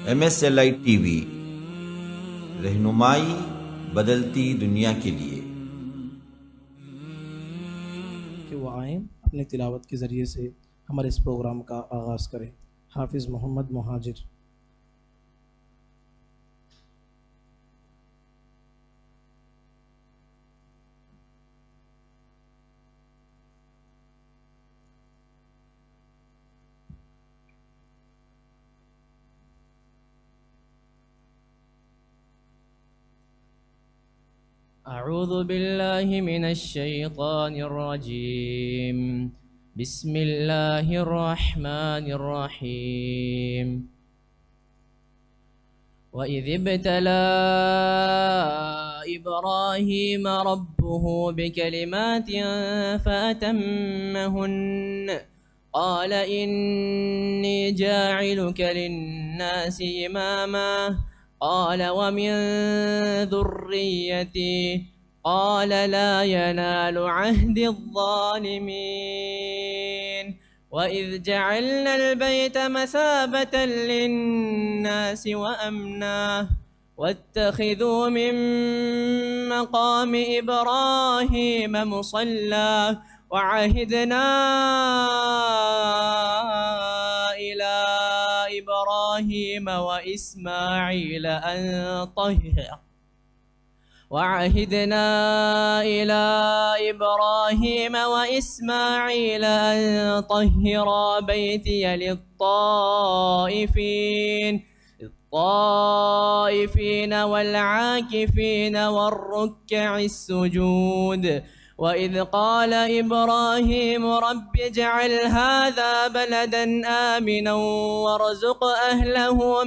MSLI TV، رہنمائی بدلتی دنیا کے لیے۔ کہ وہ آئیں اپنی تلاوت کے ذریعے سے ہمارے اس پروگرام کا آغاز کریں۔ حافظ محمد مہاجر۔ أعوذ بالله من الشيطان الرجيم. بسم الله الرحمن الرحيم. وإذ ابتلى إبراهيم ربه بكلمات فأتمهن قال إني جاعلك للناس إماما قال ومن ذريتي قال لا ينال عهد الظالمين. وإذ جعلنا البيت مثابة للناس وأمنا واتخذوا من مقام إبراهيم مصلى وعهدنا إلى إبراهيم وإسماعيل أن طهرا بيتي للطائفين والعاكفين والركع السجود. وإذ قال إبراهيم رب اجعل هذا بلدا آمنا وارزق أهله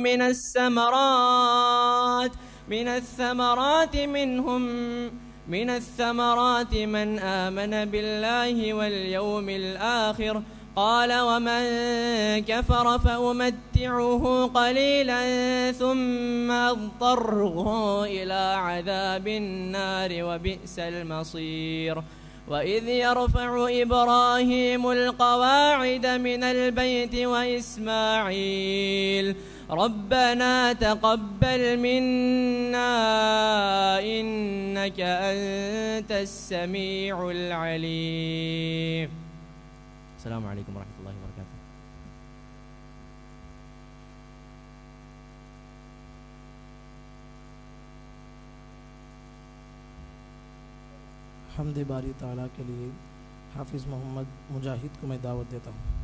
من الثمرات من آمن بالله واليوم الآخر قال ومن كفر فأمتعه قليلا ثم أضطره إلى عذاب النار وبئس المصير. وإذ يرفع إبراهيم القواعد من البيت وإسماعيل ربنا تقبل منا إنك أنت السميع العليم. السلام عليكم ورحمة الله وبركاته. حمد باری تعالیٰ کے لیے حافظ محمد مجاہد کو میں دعوت دیتا ہوں۔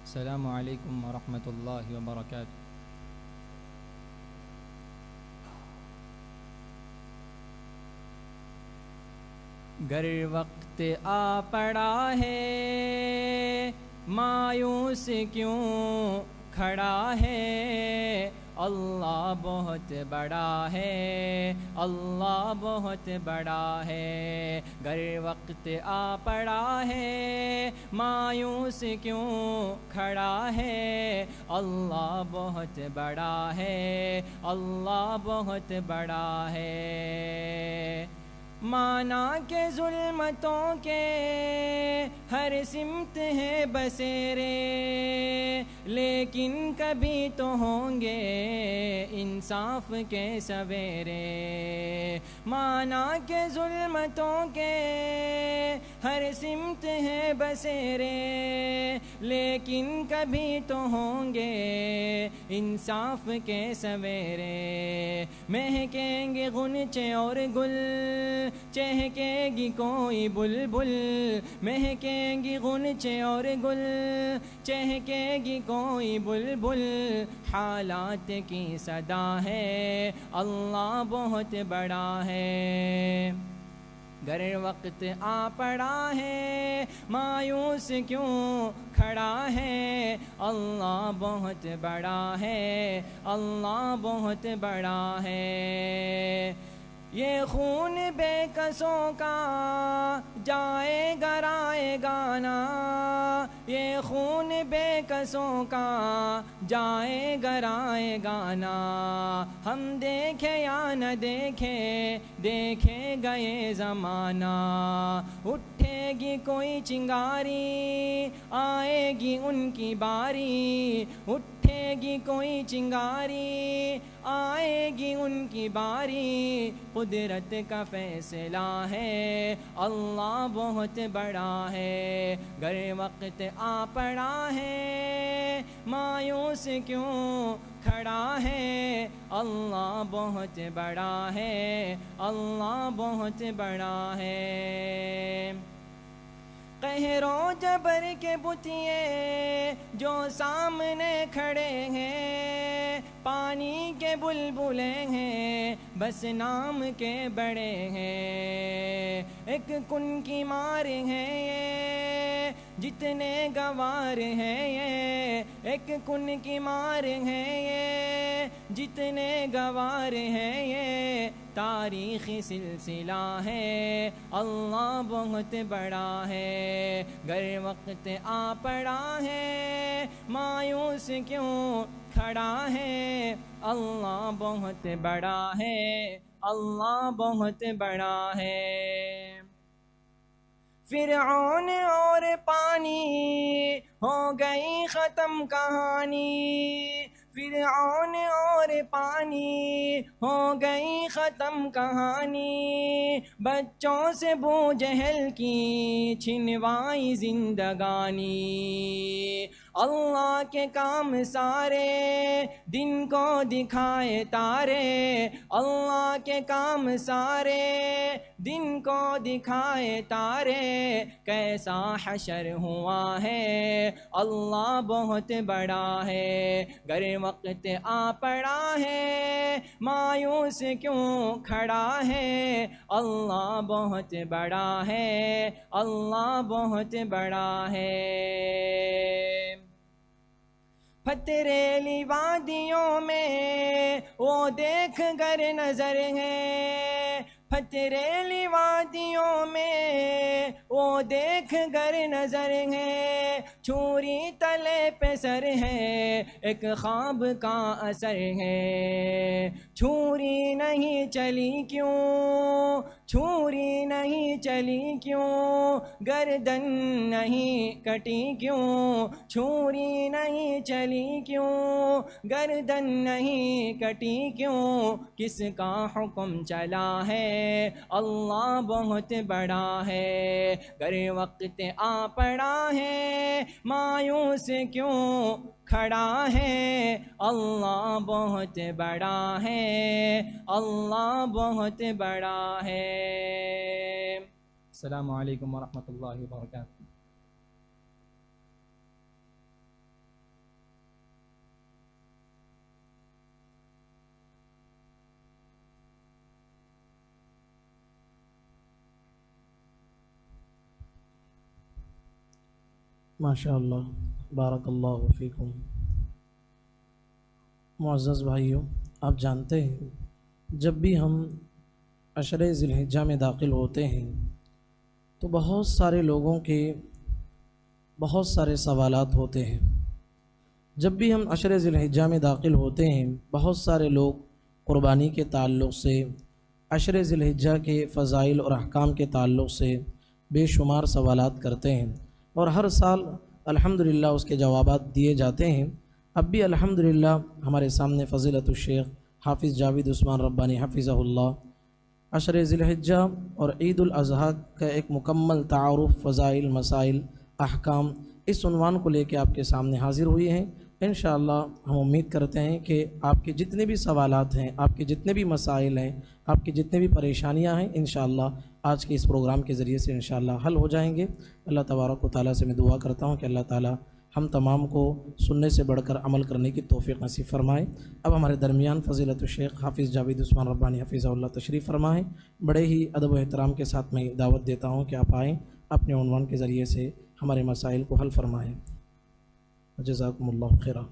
السلام علیکم ورحمۃ اللہ وبرکاتہ۔ گر وقت آ پڑا ہے مایوس کیوں کھڑا ہے، اللہ بہت بڑا ہے، اللہ بہت بڑا ہے۔ گر وقت آ پڑا ہے مایوس کیوں کھڑا ہے، اللہ بہت بڑا ہے، اللہ بہت بڑا ہے۔ مانا کہ ظلمتوں کے ہر سمت ہے بسیرے، لیکن کبھی تو ہوں گے انصاف کے سویرے۔ مانا کہ ظلمتوں کے ہر سمت ہے بسیرے، لیکن کبھی تو ہوں گے انصاف کے سویرے۔ مہکیں گے غنچے اور گل، چہکے گی کوئی بلبل، مہکیں گی غنچے اور گل، چہکے گی کوئی بلبل۔ حالات کی صدا ہے اللہ بہت بڑا ہے۔ گر وقت آ پڑا ہے مایوس کیوں کھڑا ہے، اللہ بہت بڑا ہے، اللہ بہت بڑا ہے۔ یہ خون بے کسوں کا جائے گا رائے گانا، یہ خون بے کسوں کا جائے گرائے گانا، ہم دیکھے یا نہ دیکھے دیکھے گئے زمانہ، اٹھے گی کوئی چنگاری آئے گی ان کی باری، اٹھے گی کوئی چنگاری آئے گی ان کی باری، قدرت کا فیصلہ ہے اللہ بہت بڑا ہے، گر وقت آ پڑا ہے مایوس کیوں کھڑا ہے، اللہ بہت بڑا ہے، اللہ بہت بڑا ہے۔ قہر و جبر کے بتیے جو سامنے کھڑے ہیں، پانی کے بلبلے ہیں بس نام کے بڑے ہیں، ایک کن کی مار ہے یہ جتنے گوار ہیں یہ، ایک کن کی مار ہے یہ جتنے گوار ہیں یہ، تاریخی سلسلہ ہے اللہ بہت بڑا ہے، گر وقت آ پڑا ہے مایوس کیوں کھڑا ہے، اللہ بہت بڑا ہے، اللہ بہت بڑا ہے۔ فرعون اور پانی ہو گئی ختم کہانی، فرعون اور پانی ہو گئی ختم کہانی، بچوں سے بو جہل کی چھنوائی زندگانی، اللہ کے کام سارے دن کو دکھائے تارے، اللہ کے کام سارے دن کو دکھائے تارے، کیسا حشر ہوا ہے اللہ بہت بڑا ہے، گر وقت آ پڑا ہے مایوس کیوں کھڑا ہے، اللہ بہت بڑا ہے، اللہ بہت بڑا ہے۔ پتریلی وادیوں میں وہ دیکھ گر نظر ہے، پتریلی وادیوں میں وہ دیکھ گر نظر ہے، چھری تلے پہ سر ہے ایک خواب کا اثر ہے، چھری نہیں چلی کیوں، چھری نہیں چلی کیوں، گردن نہیں کٹی کیوں، چھری نہیں چلی کیوں، گردن نہیں کٹی کیوں، کس کا حکم چلا ہے اللہ بہت بڑا ہے، گر وقت آ پڑا ہے مایوس کیوں کھڑا ہے، اللہ بہت بڑا ہے، اللہ بہت بڑا ہے۔ السلام علیکم ورحمۃ اللہ وبرکاتہ۔ ماشاء اللہ، بارک اللہ فیکم۔ معزز بھائیوں، آپ جانتے ہیں جب بھی ہم عشرِ ذی الحجہ میں داخل ہوتے ہیں تو بہت سارے لوگوں کے بہت سارے سوالات ہوتے ہیں۔ جب بھی ہم عشرِ ذی الحجہ میں داخل ہوتے ہیں بہت سارے لوگ قربانی کے تعلق سے، عشرِ ذی الحجہ کے فضائل اور احکام کے تعلق سے بے شمار سوالات کرتے ہیں، اور ہر سال الحمدللہ اس کے جوابات دیے جاتے ہیں۔ اب بھی الحمدللہ ہمارے سامنے فضیلت الشیخ حافظ جاوید عثمان ربانی حفظہ اللہ عشرِ ذی الحجہ اور عید الاضحیٰ کا ایک مکمل تعارف، فضائل، مسائل، احکام، اس عنوان کو لے کے آپ کے سامنے حاضر ہوئی ہیں۔ انشاءاللہ ہم امید کرتے ہیں کہ آپ کے جتنے بھی سوالات ہیں، آپ کے جتنے بھی مسائل ہیں، آپ کی جتنے بھی پریشانیاں ہیں، انشاءاللہ آج کے اس پروگرام کے ذریعے سے انشاءاللہ حل ہو جائیں گے۔ اللہ تبارک و تعالیٰ سے میں دعا کرتا ہوں کہ اللہ تعالیٰ ہم تمام کو سننے سے بڑھ کر عمل کرنے کی توفیق نصیب فرمائے۔ اب ہمارے درمیان فضیلت الشیخ حافظ جاوید عثمان ربانی حفظہ اللہ تشریف فرمائیں۔ بڑے ہی ادب و احترام کے ساتھ میں دعوت دیتا ہوں کہ آپ آئیں، اپنے عنوان کے ذریعے سے ہمارے مسائل کو حل فرمائیں۔ جزاکم اللہ خیرا۔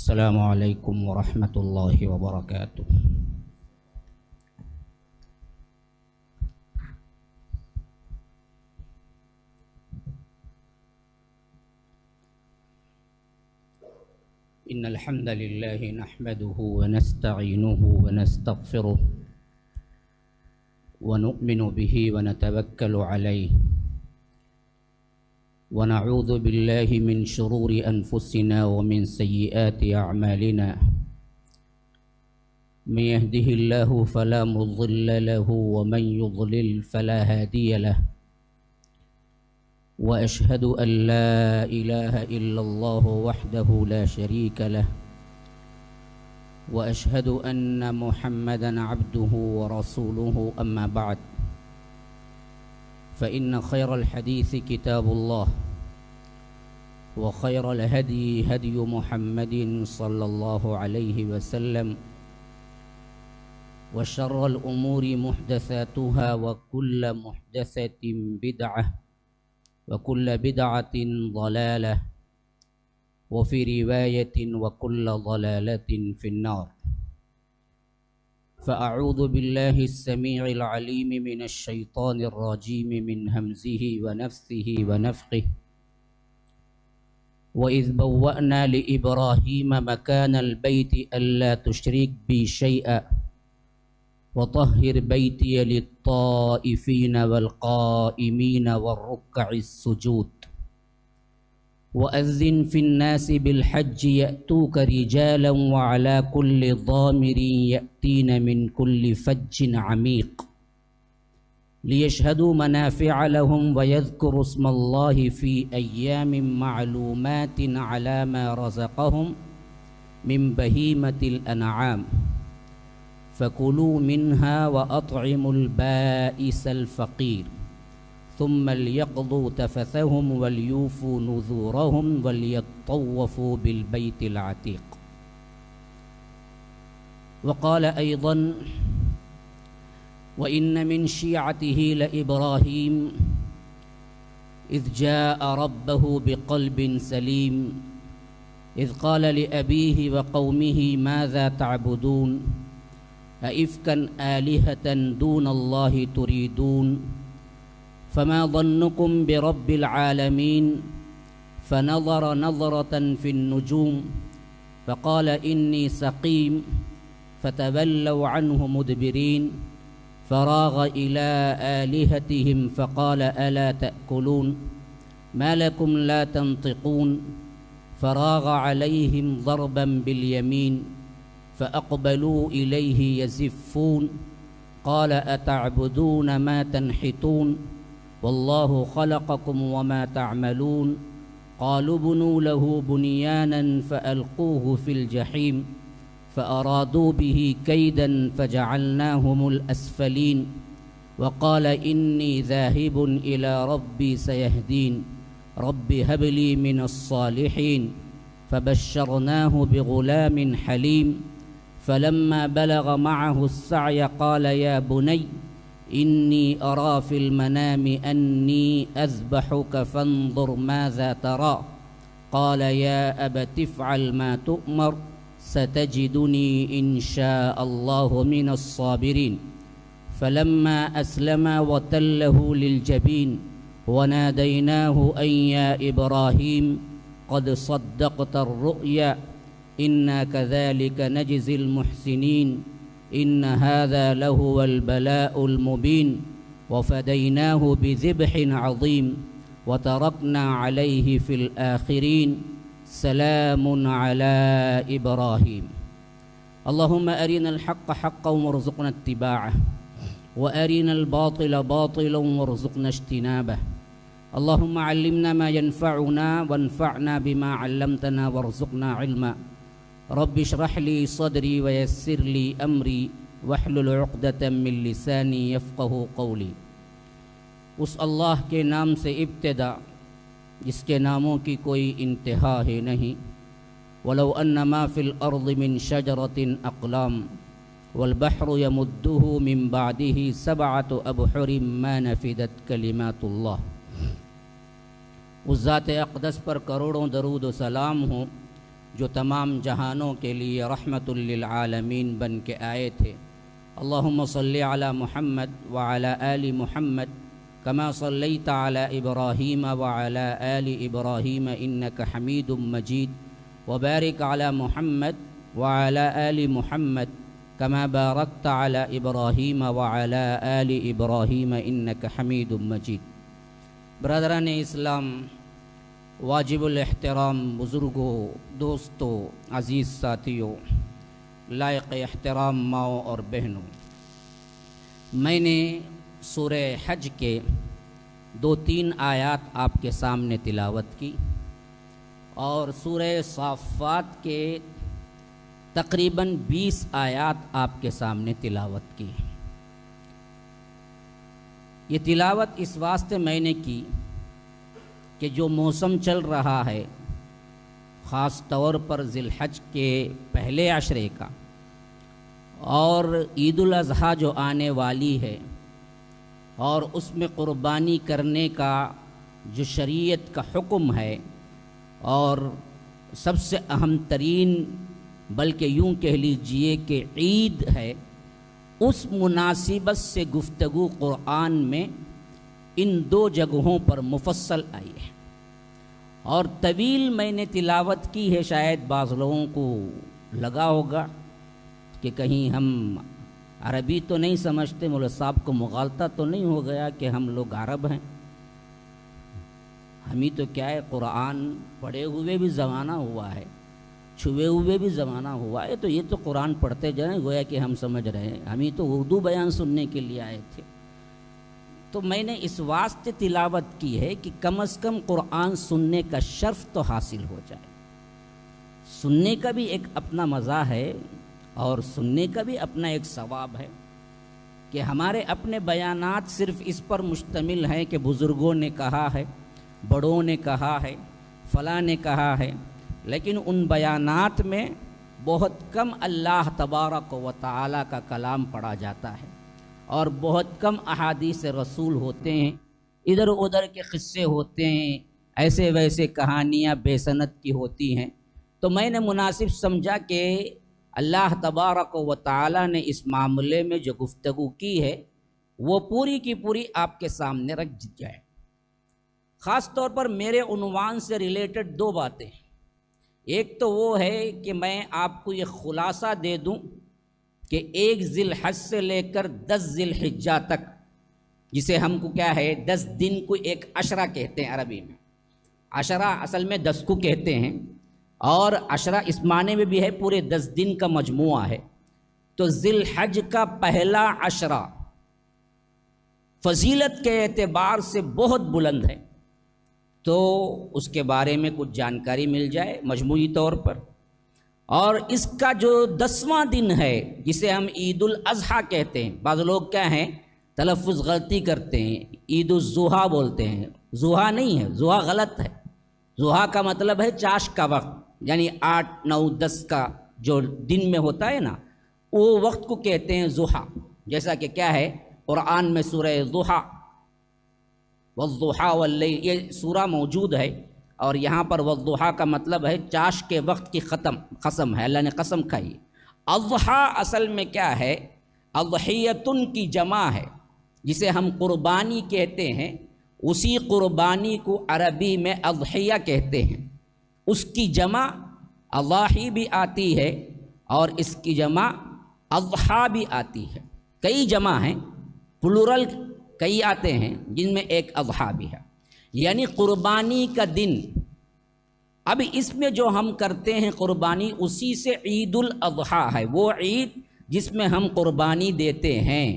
السلام علیکم ورحمۃ اللہ وبرکاتہ۔ ان الحمد للہ نحمده ونستعینه ونستغفره ونؤمن به ونتوکل علیہ ونعوذ باللہ من شرور انفسنا ومن سیئات اعمالنا من يهده الله فلا مضل له ومن يضلل فلا هادي له وأشهد أن لا إله إلا الله وحده لا شريك له وأشهد أن محمدًا عبده ورسوله أما بعد فإن خير الحديث كتاب الله وخير الهدي هدي محمد صلى الله عليه وسلم وشر الأمور محدثاتها وكل محدثة بدعة وكل بدعة ضلالة وفي رواية وكل ضلالة في النار فأعوذ بالله السميع العليم من الشيطان الرجيم من همزه ونفثه ونفخه وإذ بوأنا لإبراهيم مكان البيت ألا تشرك بي شيئا وطهر بيتي للطائفين والقائمين والركع السجود وأذن في الناس بالحج يأتوك رجالا وعلى كل ضامر يأتين من كل فج عميق ليشهدوا منافع لهم ويذكروا اسم الله في أيام معلومات على ما رزقهم من بهيمة الأنعام فكلوا منها وأطعموا البائس الفقير ثم ليقضوا تفثهم وليوفوا نذورهم وليطوفوا بالبيت العتيق وقال أيضا وإن من شيعته لإبراهيم إذ جاء ربه بقلب سليم إذ قال لأبيه وقومه ماذا تعبدون أئفكا آلهة دون الله تريدون فما ظنكم برب العالمين فنظر نظرة في النجوم فقال إني سقيم فتولوا عنه مدبرين فراغ إلى آلهتهم فقال ألا تأكلون ما لكم لا تنطقون فراغ عليهم ضربا باليمين فأقبلوا إليه يزفون قال أتعبدون ما تنحتون والله خلقكم وما تعملون قالوا بنوا له بنيانا فألقوه في الجحيم فأرادوا به كيدا فجعلناهم الأسفلين وقال إني ذاهب إلى ربي سيهدين رب هب لي من الصالحين فبشرناه بغلام حليم فلما بلغ معه السعي قال يا بني إني أرى في المنام أني أذبحك فانظر ماذا ترى قال يا أبت افعل ما تؤمر ستجدني إن شاء الله من الصابرين فلما أسلما وتله للجبين وناديناه أن يا إبراهيم قد صدقت الرؤيا إنا كذلك نجزي المحسنين إن هذا لهو البلاء المبين وفديناه بذبح عظيم وتركنا عليه في الآخرين سلام على إبراهيم اللهم أرنا الحق حقا وارزقنا اتباعه وأرنا الباطل باطلا وارزقنا اجتنابه اللهم علمنا ما ينفعنا وانفعنا بما علمتنا وارزقنا علما رب اشرح لي صدري ويسر لي أمري واحلل عقدة من لساني يفقه قولي اس اللہ کے نام سے ابتدا جس کے ناموں کی کوئی انتہا ہے نہیں ولو ان ما فی الارض من شجرۃ اقلام والبحر يمده من بعده سبعة ابحر ما نفدت کلمات اللہ۔ اس ذات اقدس پر کروڑوں درود و سلام ہوں جو تمام جہانوں کے لیے رحمت للعالمین بن کے آئے تھے۔ اللہم صلی علی محمد وعلی آل محمد کما صلیت علی ابراہیم وعلی آل ابراہیم انک حمید مجید، وبارک علی محمد وعلی آل محمد کما بارکت علی ابراہیم وعلی آل ابراہیم انک حمید مجید۔ برادران اسلام، واجب الاحترام بزرگوں، دوستوں، عزیز ساتھیوں، لائق احترام ماؤں اور بہنوں، میں نے سورہ حج کے 2-3 آیات آپ کے سامنے تلاوت کی اور سورہ صافات کے تقریباً 20 آیات آپ کے سامنے تلاوت کی۔ یہ تلاوت اس واسطے میں نے کی کہ جو موسم چل رہا ہے، خاص طور پر ذی الحج کے پہلے عشرے کا اور عید الاضحیٰ جو آنے والی ہے، اور اس میں قربانی کرنے کا جو شریعت کا حکم ہے، اور سب سے اہم ترین بلکہ یوں کہہ لیجئے کہ عید ہے، اس مناسبت سے گفتگو قرآن میں ان 2 جگہوں پر مفصل آئی ہے اور طویل میں نے تلاوت کی ہے۔ شاید بعض لوگوں کو لگا ہوگا کہ کہیں ہم عربی تو نہیں سمجھتے، مولانا صاحب کو مغالطہ تو نہیں ہو گیا کہ ہم لوگ عرب ہیں، ہمیں تو کیا ہے قرآن پڑھے ہوئے بھی زمانہ ہوا ہے، چھوئے ہوئے بھی زمانہ ہوا ہے، تو یہ تو قرآن پڑھتے جائیں گویا کہ ہم سمجھ رہے ہیں، ہمیں تو اردو بیان سننے کے لیے آئے تھے۔ تو میں نے اس واسطے تلاوت کی ہے کہ کم از کم قرآن سننے کا شرف تو حاصل ہو جائے۔ سننے کا بھی ایک اپنا مزہ ہے اور سننے کا بھی اپنا ایک ثواب ہے کہ ہمارے اپنے بیانات صرف اس پر مشتمل ہیں کہ بزرگوں نے کہا ہے، بڑوں نے کہا ہے، فلاں نے کہا ہے، لیکن ان بیانات میں بہت کم اللہ تبارک و تعالیٰ کا کلام پڑھا جاتا ہے اور بہت کم احادیث رسول ہوتے ہیں، ادھر ادھر کے قصے ہوتے ہیں، ایسے ویسے کہانیاں بے سند کی ہوتی ہیں۔ تو میں نے مناسب سمجھا کہ اللہ تبارک و تعالیٰ نے اس معاملے میں جو گفتگو کی ہے وہ پوری کی پوری آپ کے سامنے رکھ جائے۔ خاص طور پر میرے عنوان سے ریلیٹڈ 2 باتیں، ایک تو وہ ہے کہ میں آپ کو یہ خلاصہ دے دوں کہ 1 ذی الحج سے لے کر 10 ذی الحجہ تک، جسے ہم کو کیا ہے 10 دن کو ایک عشرہ کہتے ہیں عربی میں، عشرہ اصل میں 10 کو کہتے ہیں، اور عشرہ اس معنی میں بھی ہے پورے 10 دن کا مجموعہ ہے۔ تو ذی الحج کا پہلا عشرہ فضیلت کے اعتبار سے بہت بلند ہے، تو اس کے بارے میں کچھ جانکاری مل جائے مجموعی طور پر۔ اور اس کا جو 10واں دن ہے جسے ہم عید الاضحیٰ کہتے ہیں، بعض لوگ کیا ہیں تلفظ غلطی کرتے ہیں، عید الضحیٰ بولتے ہیں، ضحیٰ نہیں ہے، ضحیٰ غلط ہے، ضحیٰ کا مطلب ہے چاش کا وقت، یعنی 8، 9، 10 کا جو دن میں ہوتا ہے نا، وہ وقت کو کہتے ہیں ضحیٰ، جیسا کہ کیا ہے قرآن میں سورہ ضحیٰ والضحیٰ واللیل یہ سورہ موجود ہے، اور یہاں پر والضحیٰ کا مطلب ہے چاش کے وقت کی قسم ہے، اللہ نے قسم کھائی۔ اضحیٰ اصل میں کیا ہے، اضحیتن کی جمع ہے، جسے ہم قربانی کہتے ہیں، اسی قربانی کو عربی میں اضحیہ کہتے ہیں، اس کی جمع اضاحی بھی آتی ہے اور اس کی جمع اضحیٰ بھی آتی ہے، کئی جمع ہیں، پلورل کئی آتے ہیں جن میں ایک اضحیٰ بھی ہے، یعنی قربانی کا دن۔ اب اس میں جو ہم کرتے ہیں قربانی، اسی سے عید الاضحیٰ ہے، وہ عید جس میں ہم قربانی دیتے ہیں،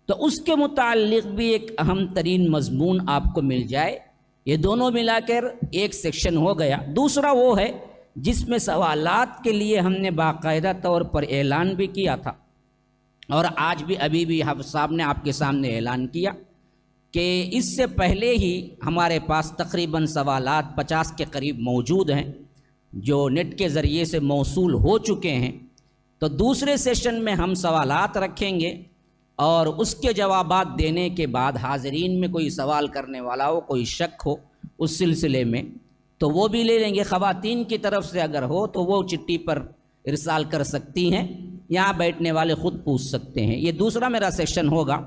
تو اس کے متعلق بھی ایک اہم ترین مضمون آپ کو مل جائے۔ یہ دونوں ملا کر ایک سیکشن ہو گیا۔ دوسرا وہ ہے جس میں سوالات کے لیے ہم نے باقاعدہ طور پر اعلان بھی کیا تھا، اور آج بھی ابھی بھی حافظ صاحب نے آپ کے سامنے اعلان کیا کہ اس سے پہلے ہی ہمارے پاس تقریباً سوالات 50 کے قریب موجود ہیں جو نیٹ کے ذریعے سے موصول ہو چکے ہیں۔ تو دوسرے سیشن میں ہم سوالات رکھیں گے اور اس کے جوابات دینے کے بعد حاضرین میں کوئی سوال کرنے والا ہو، کوئی شک ہو اس سلسلے میں، تو وہ بھی لے لیں گے. خواتین کی طرف سے اگر ہو تو وہ چٹھی پر ارسال کر سکتی ہیں, یہاں بیٹھنے والے خود پوچھ سکتے ہیں. یہ دوسرا میرا سیکشن ہوگا.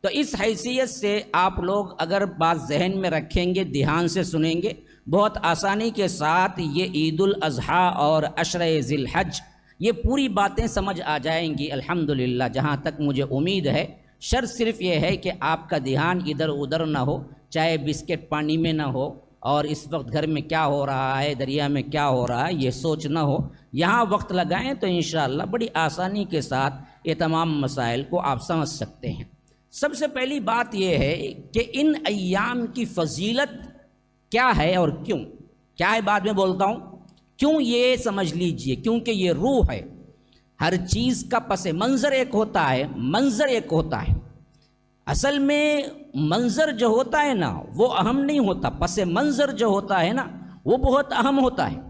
تو اس حیثیت سے آپ لوگ اگر بات ذہن میں رکھیں گے, دھیان سے سنیں گے, بہت آسانی کے ساتھ یہ عید الاضحیٰ اور عشرہ ذی الحج یہ پوری باتیں سمجھ آ جائیں گی الحمدللہ, جہاں تک مجھے امید ہے. شرط صرف یہ ہے کہ آپ کا دھیان ادھر ادھر نہ ہو, چاہے بسکٹ پانی میں نہ ہو اور اس وقت گھر میں کیا ہو رہا ہے, دریا میں کیا ہو رہا ہے, یہ سوچ نہ ہو. یہاں وقت لگائیں تو انشاءاللہ بڑی آسانی کے ساتھ یہ تمام مسائل کو آپ سمجھ سکتے ہیں. سب سے پہلی بات یہ ہے کہ ان ایام کی فضیلت کیا ہے اور کیوں. کیا ہے بعد میں بولتا ہوں, کیوں یہ سمجھ لیجئے, کیونکہ یہ روح ہے. ہر چیز کا پس منظر ایک ہوتا ہے, منظر ایک ہوتا ہے. اصل میں منظر جو ہوتا ہے نا وہ اہم نہیں ہوتا, پس منظر جو ہوتا ہے نا وہ بہت اہم ہوتا ہے.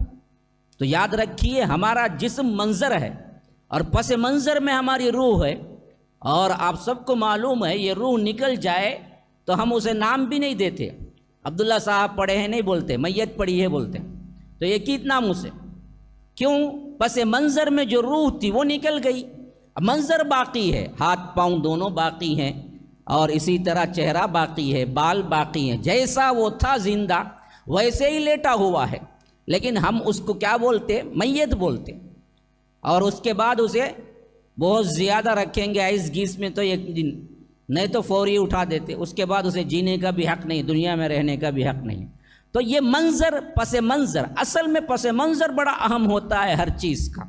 تو یاد رکھیے ہمارا جسم منظر ہے اور پس منظر میں ہماری روح ہے. اور آپ سب کو معلوم ہے یہ روح نکل جائے تو ہم اسے نام بھی نہیں دیتے. عبداللہ صاحب پڑھے ہیں نہیں بولتے, میت پڑھی ہے بولتے. تو یہ کیت نام اسے, کیوں؟ پس منظر میں جو روح تھی وہ نکل گئی. منظر باقی ہے, ہاتھ پاؤں دونوں باقی ہیں اور اسی طرح چہرہ باقی ہے, بال باقی ہیں, جیسا وہ تھا زندہ ویسے ہی لیٹا ہوا ہے. لیکن ہم اس کو کیا بولتے؟ میت بولتے. اور اس کے بعد اسے بہت زیادہ رکھیں گے ایس گیس میں تو ایک دن نہیں تو فوری اٹھا دیتے. اس کے بعد اسے جینے کا بھی حق نہیں, دنیا میں رہنے کا بھی حق نہیں. تو یہ منظر, پس منظر, اصل میں پس منظر بڑا اہم ہوتا ہے ہر چیز کا.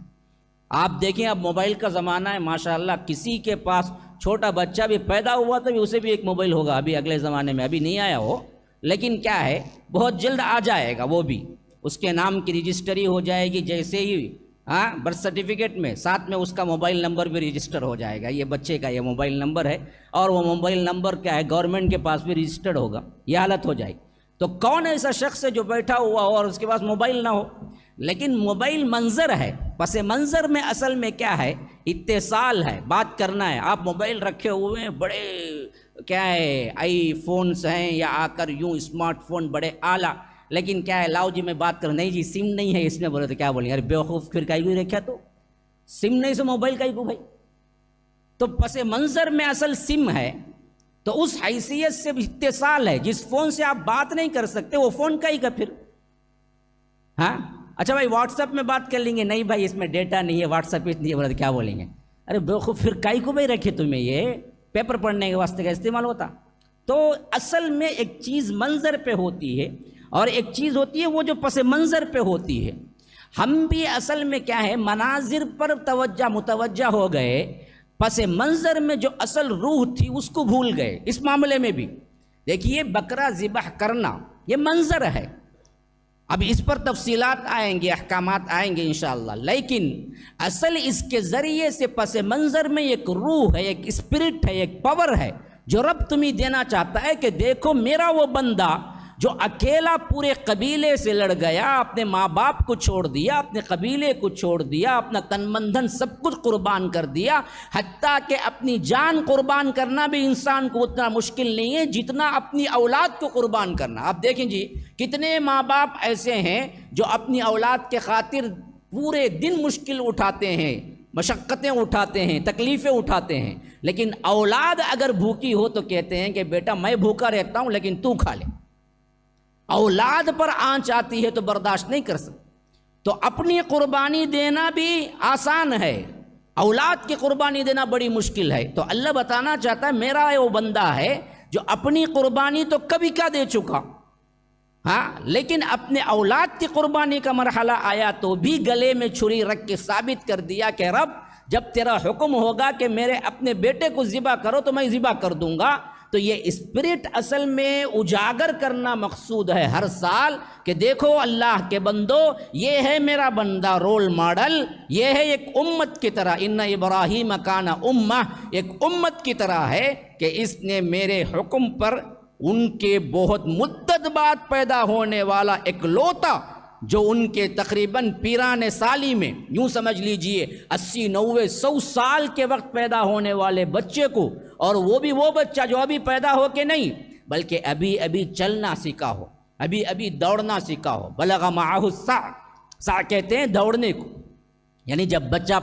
آپ دیکھیں اب موبائل کا زمانہ ہے ماشاءاللہ, کسی کے پاس چھوٹا بچہ بھی پیدا ہوا تو بھی اسے بھی ایک موبائل ہوگا. ابھی اگلے زمانے میں ابھی نہیں آیا ہو, لیکن کیا ہے بہت جلد آ جائے گا. وہ بھی اس کے نام کی رجسٹری ہو جائے گی, جیسے ہی برتھ سرٹیفکیٹ میں ساتھ میں اس کا موبائل نمبر بھی رجسٹر ہو جائے گا. یہ بچے کا یہ موبائل نمبر ہے اور وہ موبائل نمبر کیا ہے گورنمنٹ کے پاس بھی رجسٹرڈ ہوگا. یہ حالت ہو جائے. تو کون ایسا شخص ہے جو بیٹھا ہوا ہو اور اس کے پاس موبائل نہ ہو؟ لیکن موبائل منظر ہے. پس منظر میں اصل میں کیا ہے؟ اتصال ہے, بات کرنا ہے. آپ موبائل رکھے ہوئے ہیں, بڑے کیا ہے آئی فونز ہیں یا آ کر یوں اسمارٹ فون بڑے اعلیٰ, لیکن کیا ہے لاؤ جی میں بات کروں, نہیں جی سم نہیں ہے اس میں. بولے تو کیا بولیں, ارے بیوقوف پھر کئی بھی رکھا تو سم نہیں سے موبائل کئی کو بھائی. تو پس منظر میں اصل سم ہے. تو اس حیثیت سے اتصال ہے. جس فون سے آپ بات نہیں کر سکتے وہ فون کا ہی کا پھر. ہاں اچھا بھائی واٹس ایپ میں بات کر لیں گے, نہیں بھائی اس میں ڈیٹا نہیں ہے, واٹس ایپ نہیں ہے. بولے تو کیا بولیں گے, ارے بیوقوف پھر کئی کو بھائی رکھے تمہیں, یہ پیپر پڑھنے کے واسطے کا استعمال ہوتا. تو اصل میں ایک چیز منظر پہ ہوتی ہے اور ایک چیز ہوتی ہے وہ جو پس منظر پہ ہوتی ہے. ہم بھی اصل میں کیا ہے مناظر پر متوجہ ہو گئے, پس منظر میں جو اصل روح تھی اس کو بھول گئے. اس معاملے میں بھی دیکھیے بکرا ذبح کرنا یہ منظر ہے. اب اس پر تفصیلات آئیں گے, احکامات آئیں گے انشاءاللہ, لیکن اصل اس کے ذریعے سے پس منظر میں ایک روح ہے, ایک اسپرٹ ہے, ایک پاور ہے جو رب تمہیں دینا چاہتا ہے کہ دیکھو میرا وہ بندہ جو اکیلا پورے قبیلے سے لڑ گیا, اپنے ماں باپ کو چھوڑ دیا, اپنے قبیلے کو چھوڑ دیا, اپنا تن من دھن سب کچھ قربان کر دیا, حتیٰ کہ اپنی جان قربان کرنا بھی انسان کو اتنا مشکل نہیں ہے جتنا اپنی اولاد کو قربان کرنا. آپ دیکھیں جی کتنے ماں باپ ایسے ہیں جو اپنی اولاد کے خاطر پورے دن مشکل اٹھاتے ہیں, مشقتیں اٹھاتے ہیں, تکلیفیں اٹھاتے ہیں, لیکن اولاد اگر بھوکی ہو تو کہتے ہیں کہ بیٹا میں بھوکا رہتا ہوں لیکن تو کھا لے. اولاد پر آنچ آتی ہے تو برداشت نہیں کر سکتے. تو اپنی قربانی دینا بھی آسان ہے, اولاد کی قربانی دینا بڑی مشکل ہے. تو اللہ بتانا چاہتا ہے میرا وہ بندہ ہے جو اپنی قربانی تو کبھی کا دے چکا, ہاں, لیکن اپنے اولاد کی قربانی کا مرحلہ آیا تو بھی گلے میں چھری رکھ کے ثابت کر دیا کہ رب جب تیرا حکم ہوگا کہ میرے اپنے بیٹے کو ذبح کرو تو میں ذبح کر دوں گا. تو یہ اسپرٹ اصل میں اجاگر کرنا مقصود ہے ہر سال کہ دیکھو اللہ کے بندو یہ ہے میرا بندہ رول ماڈل, یہ ہے ایک امت کی طرح, ان ابراہیم کان امہ, ایک امت کی طرح ہے کہ اس نے میرے حکم پر ان کے بہت مدت بعد پیدا ہونے والا اکلوتا جو ان کے تقریباً پیران سالی میں یوں سمجھ لیجئے 80 90 100 سال کے وقت پیدا ہونے والے بچے کو, اور وہ بھی وہ بچہ جو ابھی پیدا ہو کے نہیں بلکہ ابھی ابھی چلنا سیکھا ہو, ابھی ابھی دوڑنا سیکھا ہو، بلغ معہ السع، سع کہتے ہیں دوڑنے کو، یعنی جب بچہ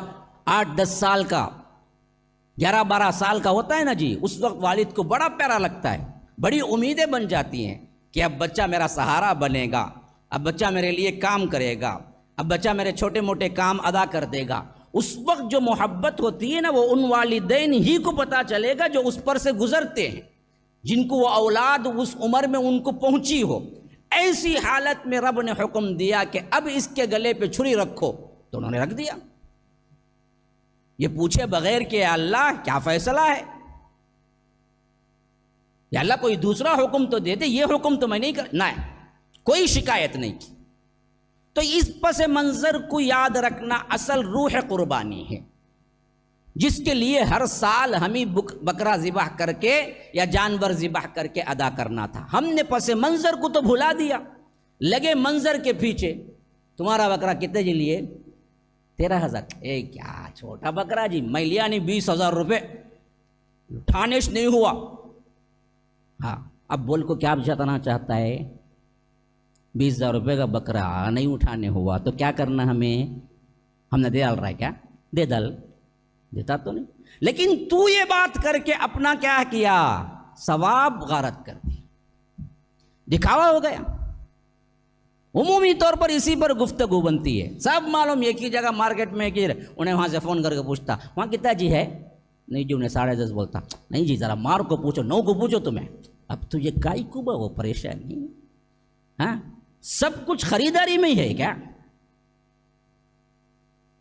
8-10 سال کا 11-12 سال کا ہوتا ہے نا جی، اس وقت والد کو بڑا پیارا لگتا ہے، بڑی امیدیں بن جاتی ہیں کہ اب بچہ میرا سہارا بنے گا، اب بچہ میرے لیے کام کرے گا، اب بچہ میرے چھوٹے موٹے کام ادا کر دے گا۔ اس وقت جو محبت ہوتی ہے نا وہ ان والدین ہی کو پتہ چلے گا جو اس پر سے گزرتے ہیں، جن کو وہ اولاد اس عمر میں ان کو پہنچی ہو۔ ایسی حالت میں رب نے حکم دیا کہ اب اس کے گلے پہ چھری رکھو، تو انہوں نے رکھ دیا، یہ پوچھے بغیر کہ یا اللہ کیا فیصلہ ہے، یا اللہ کوئی دوسرا حکم تو دے دے، یہ حکم تو میں نہیں نہ، کوئی شکایت نہیں کی۔ تو اس پس منظر کو یاد رکھنا اصل روح قربانی ہے، جس کے لیے ہر سال ہمیں بکرا ذبح کر کے یا جانور ذبح کر کے ادا کرنا تھا۔ ہم نے پس منظر کو تو بھلا دیا، لگے منظر کے پیچھے۔ تمہارا بکرا کتنے جی لیے؟ 13,000۔ اے کیا چھوٹا بکرا جی، میں لیا نہیں 20,000 روپے، ٹھانش نہیں ہوا۔ ہاں اب بول کو کیا جتانا چاہتا ہے؟ 20,000 روپے کا بکرا نہیں اٹھانے ہوا تو کیا کرنا ہمیں؟ ہم نے دے ڈال رہا ہے کیا؟ دے ڈال، دیتا تو نہیں، لیکن تو یہ بات کر کے اپنا کیا کیا؟ ثواب غارت کر دی، دکھاوا ہو گیا۔ عمومی طور پر اسی پر گفتگو بنتی ہے، سب معلوم ایک ہی جگہ مارکیٹ میں کہ انہیں وہاں سے فون کر کے پوچھتا وہاں کتنا جی ہے؟ نہیں جی، انہیں 10.5 بولتا، نہیں جی ذرا مار کو پوچھو، 9 کو پوچھو تمہیں۔ اب تو یہ کائی کو وہ پریشانی، ہاں سب کچھ خریداری میں ہی ہے کیا؟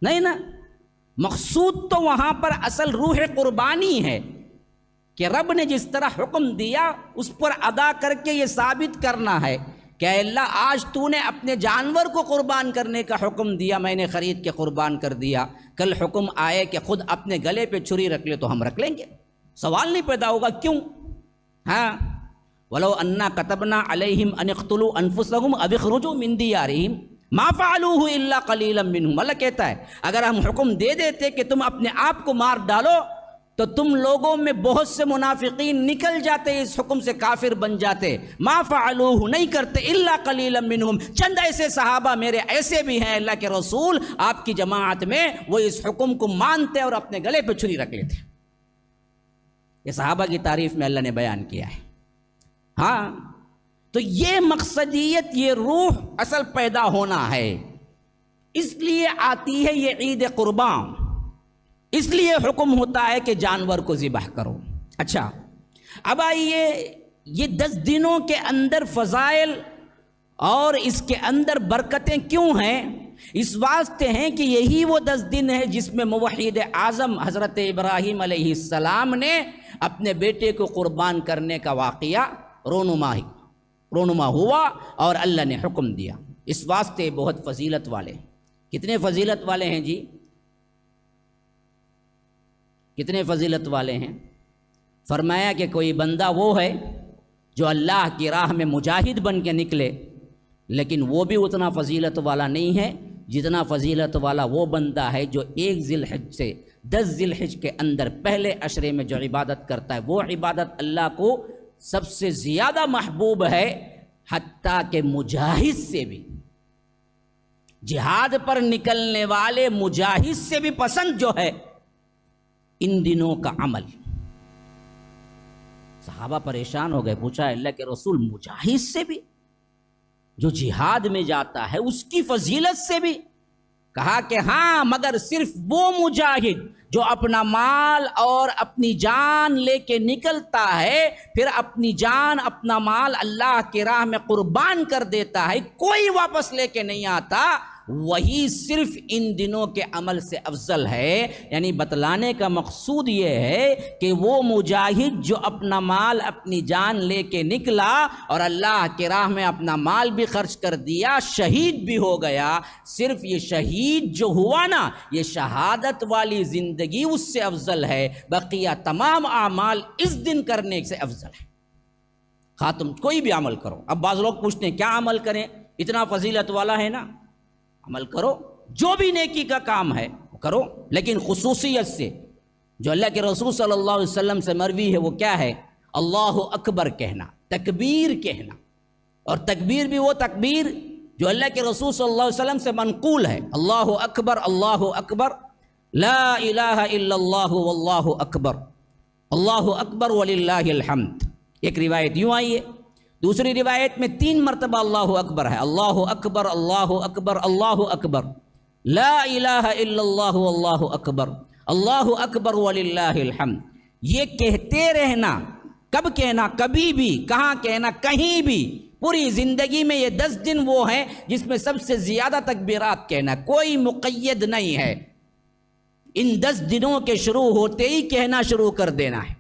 نہیں نا، مقصود تو وہاں پر اصل روح قربانی ہے کہ رب نے جس طرح حکم دیا اس پر ادا کر کے یہ ثابت کرنا ہے کہ اے اللہ آج تو نے اپنے جانور کو قربان کرنے کا حکم دیا، میں نے خرید کے قربان کر دیا، کل حکم آئے کہ خود اپنے گلے پہ چھری رکھ لے تو ہم رکھ لیں گے، سوال نہیں پیدا ہوگا کیوں؟ ہاں وَلَوْ أَنَّا كَتَبْنَا عَلَيْهِمْ أَنِ اقْتُلُوا أَنفُسَكُمْ أَوِ اخْرُجُوا مِنْ دِيَارِهِمْ مَا فَعَلُوهُ إِلَّا قَلِيلًا مِّنْهُمْ۔ اللہ کہتا ہے اگر ہم حکم دے دیتے کہ تم اپنے آپ کو مار ڈالو تو تم لوگوں میں بہت سے منافقین نکل جاتے، اس حکم سے کافر بن جاتے۔ ما فعلوہ، نہیں کرتے، الا قلیلا منہم، چند ایسے صحابہ میرے ایسے بھی ہیں اللہ کے رسول آپ کی جماعت میں، وہ اس حکم کو مانتے اور اپنے گلے پہ چھری رکھ لیتے۔ یہ صحابہ کی تعریف میں اللہ نے بیان کیا ہے۔ ہاں تو یہ مقصدیت، یہ روح اصل پیدا ہونا ہے، اس لیے آتی ہے یہ عید قربان، اس لیے حکم ہوتا ہے کہ جانور کو ذبح کرو۔ اچھا اب آئیے، یہ 10 دنوں کے اندر فضائل اور اس کے اندر برکتیں کیوں ہیں؟ اس واسطے ہیں کہ یہی وہ 10 دن ہے جس میں موحد اعظم حضرت ابراہیم علیہ السلام نے اپنے بیٹے کو قربان کرنے کا واقعہ رونما ہوا اور اللہ نے حکم دیا۔ اس واسطے بہت فضیلت والے، کتنے فضیلت والے ہیں جی؟ کتنے فضیلت والے ہیں؟ فرمایا کہ کوئی بندہ وہ ہے جو اللہ کی راہ میں مجاہد بن کے نکلے، لیکن وہ بھی اتنا فضیلت والا نہیں ہے جتنا فضیلت والا وہ بندہ ہے جو 1 ذی الحج سے 10 ذی الحج کے اندر پہلے عشرے میں جو عبادت کرتا ہے، وہ عبادت اللہ کو سب سے زیادہ محبوب ہے، حتیٰ کہ مجاہد سے بھی، جہاد پر نکلنے والے مجاہد سے بھی پسند جو ہے ان دنوں کا عمل۔ صحابہ پریشان ہو گئے، پوچھا اللہ کے رسول مجاہد سے بھی، جو جہاد میں جاتا ہے اس کی فضیلت سے بھی؟ کہا کہ ہاں، مگر صرف وہ مجاہد جو اپنا مال اور اپنی جان لے کے نکلتا ہے، پھر اپنی جان اپنا مال اللہ کی راہ میں قربان کر دیتا ہے، کوئی واپس لے کے نہیں آتا، وہی صرف ان دنوں کے عمل سے افضل ہے۔ یعنی بتلانے کا مقصود یہ ہے کہ وہ مجاہد جو اپنا مال اپنی جان لے کے نکلا اور اللہ کی راہ میں اپنا مال بھی خرچ کر دیا، شہید بھی ہو گیا، صرف یہ شہید جو ہوا نا، یہ شہادت والی زندگی اس سے افضل ہے، بقیہ تمام اعمال اس دن کرنے سے افضل ہے۔ تم کوئی بھی عمل کرو، اب بعض لوگ پوچھتے ہیں کیا عمل کریں، اتنا فضیلت والا ہے نا، عمل کرو، جو بھی نیکی کا کام ہے وہ کرو، لیکن خصوصیت سے جو اللہ کے رسول صلی اللہ علیہ وسلم سے مروی ہے وہ کیا ہے؟ اللہ اکبر کہنا، تکبیر کہنا، اور تکبیر بھی وہ تکبیر جو اللہ کے رسول صلی اللہ علیہ وسلم سے منقول ہے، اللہ اکبر لا الہ الا اللہ واللہ اکبر وللہ الحمد۔ ایک روایت یوں آئی ہے، دوسری روایت میں 3 مرتبہ اللہ اکبر ہے، اللہ اکبر اللہ اکبر لا الہ الا اللہ واللہ اکبر وللہ الحمد۔ یہ کہتے رہنا، کب کہنا؟ کبھی بھی، کہاں کہنا؟ کہیں بھی۔ پوری زندگی میں یہ 10 دن وہ ہیں جس میں سب سے زیادہ تکبیرات کہنا، کوئی مقید نہیں ہے۔ ان 10 دنوں کے شروع ہوتے ہی کہنا شروع کر دینا ہے۔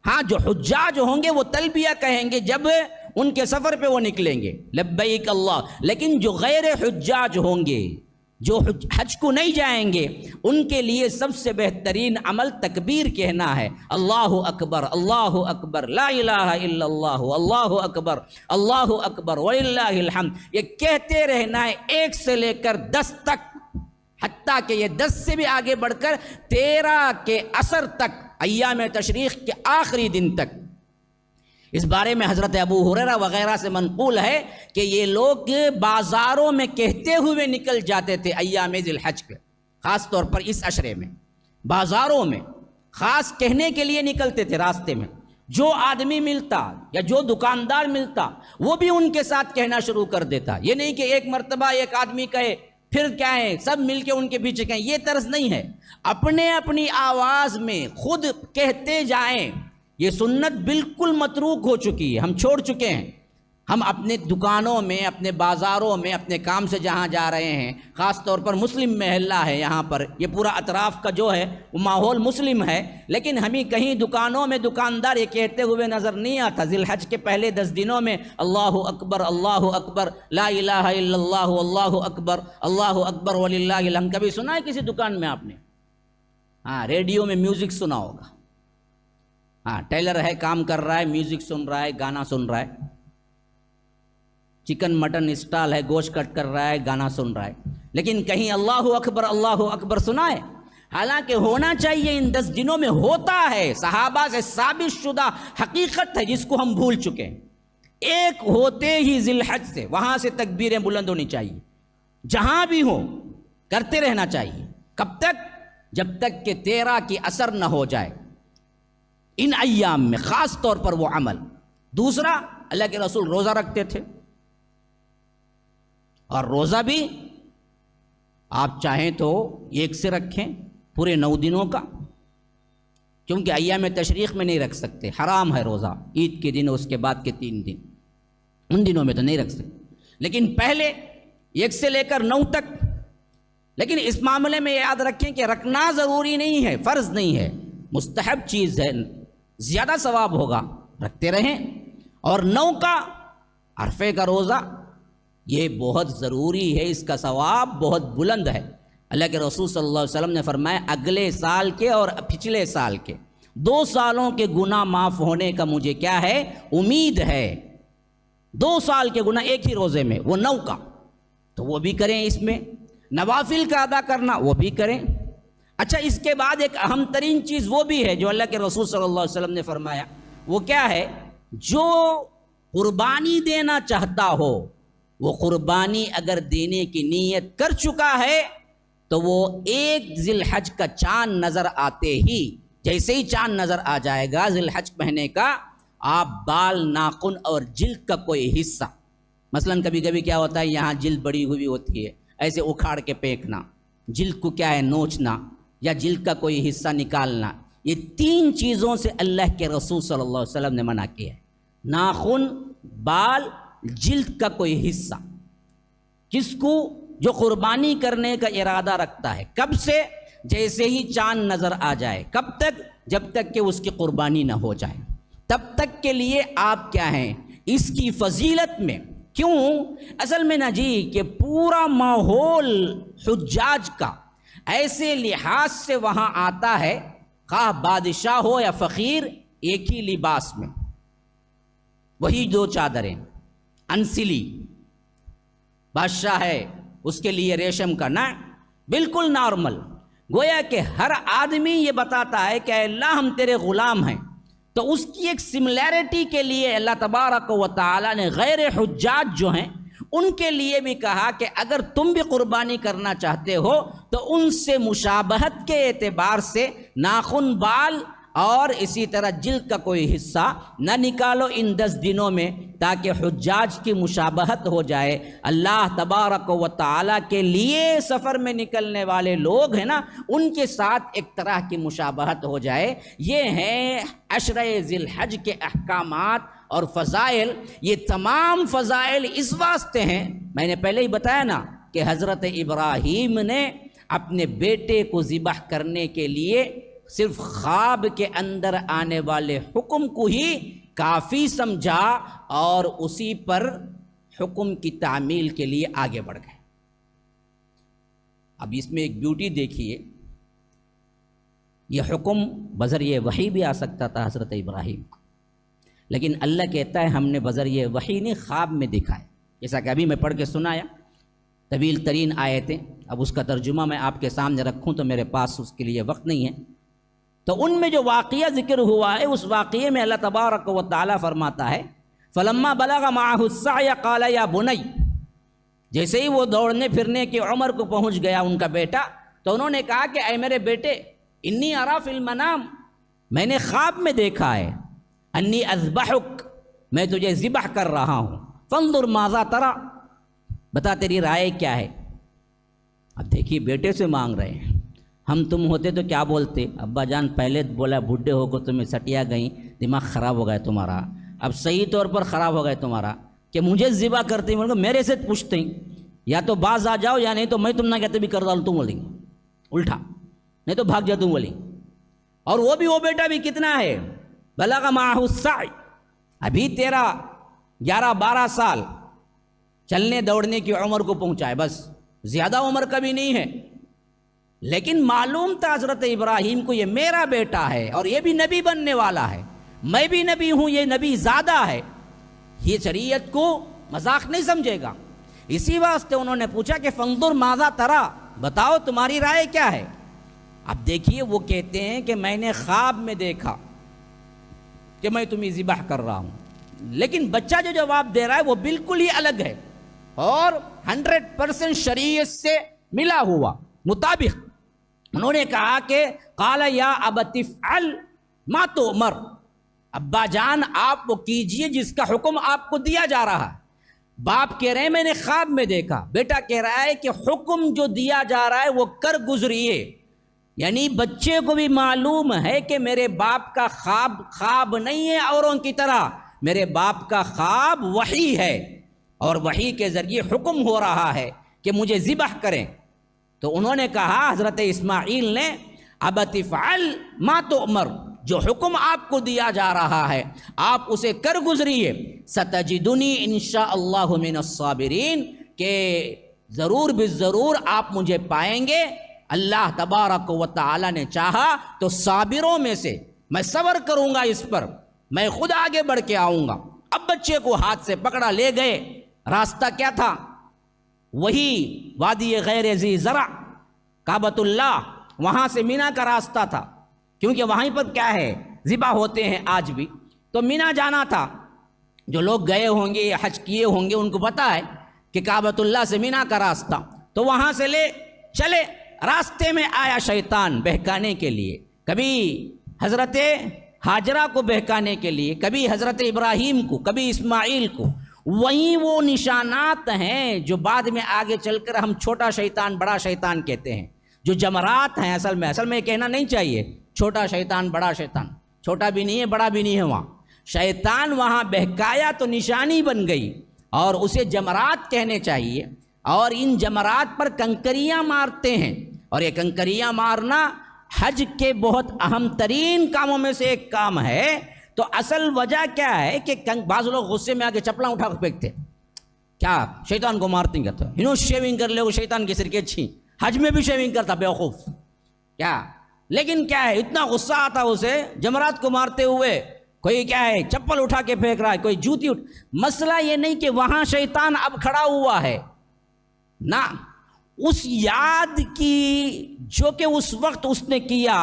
ہاں جو حجاج ہوں گے وہ تلبیہ کہیں گے جب ان کے سفر پہ وہ نکلیں گے، لبیک اللہ، لیکن جو غیر حجاج ہوں گے، جو حج کو نہیں جائیں گے، ان کے لیے سب سے بہترین عمل تکبیر کہنا ہے، اللہ اکبر لا الہ الا اللہ اکبر وللہ الحمد۔ یہ کہتے رہنا ہے 1 سے لے کر 10 تک، حتیٰ کہ یہ 10 سے بھی آگے بڑھ کر 13 کے عصر تک، ایام تشریق کے آخری دن تک۔ اس بارے میں حضرت ابو ہریرہ وغیرہ سے منقول ہے کہ یہ لوگ بازاروں میں کہتے ہوئے نکل جاتے تھے ایام ذی الحج کے، خاص طور پر اس عشرے میں بازاروں میں خاص کہنے کے لیے نکلتے تھے۔ راستے میں جو آدمی ملتا یا جو دکاندار ملتا وہ بھی ان کے ساتھ کہنا شروع کر دیتا۔ یہ نہیں کہ ایک مرتبہ ایک آدمی کہے پھر کیا ہے سب مل کے ان کے پیچھے کہیں، یہ طرز نہیں ہے۔ اپنے اپنی آواز میں خود کہتے جائیں۔ یہ سنت بالکل متروک ہو چکی ہے، ہم چھوڑ چکے ہیں۔ ہم اپنے دکانوں میں، اپنے بازاروں میں، اپنے کام سے جہاں جا رہے ہیں، خاص طور پر مسلم محلہ ہے یہاں پر، یہ پورا اطراف کا جو ہے وہ ماحول مسلم ہے، لیکن ہمیں کہیں دکانوں میں دکاندار یہ کہتے ہوئے نظر نہیں آتا ذی الحج کے پہلے 10 دنوں میں اللہ اکبر لا الہ الا اللہ اکبر وللہ الحمد۔ کبھی سنا ہے کسی دکان میں آپ نے؟ ہاں، ریڈیو میں میوزک سنا ہوگا۔ ہاں، ٹیلر ہے، کام کر رہا ہے، میوزک سن رہا ہے، گانا سن رہا ہے۔ چکن مٹن اسٹال ہے، گوشت کٹ کر رہا ہے، گانا سن رہا ہے، لیکن کہیں اللہ اکبر سنا ہے؟ حالانکہ ہونا چاہیے، ان 10 دنوں میں ہوتا ہے، صحابہ سے ثابت شدہ حقیقت ہے جس کو ہم بھول چکے ہیں۔ ایک ہوتے ہی ذی الحج سے وہاں سے تکبیریں بلند ہونی چاہیے، جہاں بھی ہوں کرتے رہنا چاہیے۔ کب تک؟ جب تک کہ 13 کی عصر نہ ہو جائے ان ایام میں، خاص طور پر وہ عمل۔ دوسرا، اللہ کے رسول روزہ رکھتے تھے، اور روزہ بھی آپ چاہیں تو 1 سے رکھیں پورے 9 دنوں کا، کیونکہ ایام تشریق میں نہیں رکھ سکتے، حرام ہے روزہ، عید کے دن اس کے بعد کے 3 دن، ان دنوں میں تو نہیں رکھ سکتے، لیکن پہلے 1 سے لے کر 9 تک۔ لیکن اس معاملے میں یاد رکھیں کہ رکھنا ضروری نہیں ہے، فرض نہیں ہے، مستحب چیز ہے، زیادہ ثواب ہوگا، رکھتے رہیں۔ اور 9 کا عرفے کا روزہ یہ بہت ضروری ہے، اس کا ثواب بہت بلند ہے۔ اللہ کے رسول صلی اللہ علیہ وسلم نے فرمایا اگلے سال کے اور پچھلے سال کے 2 سالوں کے گناہ معاف ہونے کا مجھے کیا ہے؟ امید ہے۔ 2 سال کے گناہ ایک ہی روزے میں، وہ 9 کا، تو وہ بھی کریں۔ اس میں نوافل کا ادا کرنا وہ بھی کریں۔ اچھا، اس کے بعد ایک اہم ترین چیز وہ بھی ہے جو اللہ کے رسول صلی اللہ علیہ وسلم نے فرمایا، وہ کیا ہے؟ جو قربانی دینا چاہتا ہو، وہ قربانی اگر دینے کی نیت کر چکا ہے تو وہ 1 ذی الحج کا چاند نظر آتے ہی، جیسے ہی چاند نظر آ جائے گا ذی الحج مہینے کا، آپ بال، ناخن اور جلد کا کوئی حصہ، مثلا کبھی کبھی کیا ہوتا ہے یہاں جلد بڑی ہوئی ہوتی ہے، ایسے اکھاڑ کے پھینکنا، جلد کو کیا ہے نوچنا، یا جلد کا کوئی حصہ نکالنا، یہ 3 چیزوں سے اللہ کے رسول صلی اللہ علیہ وسلم نے منع کیا ہے۔ ناخن، بال، جلد کا کوئی حصہ، کس کو؟ جو قربانی کرنے کا ارادہ رکھتا ہے۔ کب سے؟ جیسے ہی چاند نظر آ جائے۔ کب تک؟ جب تک کہ اس کی قربانی نہ ہو جائے، تب تک کے لیے آپ کیا ہیں اس کی فضیلت میں۔ کیوں؟ اصل میں نا جی کہ پورا ماحول حجاج کا ایسے لحاظ سے وہاں آتا ہے، خواہ بادشاہ ہو یا فقیر، ایک ہی لباس میں، وہی 2 چادریں، انسلی، بادشاہ ہے اس کے لیے ریشم کا، نہ بالکل نارمل، گویا کہ ہر آدمی یہ بتاتا ہے کہ اے اللہ ہم تیرے غلام ہیں، تو اس کی ایک سملیرٹی کے لیے اللہ تبارک و تعالیٰ نے غیر حجاج جو ہیں ان کے لیے بھی کہا کہ اگر تم بھی قربانی کرنا چاہتے ہو تو ان سے مشابہت کے اعتبار سے ناخن، بال اور اسی طرح جلد کا کوئی حصہ نہ نکالو ان 10 دنوں میں، تاکہ حجاج کی مشابہت ہو جائے۔ اللہ تبارک و تعالیٰ کے لیے سفر میں نکلنے والے لوگ ہیں نا، ان کے ساتھ ایک طرح کی مشابہت ہو جائے۔ یہ ہیں عشرہ ذی الحج کے احکامات اور فضائل۔ یہ تمام فضائل اس واسطے ہیں، میں نے پہلے ہی بتایا نا کہ حضرت ابراہیم نے اپنے بیٹے کو ذبح کرنے کے لیے صرف خواب کے اندر آنے والے حکم کو ہی کافی سمجھا اور اسی پر حکم کی تعمیل کے لیے آگے بڑھ گئے۔ اب اس میں ایک بیوٹی دیکھیے، یہ حکم بذریعہ وحی بھی آ سکتا تھا حضرت ابراہیم کو، لیکن اللہ کہتا ہے ہم نے بذریعہ وحی نے خواب میں دکھایا، جیسا کہ ابھی میں پڑھ کے سنایا، طویل ترین آیتیں۔ اب اس کا ترجمہ میں آپ کے سامنے رکھوں تو میرے پاس اس کے لیے وقت نہیں ہے، تو ان میں جو واقعہ ذکر ہوا ہے اس واقعے میں اللہ تبارک و تعالیٰ فرماتا ہے فَلَمَّا بَلَغَ مَعَهُ السَّعْيَ قَالَ يَا بُنَيَّ، جیسے ہی وہ دوڑنے پھرنے کی عمر کو پہنچ گیا ان کا بیٹا، تو انہوں نے کہا کہ اے میرے بیٹے، انی ارا فی المنام، میں نے خواب میں دیکھا ہے، انی اذبحک، میں تجھے ذبح کر رہا ہوں، فانظر ماذا ترى، بتا تیری رائے کیا ہے۔ اب دیکھیے بیٹے سے مانگ رہے ہیں، ہم تم ہوتے تو کیا بولتے؟ ابا جان پہلے بولا بڈھے ہو کو تمہیں سٹیا گئیں، دماغ خراب ہو گیا تمہارا، اب صحیح طور پر خراب ہو گیا تمہارا کہ مجھے ذبح کرتے ہیں، میرے سے پوچھتے ہیں، یا تو باز آ جاؤ یا نہیں تو میں تم نہ کہتے بھی کر ڈالوں، تم بولیں گے الٹا، نہیں تو بھاگ جا تم بولیں۔ اور وہ بیٹا بھی کتنا ہے، بلغ معہ السعی، ابھی تیرا 11-12 سال چلنے دوڑنے کی عمر کو پہنچا ہے، بس زیادہ عمر کا بھی نہیں ہے، لیکن معلوم تھا حضرت ابراہیم کو یہ میرا بیٹا ہے اور یہ بھی نبی بننے والا ہے، میں بھی نبی ہوں، یہ نبی زیادہ ہے، یہ شریعت کو مذاق نہیں سمجھے گا۔ اسی واسطے انہوں نے پوچھا کہ فانظر ماذا ترى، بتاؤ تمہاری رائے کیا ہے۔ اب دیکھیے وہ کہتے ہیں کہ میں نے خواب میں دیکھا کہ میں تمہیں ذبح کر رہا ہوں، لیکن بچہ جو جواب دے رہا ہے وہ بالکل ہی الگ ہے اور 100% شریعت سے ملا ہوا مطابق۔ انہوں نے کہا کہ قال یا ابت افعل ما تؤمر، ابا جان آپ وہ کیجئے جس کا حکم آپ کو دیا جا رہا ہے۔ باپ کہہ رہے ہیں میں نے خواب میں دیکھا، بیٹا کہہ رہا ہے کہ حکم جو دیا جا رہا ہے وہ کر گزریے، یعنی بچے کو بھی معلوم ہے کہ میرے باپ کا خواب نہیں ہے اوروں کی طرح، میرے باپ کا خواب وحی ہے اور وحی کے ذریعے حکم ہو رہا ہے کہ مجھے ذبح کریں۔ تو انہوں نے کہا حضرت اسماعیل نے ابت افعل ما تؤمر، جو حکم آپ کو دیا جا رہا ہے آپ اسے کر گزریے، ستجدنی انشاءاللہ من الصابرین، کہ ضرور بالضرور آپ مجھے پائیں گے، اللہ تبارک و تعالی نے چاہا تو صابروں میں سے، میں صبر کروں گا اس پر، میں خود آگے بڑھ کے آؤں گا۔ اب بچے کو ہاتھ سے پکڑا لے گئے، راستہ کیا تھا؟ وہی وادی غیر ذی زرع، کعبۃ اللہ، وہاں سے مینا کا راستہ تھا، کیونکہ وہیں پر کیا ہے ذبح ہوتے ہیں آج بھی، تو مینا جانا تھا۔ جو لوگ گئے ہوں گے یا حج کیے ہوں گے ان کو پتہ ہے کہ کعبۃ اللہ سے مینا کا راستہ، تو وہاں سے لے چلے۔ راستے میں آیا شیطان بہکانے کے لیے، کبھی حضرت ہاجرہ کو بہکانے کے لیے، کبھی حضرت ابراہیم کو، کبھی اسماعیل کو۔ وہیں وہ نشانات ہیں جو بعد میں آگے چل کر ہم چھوٹا شیطان بڑا شیطان کہتے ہیں، جو جمرات ہیں۔ اصل میں کہنا نہیں چاہیے چھوٹا شیطان بڑا شیطان، چھوٹا بھی نہیں ہے بڑا بھی نہیں ہے، وہاں شیطان وہاں بہکایا تو نشانی بن گئی اور اسے جمرات کہنے چاہیے۔ اور ان جمرات پر کنکریاں مارتے ہیں، اور یہ کنکریاں مارنا حج کے بہت اہم ترین کاموں میں سے ایک کام ہے۔ تو اصل وجہ کیا ہے کہ بعض لوگ غصے میں آ کے چپلاں اٹھا کر پھینکتے، کیا شیطان کو مارتے ہیں کہتے ہیں شیونگ کر لے، وہ شیطان کے سر کے اچھی، حج میں بھی شیونگ کرتا بیوقوف کیا۔ لیکن کیا ہے اتنا غصہ آتا اسے جمرات کو مارتے ہوئے، کوئی کیا ہے چپل اٹھا کے پھینک رہا ہے، کوئی جوتی مسئلہ یہ نہیں کہ وہاں شیطان اب کھڑا ہوا ہے، نہ، اس یاد کی جو کہ اس وقت اس نے کیا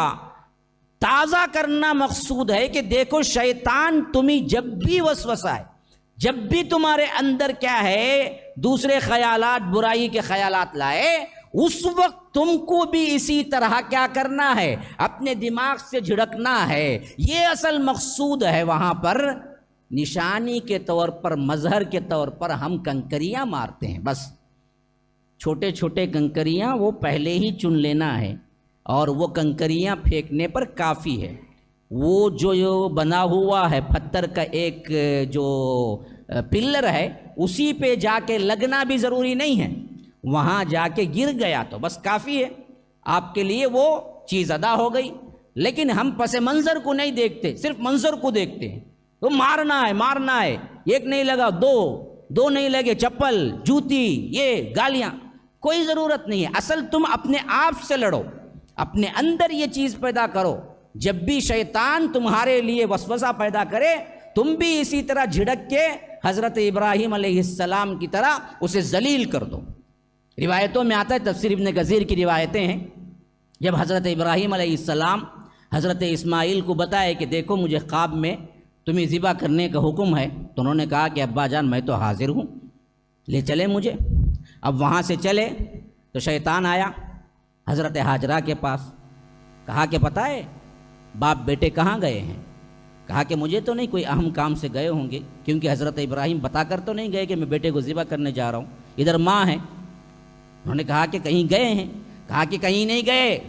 تازہ کرنا مقصود ہے کہ دیکھو شیطان تمہیں جب بھی وسوسہ ہے، جب بھی تمہارے اندر کیا ہے دوسرے خیالات، برائی کے خیالات لائے، اس وقت تم کو بھی اسی طرح کیا کرنا ہے، اپنے دماغ سے جھڑکنا ہے۔ یہ اصل مقصود ہے۔ وہاں پر نشانی کے طور پر، مظہر کے طور پر ہم کنکریاں مارتے ہیں، بس چھوٹے چھوٹے کنکریاں وہ پہلے ہی چن لینا ہے، اور وہ کنکریاں پھینکنے پر کافی ہے۔ وہ جو بنا ہوا ہے پتھر کا ایک جو پلر ہے، اسی پہ جا کے لگنا بھی ضروری نہیں ہے، وہاں جا کے گر گیا تو بس کافی ہے، آپ کے لیے وہ چیز ادا ہو گئی۔ لیکن ہم پس منظر کو نہیں دیکھتے، صرف منظر کو دیکھتے ہیں۔ تو مارنا ہے، ایک نہیں لگا دو نہیں لگے، چپل، جوتی، یہ گالیاں، کوئی ضرورت نہیں ہے۔ اصل تم اپنے آپ سے لڑو، اپنے اندر یہ چیز پیدا کرو۔ جب بھی شیطان تمہارے لیے وسوسہ پیدا کرے، تم بھی اسی طرح جھڑک کے حضرت ابراہیم علیہ السلام کی طرح اسے ذلیل کر دو۔ روایتوں میں آتا ہے، تفسیر ابن کثیر کی روایتیں ہیں، جب حضرت ابراہیم علیہ السلام حضرت اسماعیل کو بتائے کہ دیکھو مجھے خواب میں تمہیں ذبح کرنے کا حکم ہے، تو انہوں نے کہا کہ ابا جان میں تو حاضر ہوں، لے چلے مجھے۔ اب وہاں سے چلے تو شیطان آیا حضرت ہاجرہ کے پاس، کہا کہ پتہ ہے باپ بیٹے کہاں گئے ہیں؟ کہا کہ مجھے تو نہیں، کوئی اہم کام سے گئے ہوں گے، کیونکہ حضرت ابراہیم بتا کر تو نہیں گئے کہ میں بیٹے کو ذبح کرنے جا رہا ہوں، ادھر ماں ہے۔ انہوں نے کہا کہ کہیں گئے ہیں؟ کہا کہ کہیں نہیں گئے،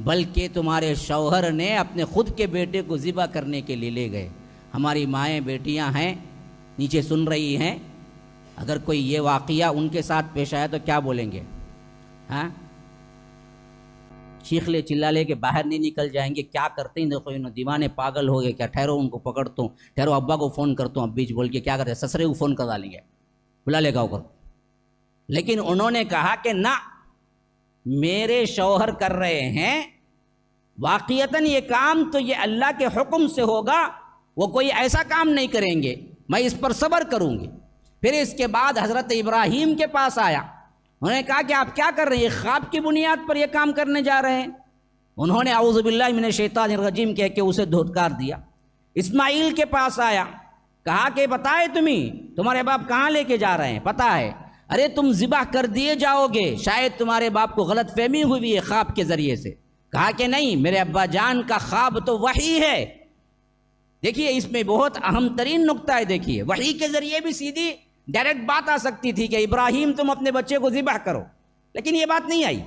بلکہ تمہارے شوہر نے اپنے خود کے بیٹے کو ذبح کرنے کے لیے لے گئے۔ ہماری مائیں بیٹیاں ہیں نیچے سن رہی ہیں، اگر کوئی یہ واقعہ ان کے ساتھ پیش آیا تو کیا بولیں گے؟ ہاں، چیخ لے چلا لے کے باہر نہیں نکل جائیں گے، کیا کرتے ہیں دیکھو انہوں دیوانے پاگل ہو گئے کیا، ٹھہرو ان کو پکڑتا ہوں، ٹھہرو ابا کو فون کرتا ہوں، اب بیچ بول کے کیا کرتے، سسرے کو فون کروا لیں گے، بلا لے گا اوپر۔ لیکن انہوں نے کہا کہ نہ، میرے شوہر کر رہے ہیں، واقعتاً یہ کام تو یہ اللہ کے حکم سے ہوگا، وہ کوئی ایسا کام نہیں کریں گے، میں اس پر صبر کروں گی۔ پھر اس کے بعد حضرت ابراہیم کے پاس آیا، انہوں نے کہا کہ آپ کیا کر رہے ہیں، خواب کی بنیاد پر یہ کام کرنے جا رہے ہیں؟ انہوں نے اعوذ باللہ من الشیطان الرجیم کہہ کے اسے دھتکار دیا۔ اسماعیل کے پاس آیا، کہا کہ بتائے تمہارے باپ کہاں لے کے جا رہے ہیں؟ پتہ ہے، ارے تم ذبح کر دیے جاؤ گے، شاید تمہارے باپ کو غلط فہمی ہوئی ہے خواب کے ذریعے سے۔ کہا کہ نہیں، میرے ابا جان کا خواب تو وحی ہے۔ دیکھیے اس میں بہت اہم ترین نقطہ ہے، دیکھیے وحی کے ذریعے بھی سیدھی ڈائریکٹ بات آ سکتی تھی کہ ابراہیم تم اپنے بچے کو ذبح کرو، لیکن یہ بات نہیں آئی،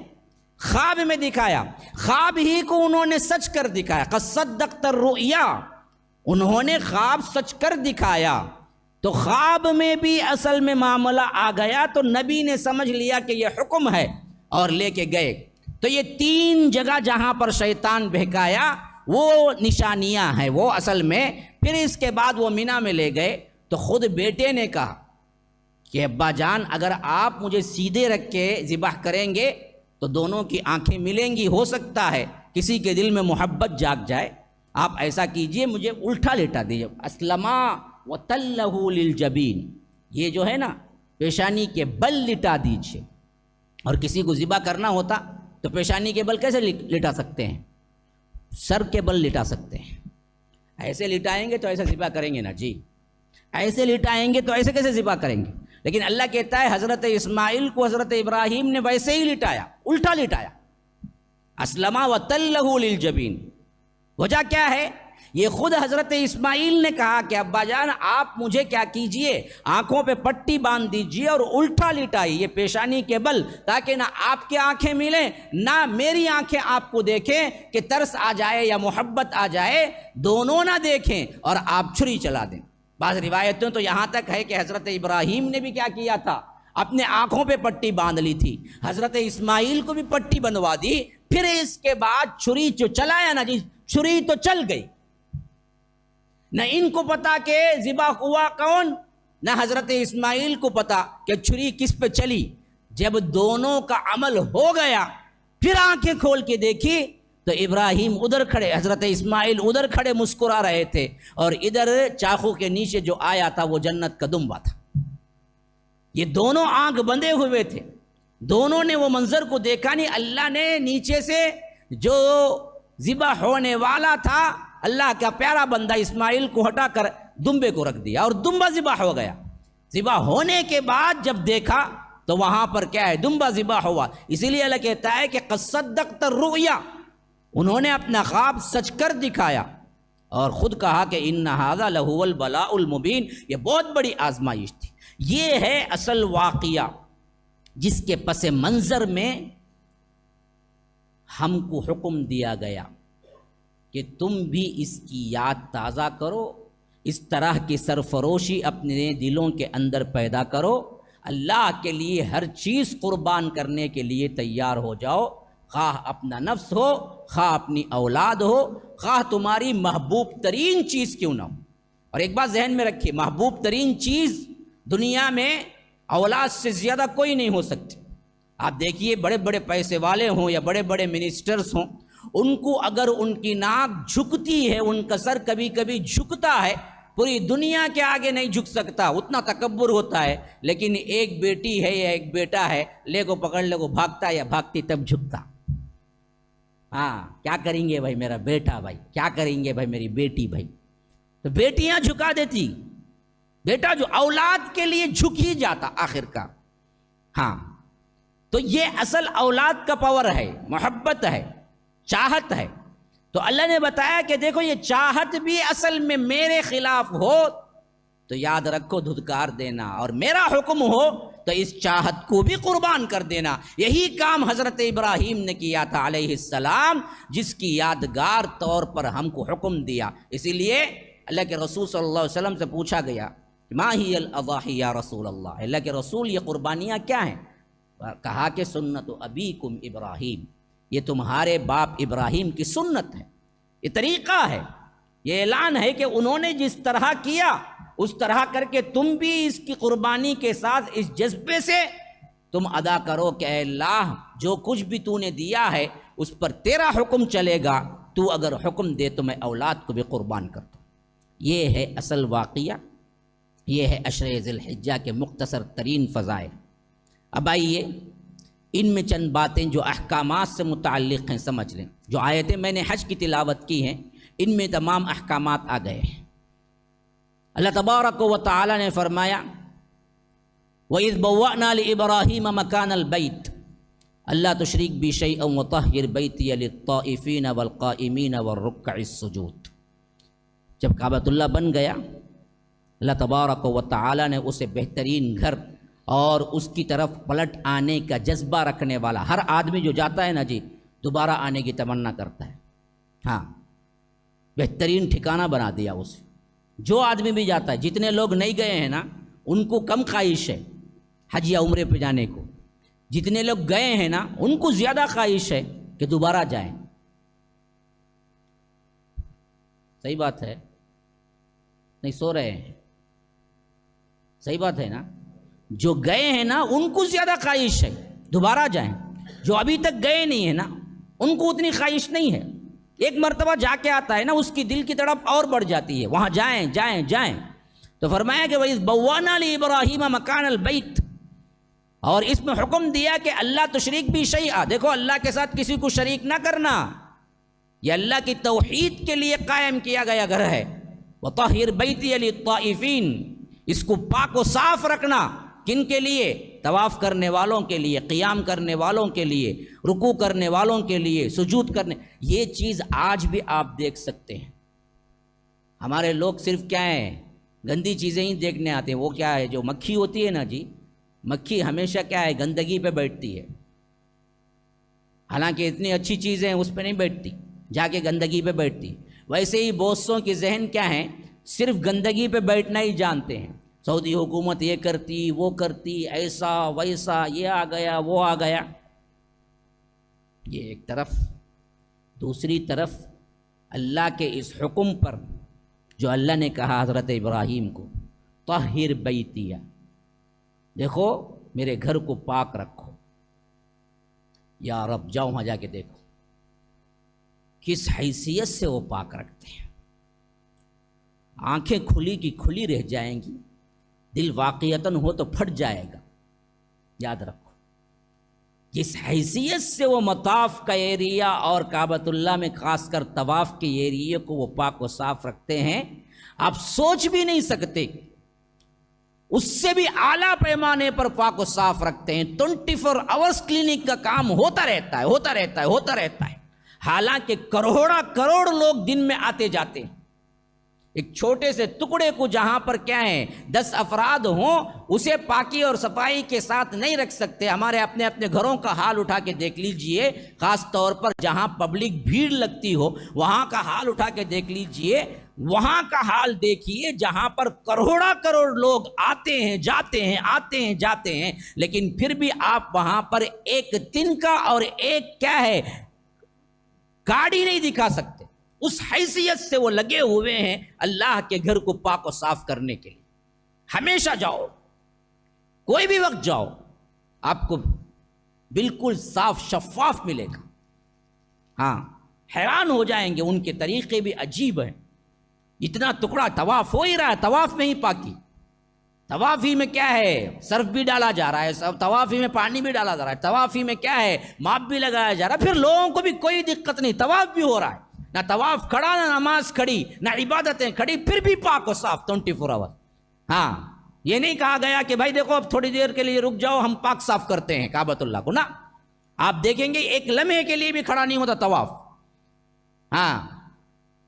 خواب میں دکھایا، خواب ہی کو انہوں نے سچ کر دکھایا۔ قد صدقت الرؤیا، انہوں نے خواب سچ کر دکھایا، تو خواب میں بھی اصل میں معاملہ آ گیا، تو نبی نے سمجھ لیا کہ یہ حکم ہے اور لے کے گئے۔ تو یہ تین جگہ جہاں پر شیطان بہکایا وہ نشانیاں ہیں وہ اصل میں۔ پھر اس کے بعد وہ مینا میں لے گئے تو خود بیٹے نے کہا کہ ابا جان اگر آپ مجھے سیدھے رکھ کے ذبح کریں گے تو دونوں کی آنکھیں ملیں گی، ہو سکتا ہے کسی کے دل میں محبت جاگ جائے، آپ ایسا کیجئے مجھے الٹا لیٹا دیجئے۔ اسلما وَتَلَّهُ لِلْجَبِينِ، یہ جو ہے نا پیشانی کے بل لٹا دیجئے۔ اور کسی کو ذبح کرنا ہوتا تو پیشانی کے بل کیسے لٹا سکتے ہیں؟ سر کے بل لٹا سکتے ہیں، ایسے لٹائیں گے تو ایسے ذبح کریں گے نا جی، ایسے لٹائیں گے تو ایسے کیسے ذبح کریں گے؟ لیکن اللہ کہتا ہے حضرت اسماعیل کو حضرت ابراہیم نے ویسے ہی لٹایا، الٹا لٹایا۔ اسلما وَتَلَّهُ لِلْجَبِينِ، وجہ کیا ہے؟ یہ خود حضرت اسماعیل نے کہا کہ ابا جان آپ مجھے کیا کیجئے، آنکھوں پہ پٹی باندھ دیجئے اور الٹا لٹائیے یہ پیشانی کے بل، تاکہ نہ آپ کی آنکھیں ملیں نہ میری آنکھیں آپ کو دیکھیں کہ ترس آ جائے یا محبت آ جائے، دونوں نہ دیکھیں اور آپ چھری چلا دیں۔ بعض روایتوں تو یہاں تک ہے کہ حضرت ابراہیم نے بھی کیا کیا تھا، اپنے آنکھوں پہ پٹی باندھ لی تھی، حضرت اسماعیل کو بھی پٹی بنوا دی، پھر اس کے بعد چھری جو چلایا نا جی، چھری تو چل گئی، نہ ان کو پتا کہ ذبح ہوا کون، نہ حضرت اسماعیل کو پتا کہ چھری کس پہ چلی۔ جب دونوں کا عمل ہو گیا پھر آنکھیں کھول کے دیکھی تو ابراہیم ادھر کھڑے، حضرت اسماعیل ادھر کھڑے مسکرا رہے تھے، اور ادھر چاقو کے نیچے جو آیا تھا وہ جنت کا دمبا تھا۔ یہ دونوں آنکھ بندے ہوئے تھے، دونوں نے وہ منظر کو دیکھا نہیں۔ اللہ نے نیچے سے جو ذبح ہونے والا تھا، اللہ کا پیارا بندہ اسماعیل کو ہٹا کر دمبے کو رکھ دیا اور دمبا ذبح ہو گیا۔ ذبح ہونے کے بعد جب دیکھا تو وہاں پر کیا ہے، دمبا ذبح ہوا۔ اسی لیے اللہ کہتا ہے کہ قد صدقت الرؤیا، انہوں نے اپنا خواب سچ کر دکھایا، اور خود کہا کہ ان ھذا لہو البلاء المبین، یہ بہت بڑی آزمائش تھی۔ یہ ہے اصل واقعہ جس کے پس منظر میں ہم کو حکم دیا گیا کہ تم بھی اس کی یاد تازہ کرو، اس طرح کی سرفروشی اپنے دلوں کے اندر پیدا کرو، اللہ کے لیے ہر چیز قربان کرنے کے لیے تیار ہو جاؤ، خواہ اپنا نفس ہو، خواہ اپنی اولاد ہو، خواہ تمہاری محبوب ترین چیز کیوں نہ ہو۔ اور ایک بات ذہن میں رکھیے، محبوب ترین چیز دنیا میں اولاد سے زیادہ کوئی نہیں ہو سکتی۔ آپ دیکھیے بڑے بڑے پیسے والے ہوں یا بڑے بڑے منسٹرز ہوں، ان کو اگر ان کی ناک جھکتی ہے، ان کا سر کبھی کبھی جھکتا ہے، پوری دنیا کے آگے نہیں جھک سکتا، اتنا تکبر ہوتا ہے، لیکن ایک بیٹی ہے یا ایک بیٹا ہے، لے کو پکڑ لے کو بھاگتا یا بھاگتی تب جھکتا۔ ہاں، کیا کریں گے بھائی میرا بیٹا، بھائی کیا کریں گے بھائی میری بیٹی، بھائی تو بیٹیاں جھکا دیتی، بیٹا جو اولاد کے لیے جھک ہی جاتا آخر کا۔ ہاں، تو یہ اصل اولاد کا پاور ہے، محبت ہے، چاہت ہے۔ تو اللہ نے بتایا کہ دیکھو یہ چاہت بھی اصل میں میرے خلاف ہو تو یاد رکھو دھتکار دینا، اور میرا حکم ہو تو اس چاہت کو بھی قربان کر دینا۔ یہی کام حضرت ابراہیم نے کیا تھا علیہ السلام، جس کی یادگار طور پر ہم کو حکم دیا۔ اسی لیے اللہ کے رسول صلی اللہ علیہ وسلم سے پوچھا گیا ما ہی الاضاحی یا رسول اللہ، اللہ کے رسول یہ قربانیاں کیا ہیں؟ کہا کہ سنت ابیکم ابراہیم، یہ تمہارے باپ ابراہیم کی سنت ہے، یہ طریقہ ہے، یہ اعلان ہے کہ انہوں نے جس طرح کیا اس طرح کر کے تم بھی اس کی قربانی کے ساتھ اس جذبے سے تم ادا کرو کہ اے اللہ جو کچھ بھی تو نے دیا ہے اس پر تیرا حکم چلے گا، تو اگر حکم دے تو میں اولاد کو بھی قربان کر دوں۔ یہ ہے اصل واقعہ، یہ ہے عشر ذی الحجہ کے مختصر ترین فضائل۔ اب آئیے ان میں چند باتیں جو احکامات سے متعلق ہیں سمجھ لیں۔ جو آیتیں میں نے حج کی تلاوت کی ہیں ان میں تمام احکامات آ گئے ہیں۔ اللہ تبارک و تعالی نے فرمایا وَإِذْ بَوَّأْنَا لِإِبْرَاهِيمَ مَكَانَ الْبَيْتِ أَلَّا تُشْرِكْ بِي شَيْئًا وَطَهِّرْ بَيْتِيَ لِلطَّائِفِينَ وَالْقَائِمِينَ وَالرُّكَّعِ السُّجُودِ۔ جب کعبۃ اللہ بن گیا، اللہ تبارک و تعالی نے اسے بہترین گھر اور اس کی طرف پلٹ آنے کا جذبہ رکھنے والا، ہر آدمی جو جاتا ہے نا جی دوبارہ آنے کی تمنا کرتا ہے، ہاں بہترین ٹھکانہ بنا دیا اسے۔ جو آدمی بھی جاتا ہے، جتنے لوگ نہیں گئے ہیں نا ان کو کم خواہش ہے حج یا عمرے پہ جانے کو، جتنے لوگ گئے ہیں نا ان کو زیادہ خواہش ہے کہ دوبارہ جائیں۔ صحیح بات ہے، نہیں سو رہے ہیں؟ صحیح بات ہے نا؟ جو گئے ہیں نا ان کو زیادہ خواہش ہے دوبارہ جائیں، جو ابھی تک گئے نہیں ہیں نا ان کو اتنی خواہش نہیں ہے۔ ایک مرتبہ جا کے آتا ہے نا اس کی دل کی تڑپ اور بڑھ جاتی ہے، وہاں جائیں جائیں جائیں۔ تو فرمایا کہ وَإِذْ بَوَّأْنَا لِإِبْرَاهِيمَ مَكَانَ الْبَيْتِ، اور اس میں حکم دیا کہ اللہ تشریک بھی شیئا، دیکھو اللہ کے ساتھ کسی کو شریک نہ کرنا، یہ اللہ کی توحید کے لیے قائم کیا گیا گھر ہے۔ وَطَهِّرْ بَيْتِيَ لِلطَّائِفِينَ، اس کو پاک و صاف رکھنا، کن کے لیے؟ طواف کرنے والوں کے لیے، قیام کرنے والوں کے لیے، رکوع کرنے والوں کے لیے، سجود کرنے۔ یہ چیز آج بھی آپ دیکھ سکتے ہیں۔ ہمارے لوگ صرف کیا ہیں، گندی چیزیں ہی دیکھنے آتے ہیں۔ وہ کیا ہے جو مکھی ہوتی ہے نا جی، مکھی ہمیشہ کیا ہے گندگی پہ بیٹھتی ہے، حالانکہ اتنی اچھی چیزیں اس پہ نہیں بیٹھتی، جا کے گندگی پہ بیٹھتی۔ ویسے ہی بہتوں کے ذہن کیا ہیں، صرف گندگی پہ بیٹھنا ہی جانتے ہیں۔ سعودی حکومت یہ کرتی وہ کرتی، ایسا ویسا، یہ آ گیا وہ آ گیا۔ یہ ایک طرف، دوسری طرف اللہ کے اس حکم پر جو اللہ نے کہا حضرت ابراہیم کو طہر بیتیہ، دیکھو میرے گھر کو پاک رکھو۔ یا رب جاؤ وہاں جا کے دیکھو کس حیثیت سے وہ پاک رکھتے ہیں۔ آنکھیں کھلی کی کھلی رہ جائیں گی، دل واقعتاً ہو تو پھٹ جائے گا۔ یاد رکھو جس حیثیت سے وہ مطاف کا ایریا اور کعبۃ اللہ میں خاص کر طواف کے ایریے کو وہ پاک و صاف رکھتے ہیں، آپ سوچ بھی نہیں سکتے، اس سے بھی اعلیٰ پیمانے پر پاک و صاف رکھتے ہیں۔ 24 آورس کلینک کا کام ہوتا رہتا ہے، حالانکہ کروڑ لوگ دن میں آتے جاتے ہیں۔ ایک چھوٹے سے ٹکڑے کو جہاں پر کیا ہے 10 افراد ہوں، اسے پاکی اور صفائی کے ساتھ نہیں رکھ سکتے۔ ہمارے اپنے گھروں کا حال اٹھا کے دیکھ لیجئے، خاص طور پر جہاں پبلک بھیڑ لگتی ہو وہاں کا حال اٹھا کے دیکھ لیجئے، وہاں کا حال دیکھیے جہاں پر کروڑ لوگ آتے ہیں جاتے ہیں، لیکن پھر بھی آپ وہاں پر ایک دن کا اور ایک کیا ہے گاڑی نہیں دکھا سکتے۔ اس حیثیت سے وہ لگے ہوئے ہیں اللہ کے گھر کو پاک و صاف کرنے کے لیے۔ ہمیشہ جاؤ، کوئی بھی وقت جاؤ، آپ کو بالکل صاف شفاف ملے گا۔ ہاں، حیران ہو جائیں گے، ان کے طریقے بھی عجیب ہیں۔ اتنا ٹکڑا طواف ہو ہی رہا ہے، طواف میں ہی پاکی، طواف ہی میں کیا ہے صرف بھی ڈالا جا رہا ہے، طواف ہی میں پانی بھی ڈالا جا رہا ہے، طواف ہی میں کیا ہے ماپ بھی لگایا جا رہا ہے، پھر لوگوں کو بھی کوئی دقت نہیں، طواف بھی ہو رہا ہے، نہ طواف کھڑا، نہ نماز کھڑی، نہ عبادتیں کھڑی، پھر بھی پاک و صاف 24 آور۔ ہاں، یہ نہیں کہا گیا کہ بھائی دیکھو اب تھوڑی دیر کے لیے رک جاؤ، ہم پاک صاف کرتے ہیں کعبۃ اللہ کو، نہ، آپ دیکھیں گے ایک لمحے کے لیے بھی کھڑا نہیں ہوتا طواف۔ ہاں،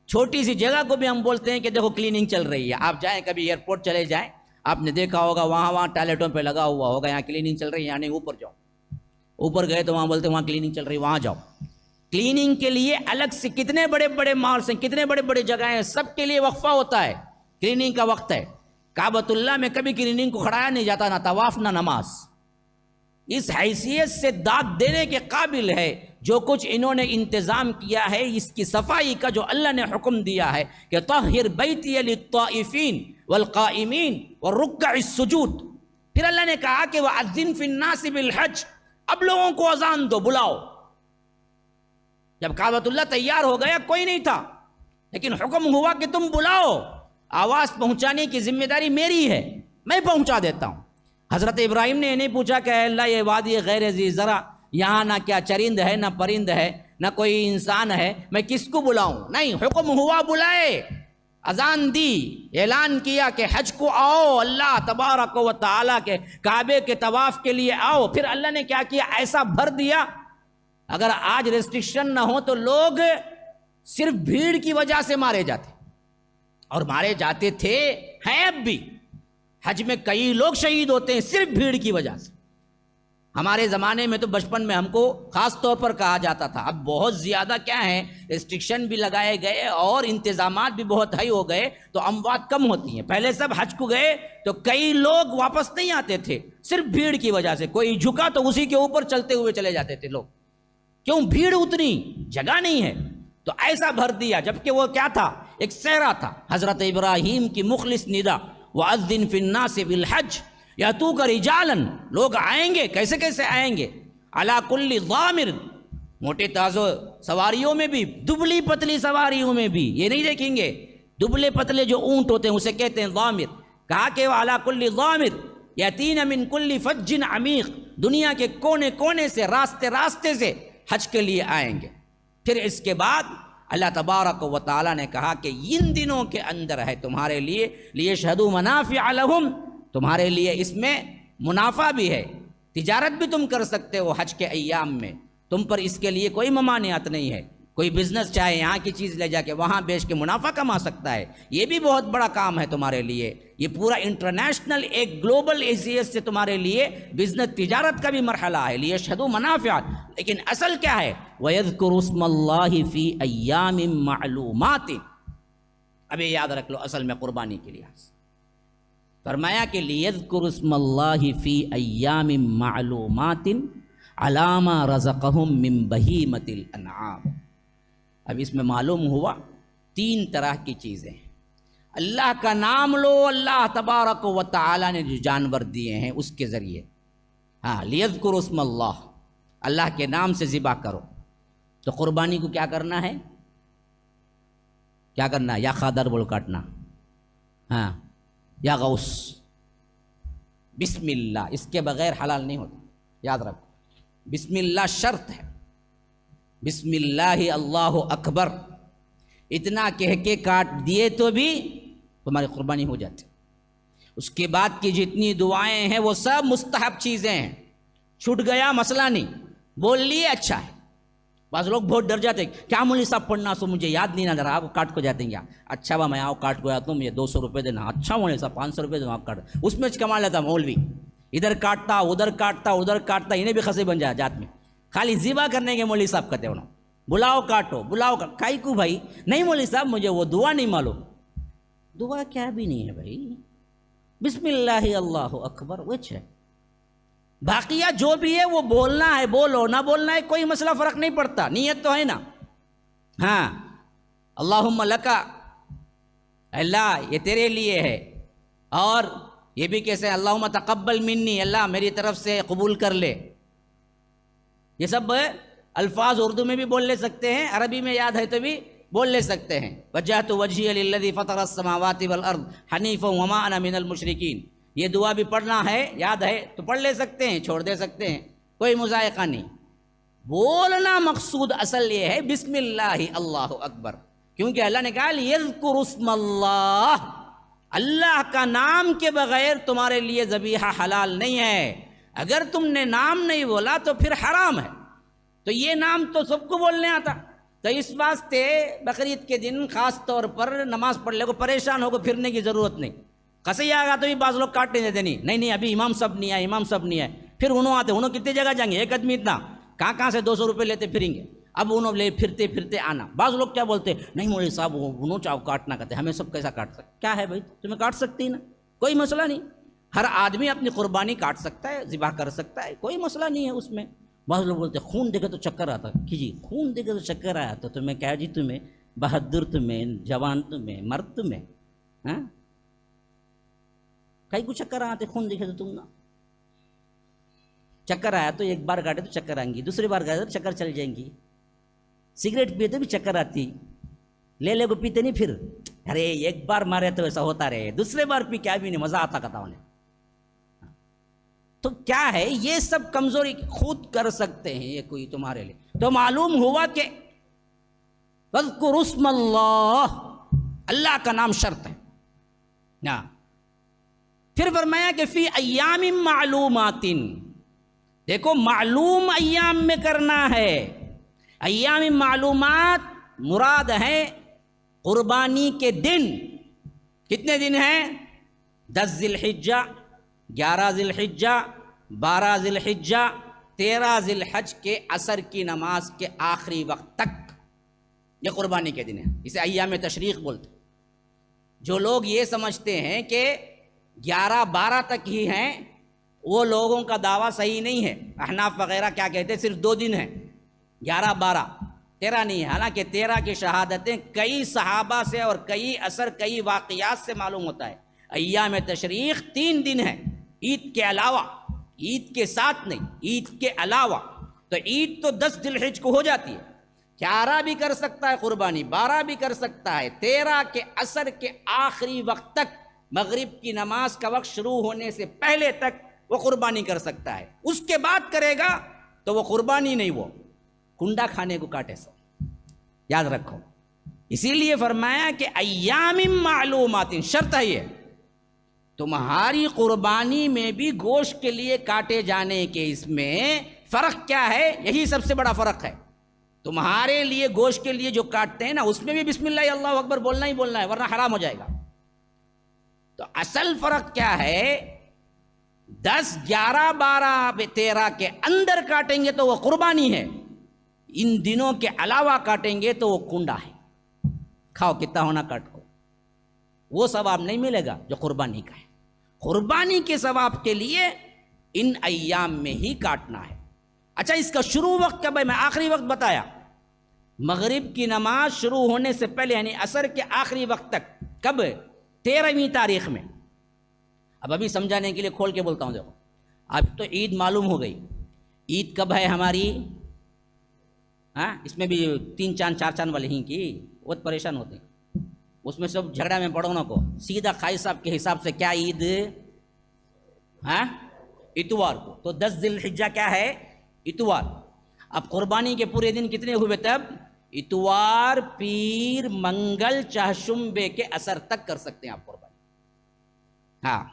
چھوٹی سی جگہ کو بھی ہم بولتے ہیں کہ دیکھو کلیننگ چل رہی ہے، آپ جائیں کبھی ایئرپورٹ چلے جائیں، آپ نے دیکھا ہوگا وہاں ٹوائلٹوں پہ لگا ہوا ہوگا یہاں کلیننگ چل رہی ہے، یعنی اوپر جاؤ، اوپر گئے تو وہاں بولتے ہیں وہاں کلیننگ چل رہی ہے، وہاں جاؤ۔ کلیننگ کے لیے الگ سے کتنے بڑے مالس ہیں، کتنے بڑے جگہیں ہیں، سب کے لیے وقفہ ہوتا ہے، کلیننگ کا وقت ہے۔ کعبۃ اللہ میں کبھی کلیننگ کو کھڑایا نہیں جاتا، نہ طواف نہ نماز۔ اس حیثیت سے داد دینے کے قابل ہے جو کچھ انہوں نے انتظام کیا ہے، اس کی صفائی کا جو اللہ نے حکم دیا ہے کہ طہر بیتی للطائفین والقائمین والرکع السجود۔ پھر اللہ نے کہا کہ وَأَذِّن فِي النَّاسِ بِالْحَجِّ، اب لوگوں کو اذان دو، بلاؤ۔ جب کعبۃ اللہ تیار ہو گیا کوئی نہیں تھا، لیکن حکم ہوا کہ تم بلاؤ، آواز پہنچانے کی ذمہ داری میری ہے، میں پہنچا دیتا ہوں۔ حضرت ابراہیم نے یہ نہیں پوچھا کہ اے اللہ یہ وادی غیر ذی زرع، یہاں نہ کیا چرند ہے نہ پرند ہے نہ کوئی انسان ہے، میں کس کو بلاؤں؟ نہیں، حکم ہوا بلائے، اذان دی، اعلان کیا کہ حج کو آؤ، اللہ تبارک و تعالیٰ کے کعبے کے طواف کے لیے آؤ۔ پھر اللہ نے کیا کیا، ایسا بھر دیا، اگر آج ریسٹرکشن نہ ہو تو لوگ صرف بھیڑ کی وجہ سے مارے جاتے، اور مارے جاتے تھے، ہیں اب بھی۔ حج میں کئی لوگ شہید ہوتے ہیں صرف بھیڑ کی وجہ سے۔ ہمارے زمانے میں تو بچپن میں ہم کو خاص طور پر کہا جاتا تھا، اب بہت زیادہ کیا ہے ریسٹرکشن بھی لگائے گئے اور انتظامات بھی بہت ہائی ہو گئے تو اموات کم ہوتی ہیں۔ پہلے سب حج کو گئے تو کئی لوگ واپس نہیں آتے تھے صرف بھیڑ کی وجہ سے، کوئی جھکا تو اسی کے اوپر چلتے ہوئے چلے جاتے تھے لوگ، کیوں؟ بھیڑ اتنی جگہ نہیں ہے، تو ایسا بھر دیا۔ جبکہ وہ کیا تھا، ایک صحرا تھا۔ حضرت ابراہیم کی مخلص ندا وَأَذِّن فِي النَّاسِ بِالْحَجِّ یَأْتُوکَ رِجَالًا، لوگ آئیں گے، کیسے آئیں گے، عَلَى كُلِّ ضَامِرٍ، موٹے تازو سواریوں میں بھی، دبلی پتلی سواریوں میں بھی، یہ نہیں دیکھیں گے دبلے پتلے جو اونٹ ہوتے ہیں اسے کہتے ہیں ضامر۔ کہا کہ وَعَلَى كُلِّ ضَامِرٍ یَأْتِینَ مِن كُلِّ فَجٍّ عَمِیقٍ، دنیا کے کونے کونے سے، راستے سے حج کے لیے آئیں گے۔ پھر اس کے بعد اللہ تبارک و تعالیٰ نے کہا کہ ان دنوں کے اندر ہے تمہارے لیے لیشہدوا منافع لہم، تمہارے لیے اس میں منافع بھی ہے، تجارت بھی تم کر سکتے ہو حج کے ایام میں، تم پر اس کے لیے کوئی ممانعت نہیں ہے۔ کوئی بزنس چاہے یہاں کی چیز لے جا کے وہاں بیچ کے منافع کما سکتا ہے، یہ بھی بہت بڑا کام ہے تمہارے لیے۔ یہ پورا انٹرنیشنل ایک گلوبل حیثیت سے تمہارے لیے بزنس تجارت کا بھی مرحلہ ہے، لیشہدوا منافع۔ لیکن اصل کیا ہے، وَيَذْكُرُ اسْمَ اللَّهِ فِي أَيَّامٍ مَعْلُومَاتٍ۔ اب یہ یاد رکھ لو، اصل میں قربانی کے لحاظ فرمایا کہ لِيَذْكُرُ اسْمَ اللَّهِ فِي أَيَّامٍ مَعْلُومَاتٍ عَلَىٰ مَا رَزَقَهُم مِّن بَهِیمَةِ الْأَنْعَامِ۔ اب اس میں معلوم ہوا 3 طرح کی چیزیں، اللہ کا نام لو، اللہ تبارک و تعالیٰ نے جو جانور دیے ہیں اس کے ذریعے، ہاں لیذکر اسم اللہ، اللہ کے نام سے ذبح کرو۔ تو قربانی کو کیا کرنا ہے، کیا کرنا ہے، یا خادر بول کاٹنا، ہاں، یا غوث، بسم اللہ، اس کے بغیر حلال نہیں ہوتا، یاد رکھو۔ بسم اللہ شرط ہے، بسم اللہ اللہ اکبر اتنا کہہ کے کاٹ دیے تو بھی تمہاری قربانی ہو جاتی۔ اس کے بعد کی جتنی دعائیں ہیں وہ سب مستحب چیزیں ہیں، چھوٹ گیا مسئلہ نہیں، بول لیے اچھا ہے۔ بعض لوگ بہت ڈر جاتے ہیں، کیا مولوی صاحب پڑھنا سو مجھے یاد نہیں نہ رہا، آپ کاٹ کو جاتے ہیں کیا؟ اچھا با میں آؤ کاٹ کو جاتا ہوں، مجھے 200 روپے دینا، اچھا مولوی صاحب 500 روپے دینا، آپ کاٹ، اس میں کما لیتا مولوی، ادھر کاٹتا ادھر کاٹتا انہیں بھی خسے بن جائے جات میں، خالی ذبح کرنے کے مولوی صاحب کہتے انہوں، بلاؤ کاٹو بلاؤ کائی کو بھائی، نہیں مولوی صاحب مجھے وہ دعا نہیں معلوم، دعا کیا بھی نہیں ہے بھائی، بسم اللہ اللہ اکبر وچ ہے، باقیہ جو بھی ہے وہ بولنا ہے، بولو نہ بولنا ہے کوئی مسئلہ فرق نہیں پڑتا، نیت تو ہے نا۔ ہاں اللہم لکا، اللہ یہ تیرے لیے ہے، اور یہ بھی کیسے اللہم تقبل منی، اللہ میری طرف سے قبول کر لے، یہ سب الفاظ اردو میں بھی بول لے سکتے ہیں، عربی میں یاد ہے تو بھی بول لے سکتے ہیں، وجہت وجہی للذی فطر السماوات والارض حنیفا وما انا من المشرکین، یہ دعا بھی پڑھنا ہے، یاد ہے تو پڑھ لے سکتے ہیں، چھوڑ دے سکتے ہیں، کوئی مذائقہ نہیں، بولنا مقصود اصل یہ ہے بسم اللہ اللہ اکبر، کیونکہ اللہ نے کہا یذکر اسم اللہ، اللہ کا نام کے بغیر تمہارے لیے ذبیحہ حلال نہیں ہے، اگر تم نے نام نہیں بولا تو پھر حرام ہے، تو یہ نام تو سب کو بولنے آتا، تو اس واسطے بقرعید کے دن خاص طور پر نماز پڑھ لے کو پریشان ہو کو پھرنے کی ضرورت نہیں، کسے آگا تو بھی بعض لوگ کاٹ نہیں دیتے، نہیں ابھی امام صاحب نہیں آئے، امام صاحب نہیں آئے، پھر انہوں آتے، انہوں کتنے جگہ جائیں گے، ایک آدمی اتنا کہاں سے 200 روپے لیتے پھریں گے، اب انہوں لے پھرتے آنا، بعض لوگ کیا بولتے نہیں مولوی صاحب انہوں چاہو کاٹنا کہتے، ہمیں سب کیسا کاٹ سکتے، کیا ہے بھائی تمہیں کاٹ سکتی نا، کوئی مسئلہ نہیں، ہر آدمی اپنی قربانی کاٹ سکتا ہے، ذبح کر سکتا ہے، کوئی مسئلہ نہیں ہے اس میں۔ بعض لوگ بولتے خون دیکھے تو چکر آتا، کہ جی خون دیکھے تو چکر آیا تو تمہیں کیا جی، تمہیں بہادر تمہیں جوان تمہیں مرد تمہیں، ہاں کئی کو چکر آتے خون دیکھے تو تم نا، چکر آیا تو ایک بار کاٹے تو چکر آئیں گی، دوسری بار کاٹے تو چکر چل جائیں گی، سگریٹ پیتے بھی چکر آتی، لے کو پیتے نہیں پھر، ارے ایک بار مارے تو ایسا ہوتا رہے، دوسرے بار پی کیا بھی نہیں مزہ آتا کہتا انہیں، تو کیا ہے یہ سب کمزوری خود کر سکتے ہیں، یہ کوئی تمہارے لیے، تو معلوم ہوا کہ وَاذْكُرُ اسْمَ اللَّهِ، اللہ کا نام شرط ہے نا۔ پھر فرمایا کہ فی ایام معلومات، دیکھو معلوم ایام میں کرنا ہے، ایام معلومات مراد ہے قربانی کے دن، کتنے دن ہیں؟ 10 ذی الحجہ، 11 ذی الحجہ، 12 ذی الحجہ، 13 ذی الحج کے عصر کی نماز کے آخری وقت تک، یہ قربانی کے دن ہیں، اسے ایام تشریق بولتے۔ جو لوگ یہ سمجھتے ہیں کہ 11-12 تک ہی ہیں، وہ لوگوں کا دعویٰ صحیح نہیں ہے، احناف وغیرہ کیا کہتے ہیں صرف 2 دن ہیں، 11-12، 13 نہیں ہے، حالانکہ 13 کی شہادتیں کئی صحابہ سے اور کئی اثر کئی واقعات سے معلوم ہوتا ہے۔ ایام تشریق 3 دن ہیں، عید کے علاوہ، عید کے ساتھ نہیں، عید کے علاوہ، تو عید تو 10 ذی الحج کو ہو جاتی ہے، 11 بھی کر سکتا ہے قربانی، 12 بھی کر سکتا ہے، 13 کے عصر کے آخری وقت تک، مغرب کی نماز کا وقت شروع ہونے سے پہلے تک وہ قربانی کر سکتا ہے، اس کے بعد کرے گا تو وہ قربانی نہیں، وہ کنڈا کھانے کو کاٹے سو، یاد رکھو۔ اسی لیے فرمایا کہ ایام معلومات، شرط ہے یہ، تمہاری قربانی میں بھی گوشت کے لیے کاٹے جانے کے اس میں فرق کیا ہے؟ یہی سب سے بڑا فرق ہے، تمہارے لیے گوشت کے لیے جو کاٹتے ہیں نا، اس میں بھی بسم اللہ اللہ اکبر بولنا ہی بولنا ہے، ورنہ حرام ہو جائے گا۔ تو اصل فرق کیا ہے؟ 10، 11، 12، 13 کے اندر کاٹیں گے تو وہ قربانی ہے، ان دنوں کے علاوہ کاٹیں گے تو وہ کنڈا ہے، کھاؤ کتنا ہونا کاٹ کو، وہ ثواب نہیں ملے گا جو قربانی کا ہے۔ قربانی کے ثواب کے لیے ان ایام میں ہی کاٹنا ہے۔ اچھا اس کا شروع وقت کب ہے؟ میں آخری وقت بتایا، مغرب کی نماز شروع ہونے سے پہلے، یعنی عصر کے آخری وقت تک، کب؟ 13ویں تاریخ میں۔ اب ابھی سمجھانے کے لیے کھول کے بولتا ہوں، دیکھو اب تو عید معلوم ہو گئی، عید کب ہے ہماری؟ ہاں اس میں بھی 3 چاند 4 چاند والی ہی کی، بہت پریشان ہوتے ہیں اس میں، سب جھگڑا میں پڑھو نا کو، سیدھا قاضی صاحب کے حساب سے کیا عید؟ ہاں اتوار کو، تو 10 ذی الحجہ کیا ہے؟ اتوار. اب قربانی کے پورے دن کتنے ہوئے تب؟ اتوار، پیر، منگل، چہشمبے کے عصر تک کر سکتے ہیں آپ قربانی. ہاں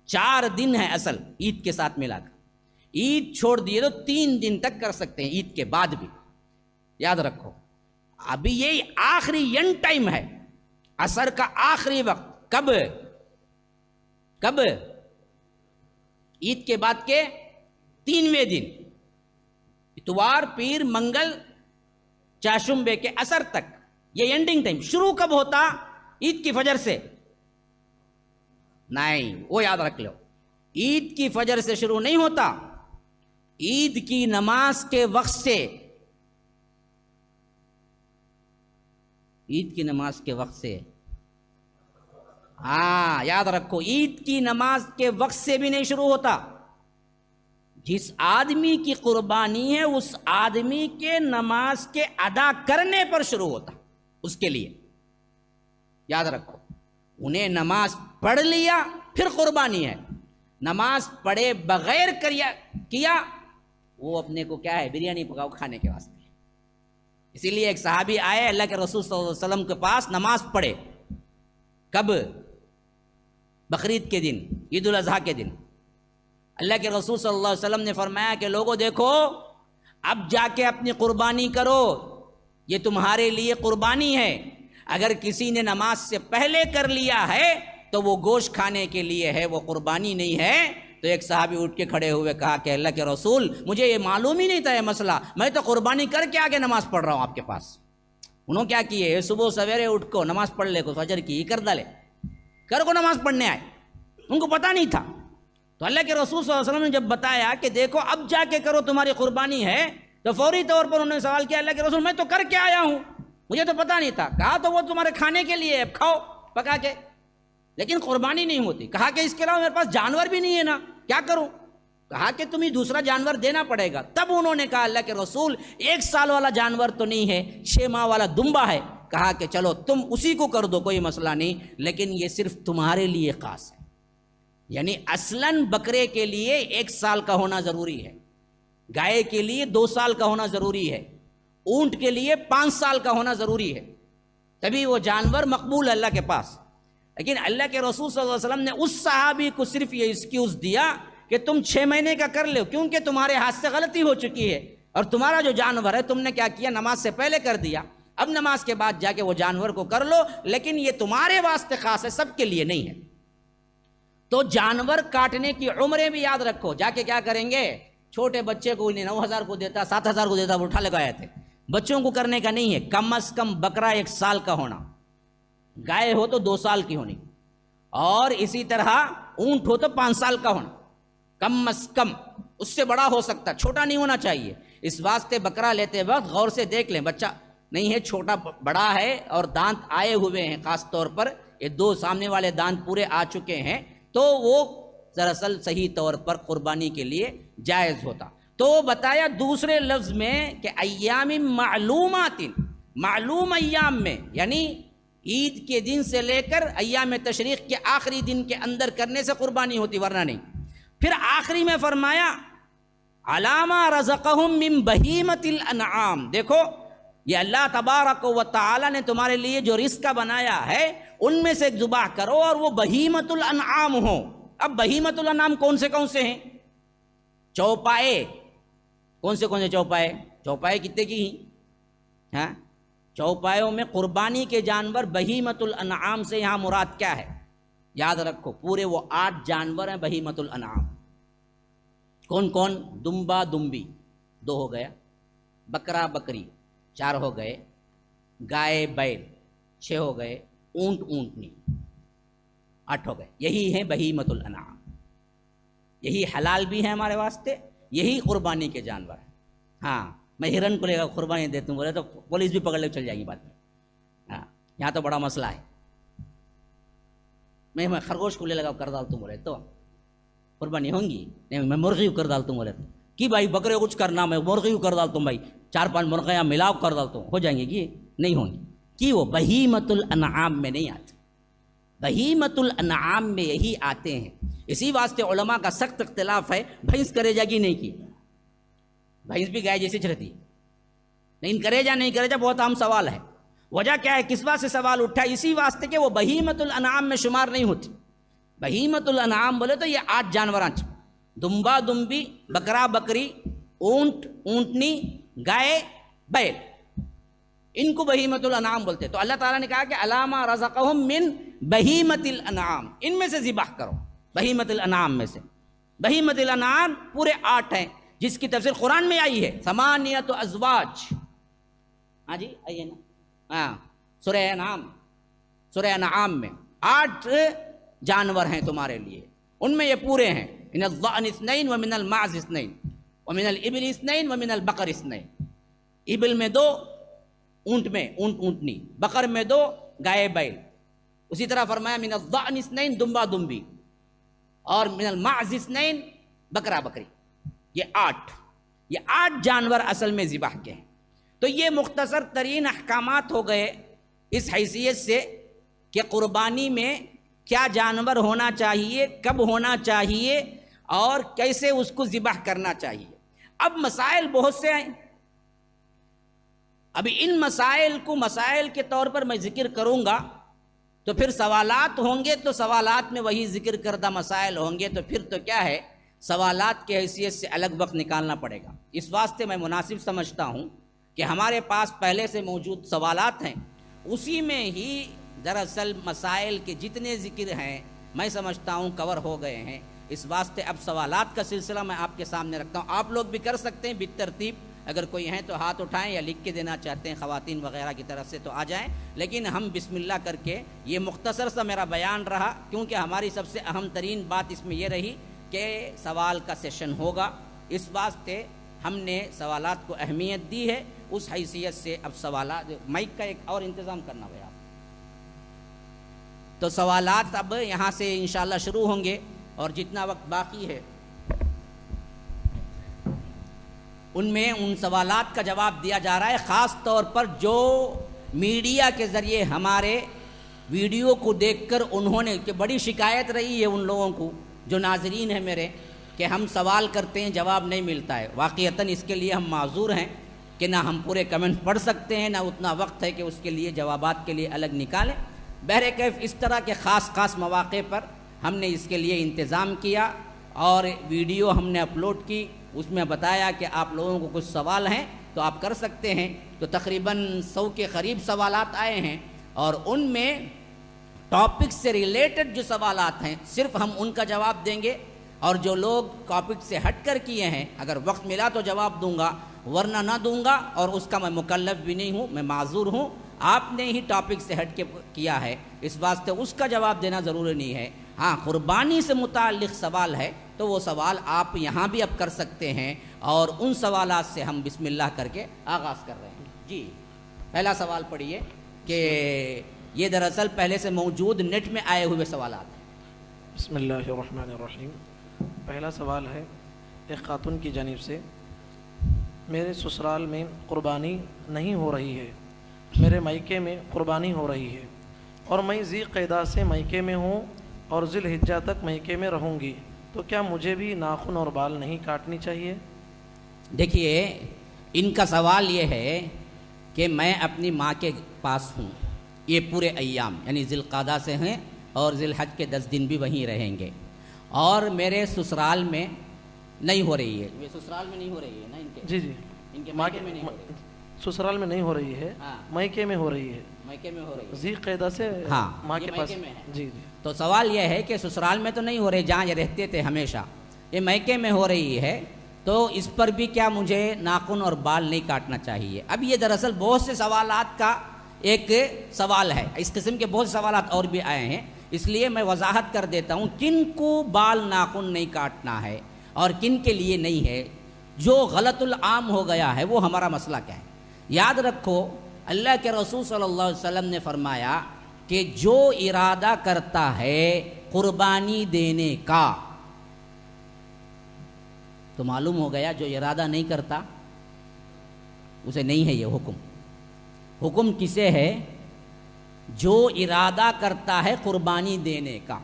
4 دن ہے اصل عید کے ساتھ ملا کر. عید چھوڑ دیے تو 3 دن تک کر سکتے ہیں عید کے بعد بھی. یاد رکھو ابھی یہی آخری اینڈ ٹائم ہے، عصر کا آخری وقت. کب؟ کب؟ عید کے بعد کے 3ویں دن، اتوار، پیر، منگل، چاشمبے کے عصر تک. یہ اینڈنگ ٹائم. شروع کب ہوتا؟ عید کی فجر سے نہیں، وہ یاد رکھ لو. عید کی فجر سے شروع نہیں ہوتا، عید کی نماز کے وقت سے. عید کی نماز کے وقت سے. ہاں یاد رکھو عید کی نماز کے وقت سے بھی نہیں شروع ہوتا. جس آدمی کی قربانی ہے اس آدمی کے نماز کے ادا کرنے پر شروع ہوتا اس کے لیے. یاد رکھو انہیں نماز پڑھ لیا پھر قربانی ہے. نماز پڑھے بغیر کیا وہ اپنے کو کیا ہے بریانی پکاؤ کھانے کے واسطے. اسی لیے ایک صحابی آئے اللہ کے رسول صلی اللہ علیہ وسلم کے پاس، نماز پڑھے. کب؟ بقرعید کے دن، عید الاضحیٰ کے دن. اللہ کے رسول صلی اللہ علیہ وسلم نے فرمایا کہ لوگوں دیکھو اب جا کے اپنی قربانی کرو، یہ تمہارے لیے قربانی ہے. اگر کسی نے نماز سے پہلے کر لیا ہے تو وہ گوشت کھانے کے لیے ہے، وہ قربانی نہیں ہے. تو ایک صحابی اٹھ کے کھڑے ہوئے کہا کہ اللہ کے رسول مجھے یہ معلوم ہی نہیں تھا یہ مسئلہ، میں تو قربانی کر کے آگے نماز پڑھ رہا ہوں آپ کے پاس. انہوں کیا کیے؟ صبح سویرے اٹھ کو نماز پڑھ لے کو فجر کی کر ڈالے، کر کو نماز پڑھنے آئے. ان کو پتہ نہیں تھا. تو اللہ کے رسول صلی اللہ علیہ وسلم نے جب بتایا کہ دیکھو اب جا کے کرو تمہاری قربانی ہے، تو فوری طور پر انہوں نے سوال کیا اللہ کے رسول میں تو کر کے آیا ہوں، مجھے تو پتہ نہیں تھا. کہا تو وہ تمہارے کھانے کے لیے ہے، کھاؤ پکا کے، لیکن قربانی نہیں ہوتی. کہا کہ اس کے علاوہ میرے پاس جانور بھی نہیں ہے نا، کیا کروں؟ کہا کہ تمہیں دوسرا جانور دینا پڑے گا. تب انہوں نے کہا اللہ کے رسول 1 سال والا جانور تو نہیں ہے، 6 ماہ والا دمبا ہے. کہا کہ چلو تم اسی کو کر دو، کوئی مسئلہ نہیں، لیکن یہ صرف تمہارے لیے خاص ہے. یعنی اصلاً بکرے کے لیے 1 سال کا ہونا ضروری ہے، گائے کے لیے 2 سال کا ہونا ضروری ہے، اونٹ کے لیے 5 سال کا ہونا ضروری ہے، تبھی وہ جانور مقبول ہے اللہ کے پاس. لیکن اللہ کے رسول صلی اللہ علیہ وسلم نے اس صحابی کو صرف یہ ایکسکیوز دیا کہ تم 6 مہینے کا کر لو، کیونکہ تمہارے ہاتھ سے غلطی ہو چکی ہے اور تمہارا جو جانور ہے تم نے کیا کیا، نماز سے پہلے کر دیا. اب نماز کے بعد جا کے وہ جانور کو کر لو، لیکن یہ تمہارے واسطے خاص ہے، سب کے لیے نہیں ہے. تو جانور کاٹنے کی عمریں بھی یاد رکھو. جا کے کیا کریں گے؟ چھوٹے بچے کو 9,000 کو دیتا، 7,000 کو دیتا، وہ اٹھا لگائے تھے. بچوں کو کرنے کا نہیں ہے. کم از کم بکرا 1 سال کا ہونا، گائے ہو تو 2 سال کی ہونی، اور اسی طرح اونٹ ہو تو 5 سال کا ہونا کم از کم. اس سے بڑا ہو سکتا، چھوٹا نہیں ہونا چاہیے. اس واسطے بکرا لیتے وقت غور سے دیکھ لیں، بچہ نہیں ہے، چھوٹا بڑا ہے اور دانت آئے ہوئے ہیں، خاص طور پر یہ 2 سامنے والے دانت پورے آ چکے ہیں، تو وہ دراصل صحیح طور پر قربانی کے لیے جائز ہوتا. تو بتایا دوسرے لفظ میں کہ ایام معلومات، معلوم ایام میں، یعنی عید کے دن سے لے کر ایام تشریق کے آخری دن کے اندر کرنے سے قربانی ہوتی، ورنہ نہیں. پھر آخری میں فرمایا علامہ رزقہم من بہیمۃ الانعام. دیکھو یہ اللہ تبارک و تعالی نے تمہارے لیے جو رزق بنایا ہے ان میں سے ایک ذبح کرو، اور وہ بہیمۃ الانعام ہو. اب بہیمۃ الانعام کون سے ہیں؟ چوپائے. کون سے چوپائے؟ چوپائے کتنے کی ہیں؟ ہاں چوپایوں میں قربانی کے جانور بہیمۃ الانعام سے یہاں مراد کیا ہے؟ یاد رکھو پورے وہ 8 جانور ہیں بہیمۃ الانعام. کون کون؟ دمبا دمبی 2 ہو گیا، بکرا بکری 4 ہو گئے، گائے بیل 6 ہو گئے، اونٹ اونٹنی 8 ہو گئے. یہی ہیں بہیمۃ الانعام، یہی حلال بھی ہیں ہمارے واسطے، یہی قربانی کے جانور ہیں. ہاں میں ہرن کو لے کر قربانی دیتا ہوں بولے تو پولیس بھی پکڑ لے چل جائے گی بعد میں. ہاں یہاں تو بڑا مسئلہ ہے. میں خرگوش کو لے لگا کر ڈالتا ہوں بولے تو قربانی ہوں گی نہیں. میں مرغی کر ڈالتا ہوں بولے تو کہ بھائی بکرے کچھ کرنا، میں مرغی کر ڈالتا ہوں، بھائی 4-5 مرغیاں ملاؤ کر ڈالتا ہوں، ہو جائیں گے کہ نہیں ہوں گی؟ کہ وہ بہیمۃ الانعام میں نہیں آتے. بہیمۃ الانعام میں یہی آتے ہیں. اسی واسطے علماء کا سخت اختلاف ہے بھینس کرے جا کہ نہیں کی. بھینس بھی گائے جیسی رہتی ہے، لیکن کرے جا نہیں کرے جا بہت عام سوال ہے۔ وجہ کیا ہے، کس واسطے سوال اٹھا؟ اسی واسطے کہ وہ بہیمت الانعام میں شمار نہیں ہوتی۔ بہیمت الانعام بولے تو یہ 8 جانوراں، دمبا دمبی، بکرا بکری، اونٹ اونٹنی، گائے بیل، ان کو بہیمت الانعام بولتے۔ تو اللہ تعالیٰ نے کہا کہ علامہ رزقہم من بہیمت الانعام، ان میں سے ذبح کرو، بہیمت الانعام میں سے۔ بہیمت الانعام پورے 8 ہیں، جس کی تفسیر قرآن میں آئی ہے، ثمانیۃ ازواج۔ ہاں جی آئیے نا، ہاں سورہ انعام میں 8 جانور ہیں تمہارے لیے، ان میں یہ پورے ہیں، من الضأن 2 ومن المعز 2 ومن الابل 2 ومن البقر 2۔ ابل میں 2، اونٹ میں اونٹنی، بقر میں 2، گائے بیل۔ اسی طرح فرمایا من الضأن 2 دمبا دمبی، اور من المعز 2 بکرا بکری۔ یہ 8 جانور اصل میں ذبح کے ہیں۔ تو یہ مختصر ترین احکامات ہو گئے اس حیثیت سے کہ قربانی میں کیا جانور ہونا چاہیے، کب ہونا چاہیے، اور کیسے اس کو ذبح کرنا چاہیے۔ اب مسائل بہت سے ہیں، ابھی ان مسائل کو مسائل کے طور پر میں ذکر کروں گا، تو پھر سوالات ہوں گے، تو سوالات میں وہی ذکر کردہ مسائل ہوں گے، تو پھر تو کیا ہے، سوالات کی حیثیت سے الگ وقت نکالنا پڑے گا۔ اس واسطے میں مناسب سمجھتا ہوں کہ ہمارے پاس پہلے سے موجود سوالات ہیں، اسی میں ہی دراصل مسائل کے جتنے ذکر ہیں میں سمجھتا ہوں کور ہو گئے ہیں۔ اس واسطے اب سوالات کا سلسلہ میں آپ کے سامنے رکھتا ہوں۔ آپ لوگ بھی کر سکتے ہیں بالترتیب، اگر کوئی ہیں تو ہاتھ اٹھائیں، یا لکھ کے دینا چاہتے ہیں خواتین وغیرہ کی طرف سے تو آ جائیں، لیکن ہم بسم اللہ کر کے، یہ مختصر سا میرا بیان رہا، کیونکہ ہماری سب سے اہم ترین بات اس میں یہ رہی کہ سوال کا سیشن ہوگا، اس واسطے ہم نے سوالات کو اہمیت دی ہے۔ اس حیثیت سے اب سوالات، مائک کا ایک اور انتظام کرنا ہوگا، تو سوالات اب یہاں سے انشاءاللہ شروع ہوں گے، اور جتنا وقت باقی ہے ان میں ان سوالات کا جواب دیا جا رہا ہے، خاص طور پر جو میڈیا کے ذریعے ہمارے ویڈیو کو دیکھ کر انہوں نے، کہ بڑی شکایت رہی ہے ان لوگوں کو جو ناظرین ہیں میرے، کہ ہم سوال کرتے ہیں جواب نہیں ملتا ہے۔ واقعتاً اس کے لیے ہم معذور ہیں کہ نہ ہم پورے کمنٹ پڑھ سکتے ہیں، نہ اتنا وقت ہے کہ اس کے لیے جوابات کے لیے الگ نکالیں۔ بہرکیف اس طرح کے خاص مواقع پر ہم نے اس کے لیے انتظام کیا، اور ویڈیو ہم نے اپلوڈ کی، اس میں بتایا کہ آپ لوگوں کو کچھ سوال ہیں تو آپ کر سکتے ہیں۔ تو تقریباً 100 کے قریب سوالات آئے ہیں، اور ان میں ٹاپک سے ریلیٹڈ جو سوالات ہیں صرف ہم ان کا جواب دیں گے، اور جو لوگ ٹاپک سے ہٹ کر کیے ہیں اگر وقت ملا تو جواب دوں گا، ورنہ نہ دوں گا، اور اس کا میں مکلف بھی نہیں ہوں، میں معذور ہوں۔ آپ نے ہی ٹاپک سے ہٹ کے کیا ہے، اس واسطے اس کا جواب دینا ضروری نہیں ہے۔ ہاں قربانی سے متعلق سوال ہے تو وہ سوال آپ یہاں بھی اب کر سکتے ہیں، اور ان سوالات سے ہم بسم اللہ کر کے آغاز کر رہے ہیں۔ جی پہلا سوال پڑھیے، کہ یہ دراصل پہلے سے موجود نیٹ میں آئے ہوئے سوالات ہیں۔ بسم اللہ الرحمن الرحیم۔ پہلا سوال ہے ایک خاتون کی جانب سے، میرے سسرال میں قربانی نہیں ہو رہی ہے، میرے مائکے میں قربانی ہو رہی ہے، اور میں ذی قعدہ سے مائکے میں ہوں اور ذی الحجہ تک مائکے میں رہوں گی، تو کیا مجھے بھی ناخن اور بال نہیں کاٹنی چاہیے؟ دیکھیے ان کا سوال یہ ہے کہ میں اپنی ماں کے پاس ہوں، یہ پورے ایام یعنی ذی القعدہ سے ہیں، اور ذی الحج کے 10 دن بھی وہیں رہیں گے، اور میرے سسرال میں نہیں ہو رہی ہے۔ یہ سسرال میں نہیں ہو رہی ہے نا ان کے؟ جی ان کے مائکے میں نہیں ہو رہی ہے، سسرال میں نہیں ہو رہی ہے، مائکے میں ہو رہی ہے، مائکے میں ہو رہی ہے، ذی قعدہ سے ہاں ماں یہ کے پاس۔ مائکے میں ہے۔ جی تو سوال یہ ہے کہ سسرال میں تو نہیں ہو رہی جہاں یہ رہتے تھے ہمیشہ، یہ مائکے میں ہو رہی ہے، تو اس پر بھی کیا مجھے ناخن اور بال نہیں کاٹنا چاہیے؟ اب یہ دراصل بہت سے سوالات کا ایک سوال ہے، اس قسم کے بہت سے سوالات اور بھی آئے ہیں، اس لیے میں وضاحت کر دیتا ہوں کن کو بال ناخن نہیں کاٹنا ہے اور کن کے لیے نہیں ہے۔ جو غلط العام ہو گیا ہے وہ ہمارا مسئلہ کیا ہے؟ یاد رکھو اللہ کے رسول صلی اللہ علیہ وسلم نے فرمایا کہ جو ارادہ کرتا ہے قربانی دینے کا، تو معلوم ہو گیا جو ارادہ نہیں کرتا اسے نہیں ہے یہ حکم۔ حکم کسے ہے؟ جو ارادہ کرتا ہے قربانی دینے کا۔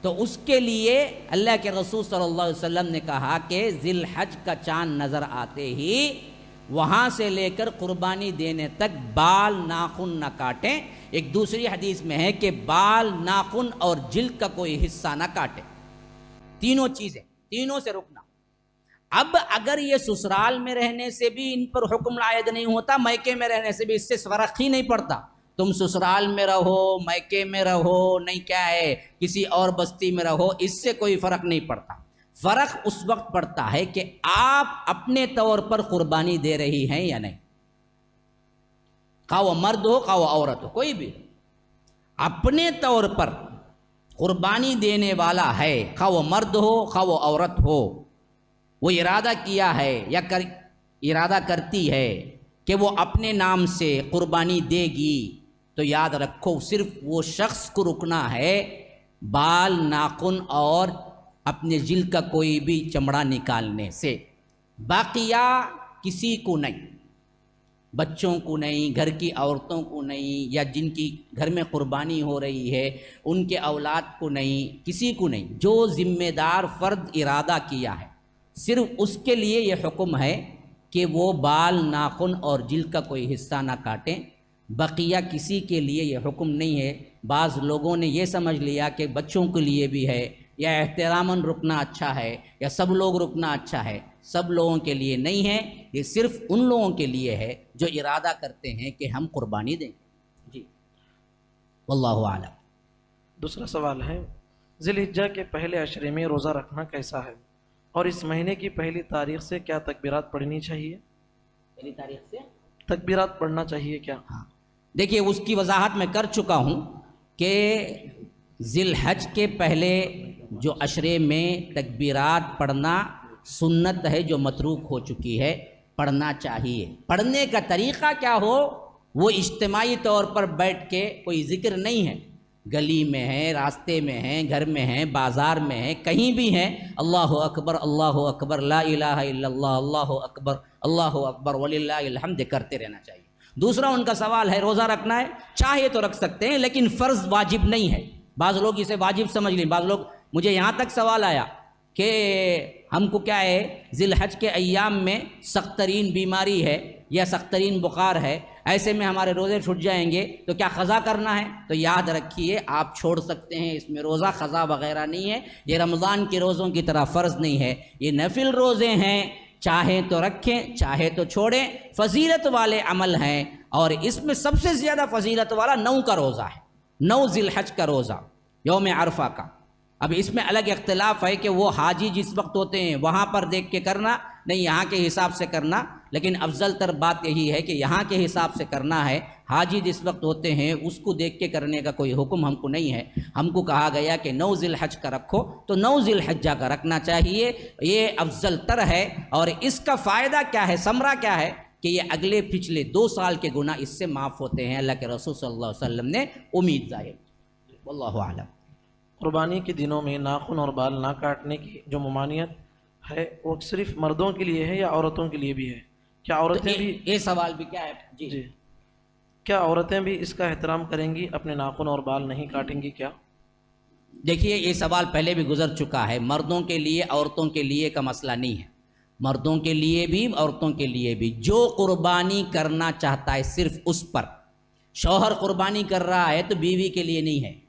تو اس کے لیے اللہ کے رسول صلی اللہ علیہ وسلم نے کہا کہ ذی الحج کا چاند نظر آتے ہی وہاں سے لے کر قربانی دینے تک بال ناخن نہ کاٹیں. ایک دوسری حدیث میں ہے کہ بال ناخن اور جلد کا کوئی حصہ نہ کاٹیں. تینوں چیزیں، تینوں سے رکنا. اب اگر یہ سسرال میں رہنے سے بھی ان پر حکم عائد نہیں ہوتا، میکے میں رہنے سے بھی اس سے فرق ہی نہیں پڑتا. تم سسرال میں رہو، میکے میں رہو، نہیں کیا ہے کسی اور بستی میں رہو، اس سے کوئی فرق نہیں پڑتا. فرق اس وقت پڑتا ہے کہ آپ اپنے طور پر قربانی دے رہی ہیں یا نہیں. خواہ وہ مرد ہو خواہ وہ عورت ہو، کوئی بھی اپنے طور پر قربانی دینے والا ہے، خواہ وہ مرد ہو خواہ وہ عورت ہو. وہ ارادہ کیا ہے یا ارادہ کرتی ہے کہ وہ اپنے نام سے قربانی دے گی، تو یاد رکھو صرف وہ شخص کو رکنا ہے بال ناخن اور اپنے جلد کا کوئی بھی چمڑا نکالنے سے. باقیہ کسی کو نہیں، بچوں کو نہیں، گھر کی عورتوں کو نہیں، یا جن کی گھر میں قربانی ہو رہی ہے ان کے اولاد کو نہیں، کسی کو نہیں. جو ذمہ دار فرد ارادہ کیا ہے صرف اس کے لیے یہ حکم ہے کہ وہ بال ناخن اور جلد کا کوئی حصہ نہ کاٹیں. بقیہ کسی کے لیے یہ حکم نہیں ہے. بعض لوگوں نے یہ سمجھ لیا کہ بچوں کے لیے بھی ہے یا احتراماً رکنا اچھا ہے یا سب لوگ رکنا اچھا ہے. سب لوگوں کے لیے نہیں ہے، یہ صرف ان لوگوں کے لیے ہے جو ارادہ کرتے ہیں کہ ہم قربانی دیں. جی واللہ اعلم. دوسرا سوال ہے، ذی الحجہ کے پہلے عشرے میں روزہ رکھنا کیسا ہے، اور اس مہینے کی پہلی تاریخ سے کیا تکبیرات پڑھنی چاہیے؟ پہلی تاریخ سے تکبیرات پڑھنا چاہیے کیا؟ ہاں دیکھیے، اس کی وضاحت میں کر چکا ہوں کہ ذی الحج کے پہلے جو عشرے میں تکبیرات پڑھنا سنت ہے جو متروک ہو چکی ہے، پڑھنا چاہیے. پڑھنے کا طریقہ کیا ہو، وہ اجتماعی طور پر بیٹھ کے کوئی ذکر نہیں ہے. گلی میں ہیں، راستے میں ہیں، گھر میں ہیں، بازار میں ہیں، کہیں بھی ہیں، اللہ اکبر لا الہ الا اللہ اللہ اکبر وللہ الحمد کرتے رہنا چاہیے. دوسرا ان کا سوال ہے روزہ رکھنا ہے، چاہے تو رکھ سکتے ہیں لیکن فرض واجب نہیں ہے. بعض لوگ اسے واجب سمجھ لیں. بعض لوگ، مجھے یہاں تک سوال آیا کہ ہم کو کیا ہے ذی الحج کے ایام میں سخت ترین بیماری ہے یا سخت ترین بخار ہے، ایسے میں ہمارے روزے چھوٹ جائیں گے تو کیا قضا کرنا ہے؟ تو یاد رکھیے آپ چھوڑ سکتے ہیں، اس میں روزہ قضا وغیرہ نہیں ہے. یہ رمضان کے روزوں کی طرح فرض نہیں ہے، یہ نفل روزے ہیں، چاہیں تو رکھیں چاہے تو چھوڑیں. فضیلت والے عمل ہیں، اور اس میں سب سے زیادہ فضیلت والا 9 کا روزہ ہے، 9 ذی الحج کا روزہ، یوم عرفہ کا. اب اس میں الگ اختلاف ہے کہ وہ حاجی جس وقت ہوتے ہیں وہاں پر دیکھ کے کرنا، نہیں یہاں کے حساب سے کرنا، لیکن افضل تر بات یہی ہے کہ یہاں کے حساب سے کرنا ہے. حاجی جس وقت ہوتے ہیں اس کو دیکھ کے کرنے کا کوئی حکم ہم کو نہیں ہے. ہم کو کہا گیا کہ 9 ذی الحج کا رکھو، تو 9 ذی الحجہ کا رکھنا چاہیے، یہ افضل تر ہے. اور اس کا فائدہ کیا ہے، ثمرہ کیا ہے کہ یہ اگلے پچھلے 2 سال کے گناہ اس سے معاف ہوتے ہیں. اللہ کے رسول صلی اللہ علیہ وسلم نے امید ظاہر. واللہ اعلم. قربانی کے دنوں میں ناخن اور بال نہ کاٹنے کی جو ممانعت ہے وہ صرف مردوں کے لیے ہے یا عورتوں کے لیے بھی ہے؟ کیا عورتیں بھی، یہ سوال بھی کیا ہے جی کیا عورتیں بھی اس کا احترام کریں گی، اپنے ناخن اور بال نہیں کاٹیں گی کیا؟ دیکھیے یہ سوال پہلے بھی گزر چکا ہے. مردوں کے لیے عورتوں کے لیے کا مسئلہ نہیں ہے، مردوں کے لیے بھی عورتوں کے لیے بھی. جو قربانی کرنا چاہتا ہے صرف اس پر. شوہر قربانی کر رہا ہے تو بیوی کے لیے نہیں ہے،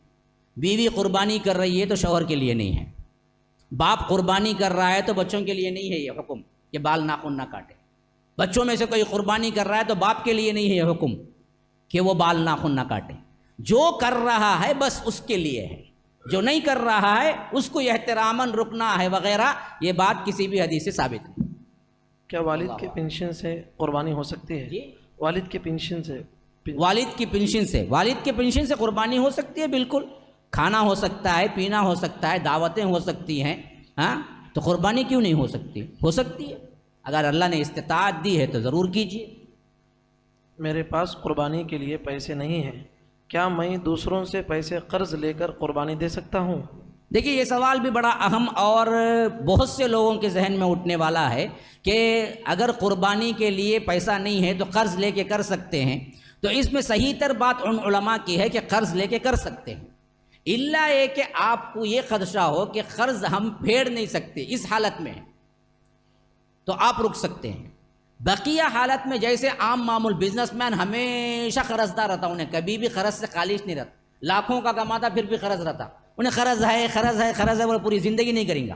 بیوی قربانی کر رہی ہے تو شوہر کے لیے نہیں ہے. باپ قربانی کر رہا ہے تو بچوں کے لیے نہیں ہے یہ حکم کہ بال ناخن نہ کاٹے. بچوں میں سے کوئی قربانی کر رہا ہے تو باپ کے لیے نہیں ہے یہ حکم کہ وہ بال ناخن نہ کاٹے. جو کر رہا ہے بس اس کے لیے ہے، جو نہیں کر رہا ہے اس کو احتراماً رکنا ہے وغیرہ. یہ بات کسی بھی حدیث سے ثابت نہیں. کیا والد کے پنشن سے قربانی ہو سکتی ہے؟ جی والد کے پنشن سے، والد کی پنشن سے قربانی ہو سکتی ہے. بالکل، کھانا ہو سکتا ہے، پینا ہو سکتا ہے، دعوتیں ہو سکتی ہیں. ہاں تو قربانی کیوں نہیں ہو سکتی؟ ہو سکتی ہے. اگر اللہ نے استطاعت دی ہے تو ضرور کیجیے. میرے پاس قربانی کے لیے پیسے نہیں ہیں، کیا میں دوسروں سے پیسے قرض لے کر قربانی دے سکتا ہوں؟ دیکھیے یہ سوال بھی بڑا اہم اور بہت سے لوگوں کے ذہن میں اٹھنے والا ہے کہ اگر قربانی کے لیے پیسہ نہیں ہے تو قرض لے کے کر سکتے ہیں. تو اس میں صحیح تر بات ان علماء کی ہے کہ قرض لے کے کر سکتے ہیں، الا یہ کہ آپ کو یہ خدشہ ہو کہ قرض ہم پھیر نہیں سکتے، اس حالت میں تو آپ رک سکتے ہیں۔ بقیہ حالت میں جیسے عام معمول بزنس مین ہمیشہ قرض دار رہتا، انہیں کبھی بھی قرض سے خالص نہیں رہتا، لاکھوں کا کماتا پھر بھی قرض رہتا، انہیں قرض ہے وہ پوری زندگی نہیں کریں گا۔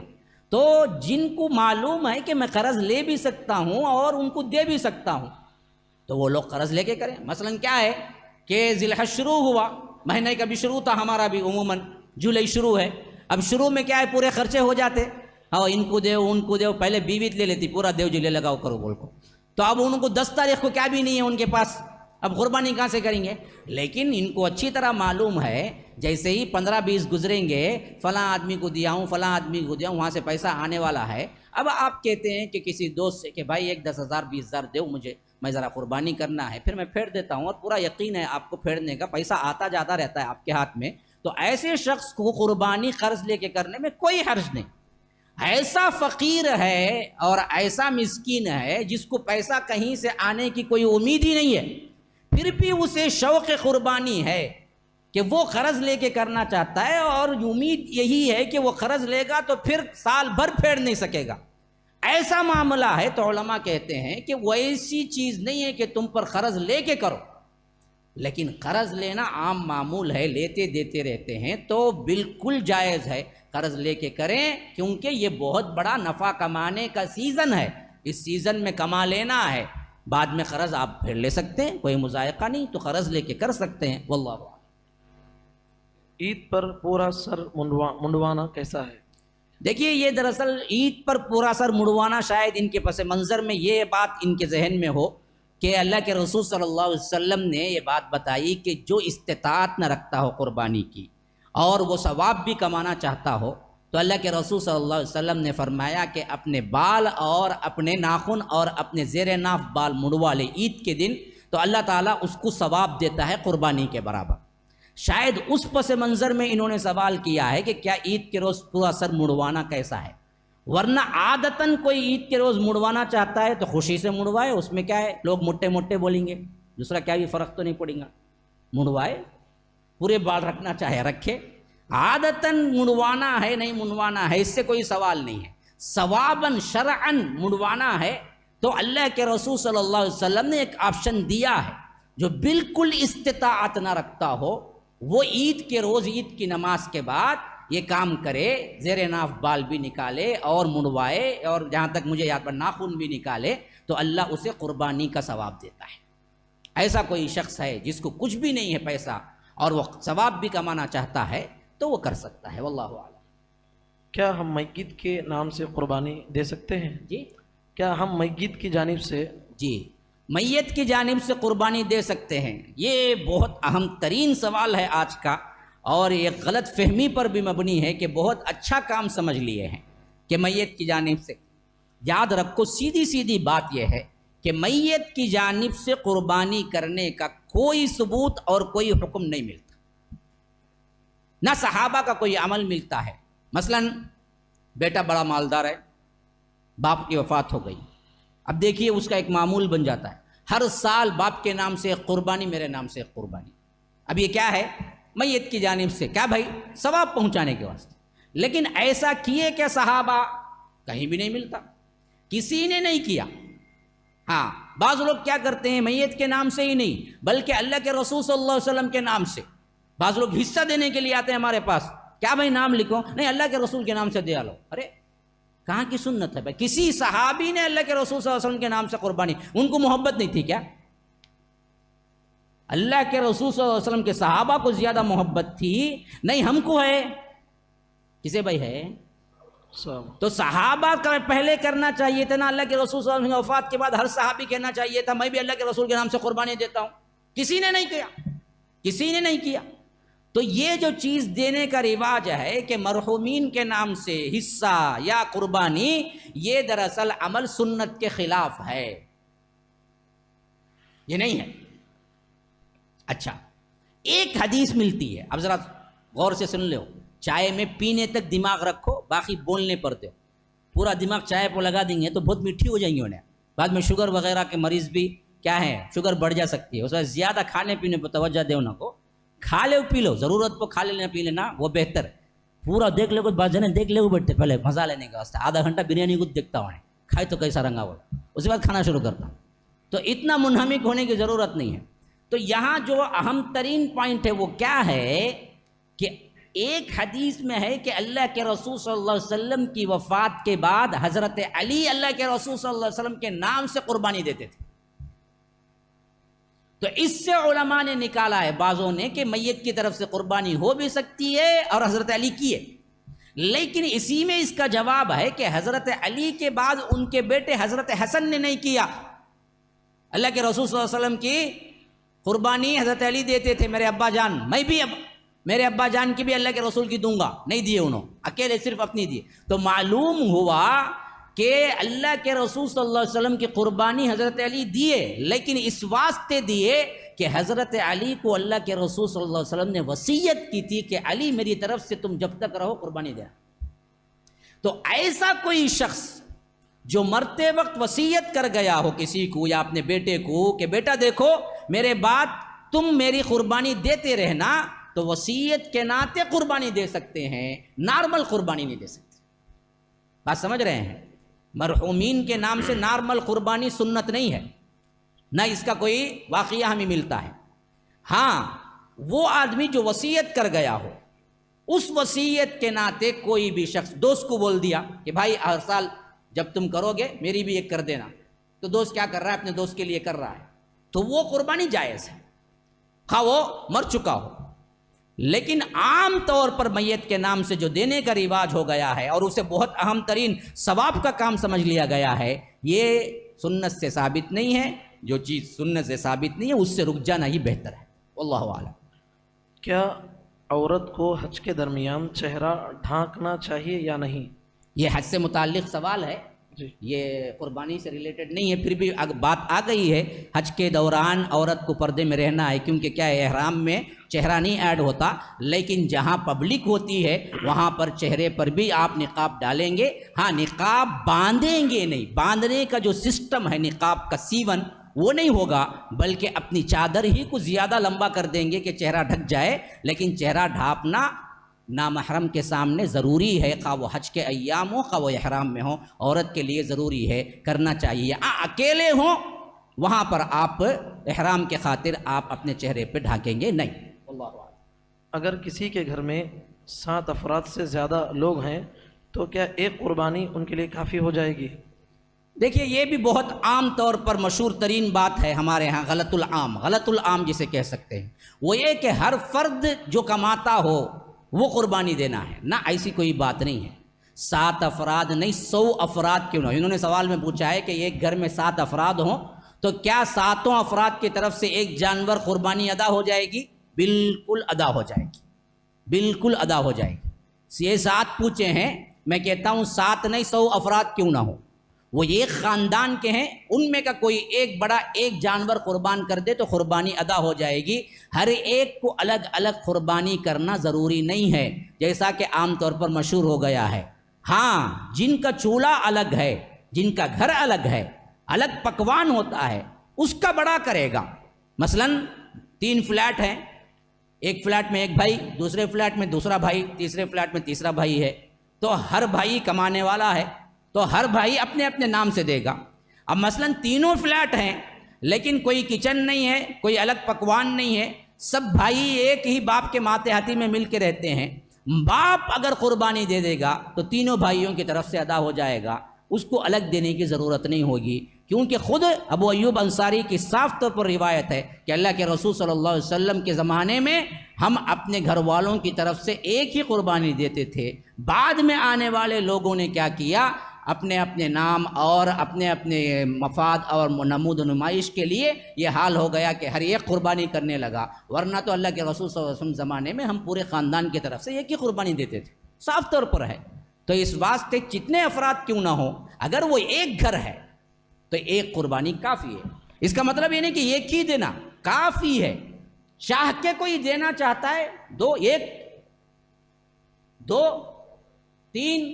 تو جن کو معلوم ہے کہ میں قرض لے بھی سکتا ہوں اور ان کو دے بھی سکتا ہوں تو وہ لوگ قرض لے کے کریں۔ مثلا کیا ہے کہ ذی الحج شروع ہوا، مہینے کا بھی شروع تھا ہمارا بھی، عموماً جولائی شروع ہے، اب شروع میں کیا ہے پورے خرچے ہو جاتے، ہاں ان کو دیو ان کو دیو، پہلے بیوی لے لیتی پورا دیو جی لے لگاؤ کرو بول کو، تو اب ان کو 10 تاریخ کو کیا بھی نہیں ہے ان کے پاس، اب قربانی کہاں سے کریں گے؟ لیکن ان کو اچھی طرح معلوم ہے جیسے ہی 15-20 گزریں گے فلاں آدمی کو دیا ہوں فلاں آدمی کو دیا ہوں، وہاں سے پیسہ آنے والا ہے۔ اب آپ کہتے ہیں کہ کسی دوست سے کہ بھائی ایک 10,000 20,000 دو مجھے، میں ذرا قربانی کرنا ہے، پھر میں پھیر دیتا ہوں، اور پورا یقین ہے آپ کو پھیرنے کا، پیسہ آتا جاتا رہتا ہے آپ کے ہاتھ میں، تو ایسے شخص کو قربانی قرض لے کے کرنے میں کوئی حرج نہیں۔ ایسا فقیر ہے اور ایسا مسکین ہے جس کو پیسہ کہیں سے آنے کی کوئی امید ہی نہیں ہے، پھر بھی اسے شوق قربانی ہے کہ وہ قرض لے کے کرنا چاہتا ہے، اور امید یہی ہے کہ وہ قرض لے گا تو پھر سال بھر پھیر نہیں سکے گا، ایسا معاملہ ہے تو علماء کہتے ہیں کہ وہ ایسی چیز نہیں ہے کہ تم پر قرض لے کے کرو، لیکن قرض لینا عام معمول ہے، لیتے دیتے رہتے ہیں، تو بالکل جائز ہے قرض لے کے کریں، کیونکہ یہ بہت بڑا نفع کمانے کا سیزن ہے، اس سیزن میں کما لینا ہے، بعد میں قرض آپ پھر لے سکتے ہیں، کوئی مذائقہ نہیں، تو قرض لے کے کر سکتے ہیں، واللہ اعلم۔ عید پر پورا سر منڈوانا کیسا ہے؟ دیکھیے یہ دراصل عید پر پورا سر مڑوانا شاید ان کے پس منظر میں یہ بات ان کے ذہن میں ہو کہ اللہ کے رسول صلی اللہ علیہ وسلم نے یہ بات بتائی کہ جو استطاعت نہ رکھتا ہو قربانی کی اور وہ ثواب بھی کمانا چاہتا ہو، تو اللہ کے رسول صلی اللہ علیہ وسلم نے فرمایا کہ اپنے بال اور اپنے ناخن اور اپنے زیر ناف بال مڑوا لے عید کے دن، تو اللہ تعالیٰ اس کو ثواب دیتا ہے قربانی کے برابر۔ شاید اس پس منظر میں انہوں نے سوال کیا ہے کہ کیا عید کے روز پورا سر مڑوانا کیسا ہے، ورنہ عادتاً کوئی عید کے روز مڑوانا چاہتا ہے تو خوشی سے مڑوائے، اس میں کیا ہے، لوگ موٹے موٹے بولیں گے، دوسرا کیا بھی فرق تو نہیں پڑے گا، مڑوائے، پورے بال رکھنا چاہے رکھے، عادتاً مڑوانا ہے نہیں مڑوانا ہے اس سے کوئی سوال نہیں ہے، ثواباً شرعاً مڑوانا ہے تو اللہ کے رسول صلی اللہ علیہ وسلم نے ایک آپشن دیا ہے، جو بالکل استطاعت نہ رکھتا ہو وہ عید کے روز عید کی نماز کے بعد یہ کام کرے، زیر ناف بال بھی نکالے اور مڑوائے، اور جہاں تک مجھے یاد پر ناخن بھی نکالے، تو اللہ اسے قربانی کا ثواب دیتا ہے۔ ایسا کوئی شخص ہے جس کو کچھ بھی نہیں ہے پیسہ اور وہ ثواب بھی کمانا چاہتا ہے تو وہ کر سکتا ہے، واللہ اعلم۔ کیا ہم میت کے نام سے قربانی دے سکتے ہیں؟ جی کیا ہم میت کی جانب سے جی میت کی جانب سے قربانی دے سکتے ہیں؟ یہ بہت اہم ترین سوال ہے آج کا، اور یہ غلط فہمی پر بھی مبنی ہے کہ بہت اچھا کام سمجھ لیے ہیں کہ میت کی جانب سے۔ یاد رکھو سیدھی سیدھی بات یہ ہے کہ میت کی جانب سے قربانی کرنے کا کوئی ثبوت اور کوئی حکم نہیں ملتا، نہ صحابہ کا کوئی عمل ملتا ہے۔ مثلا بیٹا بڑا مالدار ہے، باپ کی وفات ہو گئی، اب دیکھیے اس کا ایک معمول بن جاتا ہے، ہر سال باپ کے نام سے ایک قربانی، میرے نام سے ایک قربانی۔ اب یہ کیا ہے؟ میت کی جانب سے، کیا بھائی؟ ثواب پہنچانے کے واسطے۔ لیکن ایسا کیے کہ صحابہ کہیں بھی نہیں ملتا، کسی نے نہیں کیا۔ ہاں بعض لوگ کیا کرتے ہیں، میت کے نام سے ہی نہیں بلکہ اللہ کے رسول صلی اللہ علیہ وسلم کے نام سے، بعض لوگ حصہ دینے کے لیے آتے ہیں ہمارے پاس، کیا بھائی نام لکھو؟ نہیں، اللہ کے رسول کے نام سے دیا لو۔ ارے کہاں کی سنت ہے بھائی؟ کسی صحابی نے اللہ کے رسول صلی اللہ علیہ وسلم کے نام سے قربانی، ان کو محبت نہیں تھی کیا؟ اللہ کے رسول صلی اللہ علیہ وسلم کے صحابہ کو زیادہ محبت تھی؟ نہیں، ہم کو ہے، کسے بھائی ہے؟ تو صحابہ کا پہلے کرنا چاہیے تھا نا، اللہ کے رسول صلی اللہ علیہ وسلم کی وفات کے بعد ہر صحابی کہنا چاہیے تھا میں بھی اللہ کے رسول کے نام سے قربانی دیتا ہوں، کسی نے نہیں کیا، کسی نے نہیں کیا۔ تو یہ جو چیز دینے کا رواج ہے کہ مرحومین کے نام سے حصہ یا قربانی، یہ دراصل عمل سنت کے خلاف ہے، یہ نہیں ہے۔ اچھا ایک حدیث ملتی ہے، اب ذرا غور سے سن لو، چائے میں پینے تک دماغ رکھو، باقی بولنے پر دو، پورا دماغ چائے پہ لگا دیں گے تو بہت میٹھی ہو جائیں گی انہیں، بعد میں شوگر وغیرہ کے مریض بھی کیا ہے، شوگر بڑھ جا سکتی ہے، اس وقت زیادہ کھانے پینے پر توجہ دو نہ کو، کھا لو پی لو، ضرورت کو کھا لینا پی لینا وہ بہتر ہے. پورا دیکھ لے کوئی بات جانے دیکھ لے وہ بیٹھتے پہلے مزہ لینے کا واسطے آدھا گھنٹہ بریانی کو دیکھتا ہوں کھائے تو کیسا رنگا ہوا، اس کے بعد کھانا شروع کرتا ہوں. تو اتنا منہمک ہونے کی ضرورت نہیں ہے. تو یہاں جو اہم ترین پوائنٹ ہے وہ کیا ہے کہ ایک حدیث میں ہے کہ اللہ کے رسول صلی اللہ علیہ وسلم کی وفات کے بعد حضرت علی اللہ کے رسول صلی اللہ علیہ وسلم کے نام سے قربانی دیتے تھے. تو اس سے علماء نے نکالا ہے بعضوں نے کہ میت کی طرف سے قربانی ہو بھی سکتی ہے اور حضرت علی کی ہے. لیکن اسی میں اس کا جواب ہے کہ حضرت علی کے بعد ان کے بیٹے حضرت حسن نے نہیں کیا. اللہ کے رسول صلی اللہ علیہ وسلم کی قربانی حضرت علی دیتے تھے. میرے ابا جان، میں بھی میرے ابا جان کی بھی اللہ کے رسول کی دوں گا، نہیں دیے انہوں، اکیلے صرف اپنی دیے. تو معلوم ہوا کہ اللہ کے رسول صلی اللہ علیہ وسلم کی قربانی حضرت علی دیے، لیکن اس واسطے دیے کہ حضرت علی کو اللہ کے رسول صلی اللہ علیہ وسلم نے وصیت کی تھی کہ علی میری طرف سے تم جب تک رہو قربانی دے. تو ایسا کوئی شخص جو مرتے وقت وصیت کر گیا ہو کسی کو یا اپنے بیٹے کو کہ بیٹا دیکھو میرے بعد تم میری قربانی دیتے رہنا، تو وصیت کے ناطے قربانی دے سکتے ہیں، نارمل قربانی نہیں دے سکتے. بات سمجھ رہے ہیں؟ مرحومین کے نام سے نارمل قربانی سنت نہیں ہے، نہ اس کا کوئی واقعہ ہمیں ملتا ہے. ہاں وہ آدمی جو وصیت کر گیا ہو، اس وصیت کے ناطے کوئی بھی شخص دوست کو بول دیا کہ بھائی ہر سال جب تم کرو گے میری بھی ایک کر دینا، تو دوست کیا کر رہا ہے؟ اپنے دوست کے لیے کر رہا ہے، تو وہ قربانی جائز ہے خواہ وہ مر چکا ہو. لیکن عام طور پر میت کے نام سے جو دینے کا رواج ہو گیا ہے اور اسے بہت اہم ترین ثواب کا کام سمجھ لیا گیا ہے، یہ سنت سے ثابت نہیں ہے. جو چیز سنت سے ثابت نہیں ہے اس سے رک جانا ہی بہتر ہے. واللہ اعلم. کیا عورت کو حج کے درمیان چہرہ ڈھانکنا چاہیے یا نہیں؟ یہ حج سے متعلق سوال ہے جی. یہ قربانی سے ریلیٹڈ نہیں ہے، پھر بھی بات آ گئی ہے. حج کے دوران عورت کو پردے میں رہنا ہے، کیونکہ کیا ہے احرام میں چہرہ نہیں ایڈ ہوتا، لیکن جہاں پبلک ہوتی ہے وہاں پر چہرے پر بھی آپ نقاب ڈالیں گے. ہاں نقاب باندھیں گے نہیں، باندھنے کا جو سسٹم ہے نقاب کا سیون وہ نہیں ہوگا، بلکہ اپنی چادر ہی کو زیادہ لمبا کر دیں گے کہ چہرہ ڈھک جائے. لیکن چہرہ ڈھانپنا نامحرم کے سامنے ضروری ہے، خواہ وہ حج کے ایام ہو خواہ وہ احرام میں ہو، عورت کے لیے ضروری ہے، کرنا چاہیے. اکیلے ہوں وہاں پر آپ احرام کے خاطر آپ اپنے چہرے پہ ڈھانکیں گے نہیں. اللہ اعلم. اگر کسی کے گھر میں 7 افراد سے زیادہ لوگ ہیں تو کیا ایک قربانی ان کے لیے کافی ہو جائے گی؟ دیکھیے یہ بھی بہت عام طور پر مشہور ترین بات ہے ہمارے ہاں، غلط العام جسے کہہ سکتے ہیں. وہ یہ کہ ہر فرد جو کماتا ہو وہ قربانی دینا ہے. نہ ایسی کوئی بات نہیں ہے. 7 افراد نہیں 100 افراد کیوں نہ. انہوں نے سوال میں پوچھا ہے کہ ایک گھر میں 7 افراد ہوں تو کیا 7 افراد کی طرف سے ایک جانور قربانی ادا ہو جائے گی؟ بالکل ادا ہو جائے گی، بالکل ادا ہو جائے گی. یہ 7 پوچھے ہیں، میں کہتا ہوں 7 نہیں 100 افراد کیوں نہ ہو، وہ ایک خاندان کے ہیں، ان میں کا کوئی ایک بڑا ایک جانور قربان کر دے تو قربانی ادا ہو جائے گی. ہر ایک کو الگ الگ قربانی کرنا ضروری نہیں ہے، جیسا کہ عام طور پر مشہور ہو گیا ہے. ہاں جن کا چولہا الگ ہے، جن کا گھر الگ ہے، الگ پکوان ہوتا ہے، اس کا بڑا کرے گا. مثلاً 3 فلیٹ ہیں، ایک فلیٹ میں ایک بھائی، دوسرے فلیٹ میں دوسرا بھائی، تیسرے فلیٹ میں تیسرا بھائی ہے، تو ہر بھائی کمانے والا ہے تو ہر بھائی اپنے اپنے نام سے دے گا. اب مثلاً 3 فلیٹ ہیں لیکن کوئی کچن نہیں ہے، کوئی الگ پکوان نہیں ہے، سب بھائی ایک ہی باپ کے ماتحتی میں مل کے رہتے ہیں. باپ اگر قربانی دے دے گا تو تینوں بھائیوں کی طرف سے ادا ہو جائے گا، اس کو الگ دینے کی ضرورت نہیں ہوگی. کیونکہ خود ابو ایوب انصاری کی صاف طور پر روایت ہے کہ اللہ کے رسول صلی اللہ علیہ وسلم کے زمانے میں ہم اپنے گھر والوں کی طرف سے ایک ہی قربانی دیتے تھے. بعد میں آنے والے لوگوں نے کیا کیا، اپنے اپنے نام اور اپنے اپنے مفاد اور نمود و نمائش کے لیے یہ حال ہو گیا کہ ہر ایک قربانی کرنے لگا. ورنہ تو اللہ کے رسول صلی اللہ علیہ وسلم زمانے میں ہم پورے خاندان کی طرف سے ایک ہی قربانی دیتے تھے، صاف طور پر ہے. تو اس واسطے جتنے افراد کیوں نہ ہوں، اگر وہ ایک گھر ہے تو ایک قربانی کافی ہے. اس کا مطلب یہ نہیں کہ ایک ہی دینا کافی ہے. چاہ کے کوئی دینا چاہتا ہے 2 1 2 3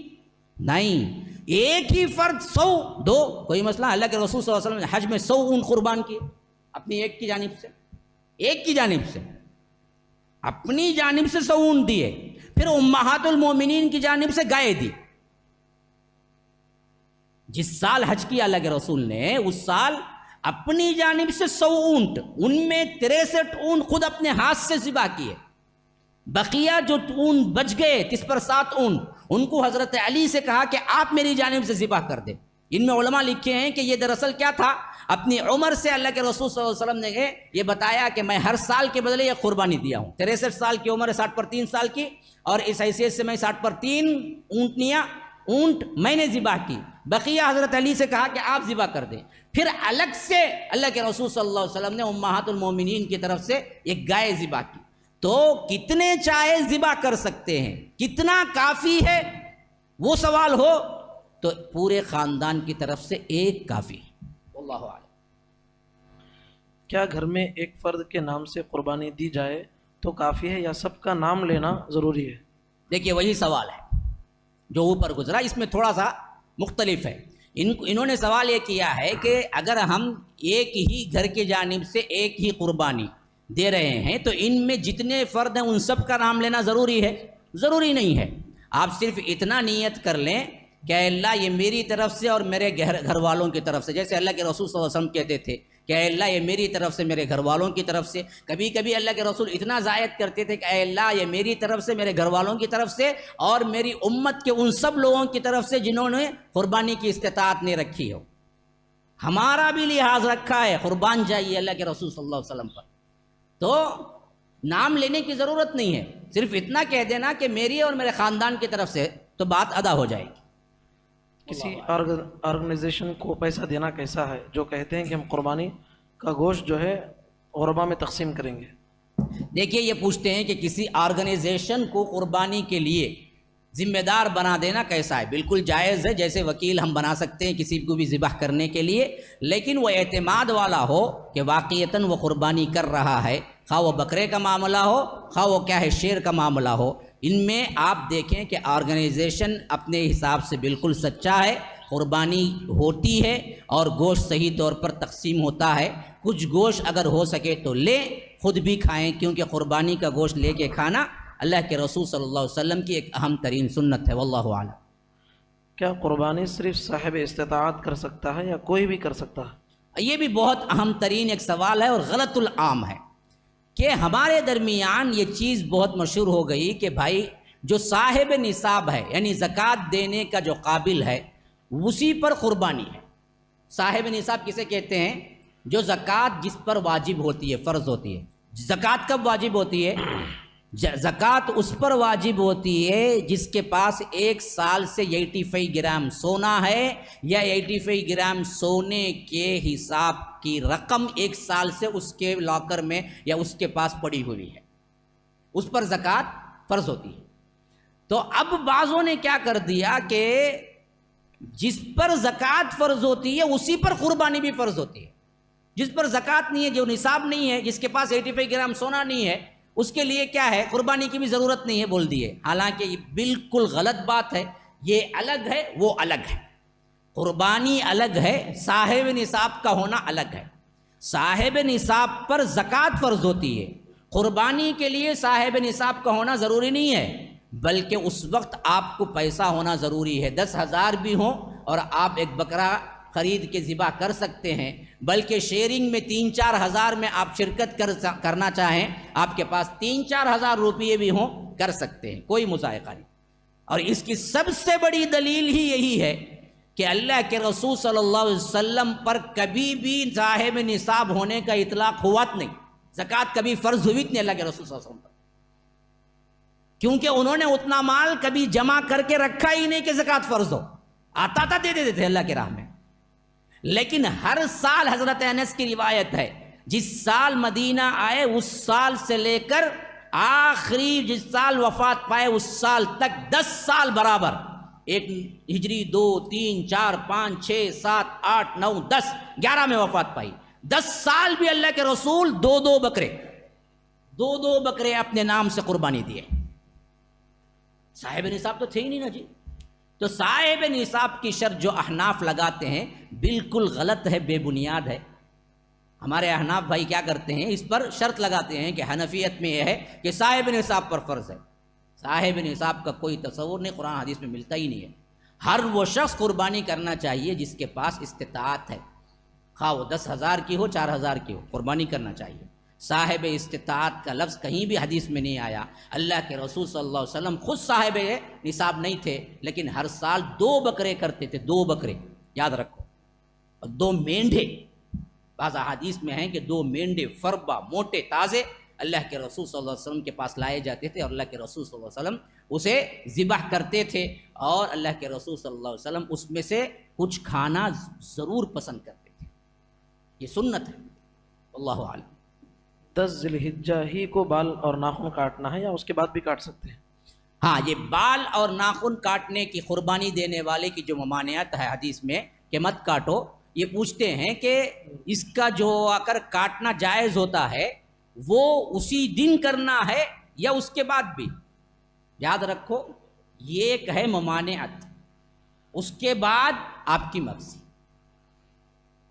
نہیں، ایک ہی فرد 100 2 کوئی مسئلہ. اللہ کے رسول صلی اللہ علیہ وسلم نے حج میں 100 اونٹ قربان کیے اپنی ایک کی جانب سے، ایک کی جانب سے. اپنی جانب سے 100 اونٹ دیے، پھر امہات المومنین کی جانب سے گائے دی. جس سال حج کیا اللہ کے رسول نے اس سال اپنی جانب سے 100 اونٹ، ان میں 63 اونٹ خود اپنے ہاتھ سے ذبح کیے. بقیہ جو اونٹ بچ گئے 30 اونٹ، ان کو حضرت علی سے کہا کہ آپ میری جانب سے ذبح کر دیں. ان میں علماء لکھے ہیں کہ یہ دراصل کیا تھا، اپنی عمر سے اللہ کے رسول صلی اللہ علیہ وسلم نے یہ بتایا کہ میں ہر سال کے بدلے یہ قربانی دیا ہوں. 63 سال کی عمر ہے، 60 پر 3 سال کی، اور اس حیثیت سے میں 60 پر 3 اونٹ میں نے ذبح کی. بقیہ حضرت علی سے کہا کہ آپ ذبح کر دیں. پھر الگ سے اللہ کے رسول صلی اللہ علیہ وسلم نے امہات المومنین کی طرف سے ایک گائے ذبح کی. تو کتنے چاہے ذبح کر سکتے ہیں، کتنا کافی ہے وہ سوال ہو تو پورے خاندان کی طرف سے ایک کافی. اللہ اعلم. کیا گھر میں ایک فرد کے نام سے قربانی دی جائے تو کافی ہے یا سب کا نام لینا ضروری ہے؟ دیکھیے وہی سوال ہے جو اوپر گزرا، اس میں تھوڑا سا مختلف ہے. انہوں نے سوال یہ کیا ہے کہ اگر ہم ایک ہی گھر کی جانب سے ایک ہی قربانی دے رہے ہیں تو ان میں جتنے فرد ہیں ان سب کا نام لینا ضروری ہے؟ ضروری نہیں ہے. آپ صرف اتنا نیت کر لیں کہ اے اللہ یہ میری طرف سے اور میرے گھر والوں کی طرف سے، جیسے اللہ کے رسول صلی اللہ علیہ وسلم کہتے تھے کہ اے اللہ یہ میری طرف سے میرے گھر والوں کی طرف سے. کبھی کبھی اللہ کے رسول اتنا زائد کرتے تھے کہ اے اللہ یہ میری طرف سے میرے گھر والوں کی طرف سے اور میری امت کے ان سب لوگوں کی طرف سے جنہوں نے قربانی کی استطاعت نہیں رکھی ہو. ہمارا بھی لحاظ رکھا ہے، قربان جائیے اللہ کے رسول صلی اللہ علیہ وسلم پر. تو نام لینے کی ضرورت نہیں ہے، صرف اتنا کہہ دینا کہ میری اور میرے خاندان کی طرف سے، تو بات ادا ہو جائے گی. کسی آرگنائزیشن کو پیسہ دینا کیسا ہے جو کہتے ہیں کہ ہم قربانی کا گوشت جو ہے غربا میں تقسیم کریں گے؟ دیکھیے یہ پوچھتے ہیں کہ کسی آرگنائزیشن کو قربانی کے لیے ذمہ دار بنا دینا کیسا ہے. بالکل جائز ہے، جیسے وکیل ہم بنا سکتے ہیں کسی کو بھی ذبح کرنے کے لیے، لیکن وہ اعتماد والا ہو کہ واقعتاً وہ قربانی کر رہا ہے، خواہ وہ بکرے کا معاملہ ہو خواہ وہ کیا ہے شیر کا معاملہ ہو. ان میں آپ دیکھیں کہ آرگنائزیشن اپنے حساب سے بالکل سچا ہے، قربانی ہوتی ہے اور گوشت صحیح طور پر تقسیم ہوتا ہے. کچھ گوشت اگر ہو سکے تو لیں، خود بھی کھائیں، کیونکہ قربانی کا گوشت لے کے کھانا اللہ کے رسول صلی اللہ علیہ وسلم کی ایک اہم ترین سنت ہے. واللہ اعلم. کیا قربانی صرف صاحب استطاعت کر سکتا ہے یا کوئی بھی کر سکتا ہے؟ یہ بھی بہت اہم ترین ایک سوال ہے اور غلط العام ہے کہ ہمارے درمیان یہ چیز بہت مشہور ہو گئی کہ بھائی جو صاحب نصاب ہے یعنی زکوٰۃ دینے کا جو قابل ہے اسی پر قربانی ہے. صاحب نصاب کسے کہتے ہیں؟ جو زکوٰۃ جس پر واجب ہوتی ہے، فرض ہوتی ہے. زکوٰۃ کب واجب ہوتی ہے؟ زکوٰۃ اس پر واجب ہوتی ہے جس کے پاس 1 سال سے 85 گرام سونا ہے یا 85 گرام سونے کے حساب کی رقم 1 سال سے اس کے لاکر میں یا اس کے پاس پڑی ہوئی ہے، اس پر زکوٰۃ فرض ہوتی ہے. تو اب بعضوں نے کیا کر دیا کہ جس پر زکوٰۃ فرض ہوتی ہے اسی پر قربانی بھی فرض ہوتی ہے. جس پر زکوٰۃ نہیں ہے، جو نصاب نہیں ہے، جس کے پاس 85 گرام سونا نہیں ہے، اس کے لیے کیا ہے قربانی کی بھی ضرورت نہیں ہے بول دیے. حالانکہ یہ بالکل غلط بات ہے. یہ الگ ہے، وہ الگ ہے. قربانی الگ ہے، صاحب نصاب کا ہونا الگ ہے. صاحب نصاب پر زکوٰۃ فرض ہوتی ہے، قربانی کے لیے صاحب نصاب کا ہونا ضروری نہیں ہے، بلکہ اس وقت آپ کو پیسہ ہونا ضروری ہے. 10,000 بھی ہوں اور آپ ایک بکرا خرید کے ذبح کر سکتے ہیں، بلکہ شیئرنگ میں 3-4 ہزار میں آپ شرکت کرنا چاہیں، آپ کے پاس 3-4 ہزار روپیے بھی ہوں کر سکتے ہیں، کوئی مضائقہ نہیں. اور اس کی سب سے بڑی دلیل ہی یہی ہے کہ اللہ کے رسول صلی اللہ علیہ وسلم پر کبھی بھی صاحب نصاب ہونے کا اطلاق ہوا نہیں. زکوٰۃ کبھی فرض ہوئی نہیں اللہ کے رسول صلی اللہ علیہ وسلم پر، کیونکہ انہوں نے اتنا مال کبھی جمع کر کے رکھا ہی نہیں کہ زکوٰۃ فرض ہو. آتا تھا دے دیتے تھے اللہ کی راہ میں. لیکن ہر سال حضرت انس کی روایت ہے، جس سال مدینہ آئے اس سال سے لے کر آخری جس سال وفات پائے اس سال تک 10 سال برابر، ایک ہجری 2 3 4 5 6 7 8 9 10 11 میں وفات پائی. 10 سال بھی اللہ کے رسول 2 بکرے اپنے نام سے قربانی دیے. صاحب نصاب تو تھے ہی نہیں نا جی. تو صاحب نصاب کی شرط جو احناف لگاتے ہیں بالکل غلط ہے، بے بنیاد ہے. ہمارے احناف بھائی کیا کرتے ہیں، اس پر شرط لگاتے ہیں کہ حنفیت میں یہ ہے کہ صاحب نصاب پر فرض ہے. صاحب نصاب کا کوئی تصور نہیں، قرآن حدیث میں ملتا ہی نہیں ہے. ہر وہ شخص قربانی کرنا چاہیے جس کے پاس استطاعت ہے، خواہ وہ 10,000 کی ہو 4,000 کی ہو، قربانی کرنا چاہیے. صاحب استطاعت کا لفظ کہیں بھی حدیث میں نہیں آیا. اللہ کے رسول صلی اللہ علیہ وسلم خود صاحب نصاب نہیں تھے، لیکن ہر سال 2 بکرے کرتے تھے، 2 بکرے یاد رکھو، اور 2 مینڈھے. بعض احادیث میں ہیں کہ 2 مینڈھے فربا موٹے تازے اللہ کے رسول صلی اللہ علیہ وسلم کے پاس لائے جاتے تھے، اور اللہ کے رسول صلی اللہ علیہ وسلم اسے ذبح کرتے تھے، اور اللہ کے رسول صلی اللہ علیہ وسلم اس میں سے کچھ کھانا ضرور پسند کرتے تھے. یہ سنت ہے، اللہ عالم. 10 ذی الحجہ ہی کو بال اور ناخن کاٹنا ہے یا اس کے بعد بھی کاٹ سکتے ہیں؟ ہاں، یہ بال اور ناخن کاٹنے کی قربانی دینے والے کی جو ممانعت ہے حدیث میں کہ مت کاٹو، یہ پوچھتے ہیں کہ اس کا جو اگر کاٹنا جائز ہوتا ہے وہ اسی دن کرنا ہے یا اس کے بعد بھی؟ یاد رکھو، یہ ایک ہے ممانعت، اس کے بعد آپ کی مرضی.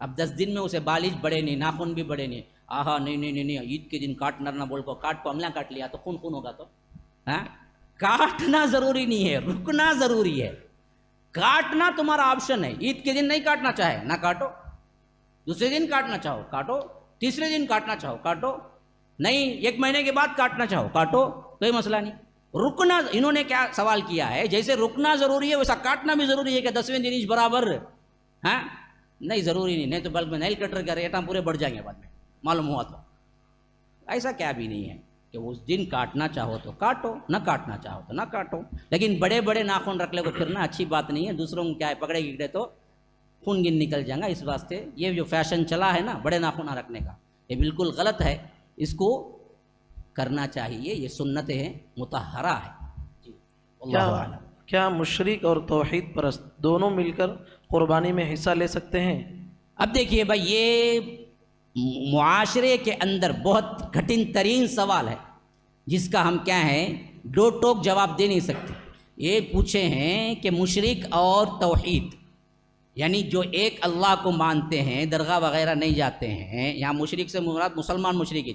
اب 10 دن میں اسے بالش بڑے نہیں، ناخن بھی بڑے نہیں، آہا نہیں عید کے دن کاٹنا نہ بول کو کاٹ کو عملہ کاٹ لیا تو خون ہوگا. تو ہاں، کاٹنا ضروری نہیں ہے، رکنا ضروری ہے. کاٹنا تمہارا آپشن ہے. عید کے دن نہیں کاٹنا چاہے نہ کاٹو، دوسرے دن کاٹنا چاہو کاٹو، تیسرے دن کاٹنا چاہو کاٹو، نہیں 1 مہینے کے بعد کاٹنا چاہو کاٹو، کوئی مسئلہ نہیں. رکنا، انہوں نے کیا سوال کیا ہے، جیسے رکنا ضروری ہے ویسا کاٹنا بھی ضروری ہے کہ 10ویں دن انچ برابر. ہاں نہیں، ضروری نہیں تو بلکہ نیل کٹر کا ریٹ پورے بڑھ جائیں گے بعد میں معلوم ہوا تو. ایسا کیا بھی نہیں ہے کہ اس دن کاٹنا چاہو تو کاٹو، نہ کاٹنا چاہو تو نہ کاٹو. لیکن بڑے بڑے ناخن رکھ لے کو پھرنا اچھی بات نہیں ہے. دوسروں کو کیا ہے، پکڑے گرے تو خون گن نکل جائے گا. اس واسطے یہ جو فیشن چلا ہے نا بڑے ناخن رکھنے کا، یہ بالکل غلط ہے. اس کو کرنا چاہیے، یہ سنت ہے، مطہرہ ہے. جی اللہ اعلم. کیا مشرک اور توحید پرست دونوں مل کر قربانی میں حصہ لے سکتے ہیں؟ اب دیکھیے بھائی، یہ معاشرے کے اندر بہت کٹھن ترین سوال ہے جس کا ہم کیا ہیں دو ٹوک جواب دے نہیں سکتے. یہ پوچھے ہیں کہ مشرک اور توحید، یعنی جو ایک اللہ کو مانتے ہیں، درگاہ وغیرہ نہیں جاتے ہیں. یہاں مشرک سے مراد مسلمان مشرک،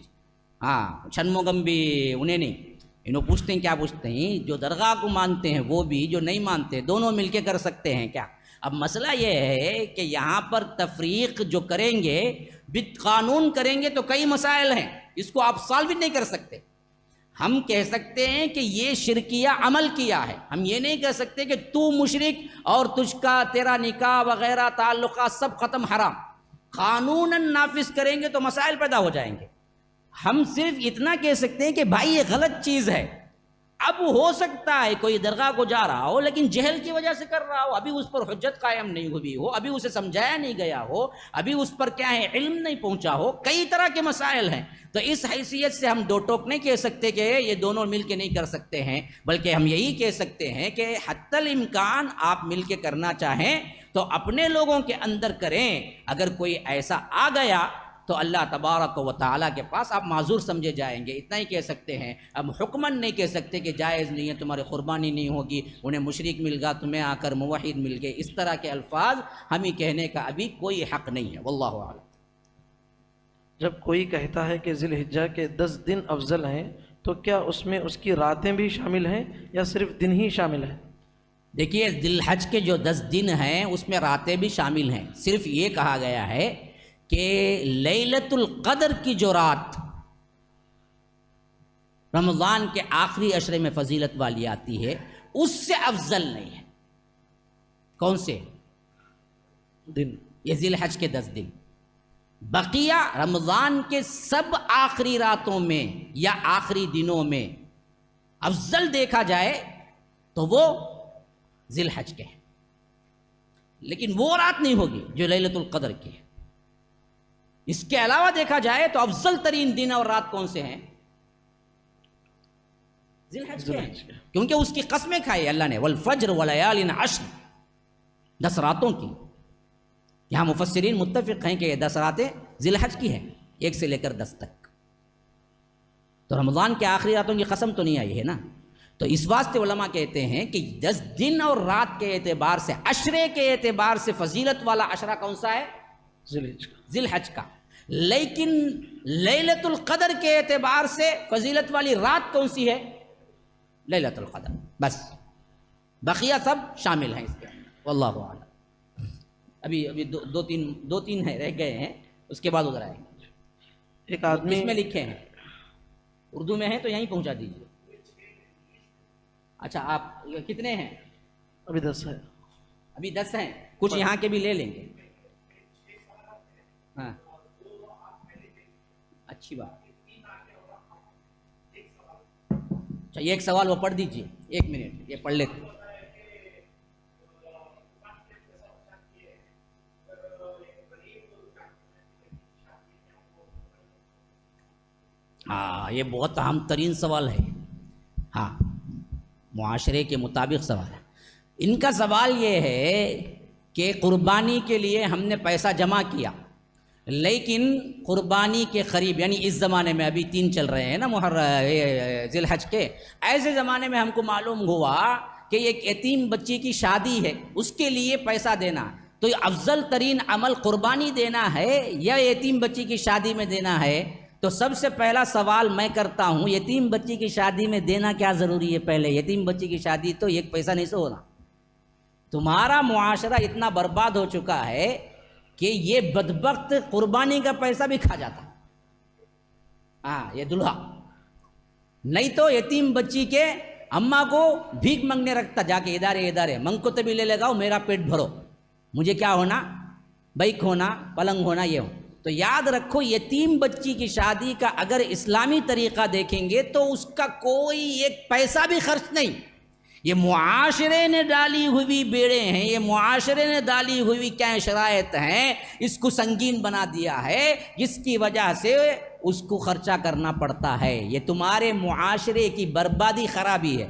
ہاں چھنموگم بھی انہیں نہیں. انہوں پوچھتے ہیں، کیا پوچھتے ہیں، جو درگاہ کو مانتے ہیں وہ بھی، جو نہیں مانتے، دونوں مل کے کر سکتے ہیں کیا؟ اب مسئلہ یہ ہے کہ یہاں پر تفریق جو کریں گے، قانون کریں گے تو کئی مسائل ہیں، اس کو آپ سالو نہیں کر سکتے. ہم کہہ سکتے ہیں کہ یہ شرکیہ عمل کیا ہے، ہم یہ نہیں کہہ سکتے کہ تو مشرک اور تجھ کا تیرا نکاح وغیرہ تعلقات سب ختم حرام. قانوناً نافذ کریں گے تو مسائل پیدا ہو جائیں گے. ہم صرف اتنا کہہ سکتے ہیں کہ بھائی یہ غلط چیز ہے. اب ہو سکتا ہے کوئی درگاہ کو جا رہا ہو لیکن جہل کی وجہ سے کر رہا ہو، ابھی اس پر حجت قائم نہیں ہوئی ہو، ابھی اسے سمجھایا نہیں گیا ہو، ابھی اس پر کیا ہے علم نہیں پہنچا ہو. کئی طرح کے مسائل ہیں. تو اس حیثیت سے ہم دو ٹوک نہیں کہہ سکتے کہ یہ دونوں مل کے نہیں کر سکتے ہیں، بلکہ ہم یہی کہہ سکتے ہیں کہ حتی الامکان آپ مل کے کرنا چاہیں تو اپنے لوگوں کے اندر کریں. اگر کوئی ایسا آ گیا تو اللہ تبارک و تعالیٰ کے پاس آپ معذور سمجھے جائیں گے. اتنا ہی کہہ سکتے ہیں. اب حکماً نہیں کہہ سکتے کہ جائز نہیں ہے، تمہاری قربانی نہیں ہوگی، انہیں مشرک مل گا، تمہیں آ کر موحد مل گئے. اس طرح کے الفاظ ہمیں کہنے کا ابھی کوئی حق نہیں ہے. واللہ اعلم. جب کوئی کہتا ہے کہ ذی الحجہ کے 10 دن افضل ہیں تو کیا اس میں اس کی راتیں بھی شامل ہیں یا صرف دن ہی شامل ہیں؟ دیکھیے، ذی الحج کے جو 10 دن ہیں اس میں راتیں بھی شامل ہیں. صرف یہ کہا گیا ہے کہ لیلۃ القدر کی جو رات رمضان کے آخری عشرے میں فضیلت والی آتی ہے اس سے افضل نہیں ہے. کون سے دن؟ یہ ذی الحج کے 10 دن. بقیہ رمضان کے سب آخری راتوں میں یا آخری دنوں میں افضل دیکھا جائے تو وہ ذی الحج کے ہیں، لیکن وہ رات نہیں ہوگی جو لیلۃ القدر کی ہے. اس کے علاوہ دیکھا جائے تو افضل ترین دن اور رات کون سے ہیں؟ ذی الحج کے ہیں، کیونکہ اس کی قسمیں کھائی اللہ نے، والفجر ولیال عشر، 10 راتوں کی. یہاں مفسرین متفق ہیں کہ یہ 10 راتیں ذی الحج کی ہیں، 1 سے لے کر 10 تک. تو رمضان کے آخری راتوں کی قسم تو نہیں آئی ہے نا. تو اس واسطے علماء کہتے ہیں کہ 10 دن اور رات کے اعتبار سے، عشرے کے اعتبار سے فضیلت والا عشرہ کون سا ہے؟ ذی الحج کا. ذی الحج کا. لیکن لیلۃ القدر کے اعتبار سے فضیلت والی رات کون سی ہے؟ لیلۃ القدر، بس بقیہ سب شامل ہیں اس کے اندر، واللہ اعلم۔ ابھی دو تین ہیں رہ گئے ہیں، اس کے بعد ادھر آئیں گے۔ ایک آدمی کس میں لکھے ہیں؟ اردو میں ہیں تو یہیں پہنچا دیجیے۔ اچھا آپ کتنے ہیں؟ ابھی 10 ہے۔ ابھی 10 ہیں، کچھ یہاں کے بھی لے لیں گے۔ ہاں اچھی بات۔ اچھا ایک سوال وہ پڑھ دیجیے، 1 منٹ یہ پڑھ لیتے۔ ہاں یہ بہت اہم ترین سوال ہے، ہاں معاشرے کے مطابق سوال ہے۔ ان کا سوال یہ ہے کہ قربانی کے لیے ہم نے پیسہ جمع کیا، لیکن قربانی کے قریب یعنی اس زمانے میں ابھی 3 چل رہے ہیں نا ذی الحج کے، ایسے زمانے میں ہم کو معلوم ہوا کہ ایک یتیم بچی کی شادی ہے، اس کے لیے پیسہ دینا، تو یہ افضل ترین عمل قربانی دینا ہے یا یتیم بچی کی شادی میں دینا ہے؟ تو سب سے پہلا سوال میں کرتا ہوں، یتیم بچی کی شادی میں دینا کیا ضروری ہے؟ پہلے یتیم بچی کی شادی تو 1 پیسہ نہیں سے ہونا۔ تمہارا معاشرہ اتنا برباد ہو چکا ہے کہ یہ بدبخت قربانی کا پیسہ بھی کھا جاتا، ہاں یہ دلہا، نہیں تو یتیم بچی کے اماں کو بھیک مانگنے رکھتا، جا کے ادارے منگ کو تبھی لے لگاؤ، میرا پیٹ بھرو، مجھے کیا ہونا، بیک ہونا، پلنگ ہونا، یہ ہو۔ تو یاد رکھو یتیم بچی کی شادی کا اگر اسلامی طریقہ دیکھیں گے تو اس کا کوئی 1 پیسہ بھی خرچ نہیں، یہ معاشرے نے ڈالی ہوئی بیڑے ہیں، یہ معاشرے نے ڈالی ہوئی کیا شرائط ہیں، اس کو سنگین بنا دیا ہے، جس کی وجہ سے اس کو خرچہ کرنا پڑتا ہے۔ یہ تمہارے معاشرے کی بربادی خرابی ہے۔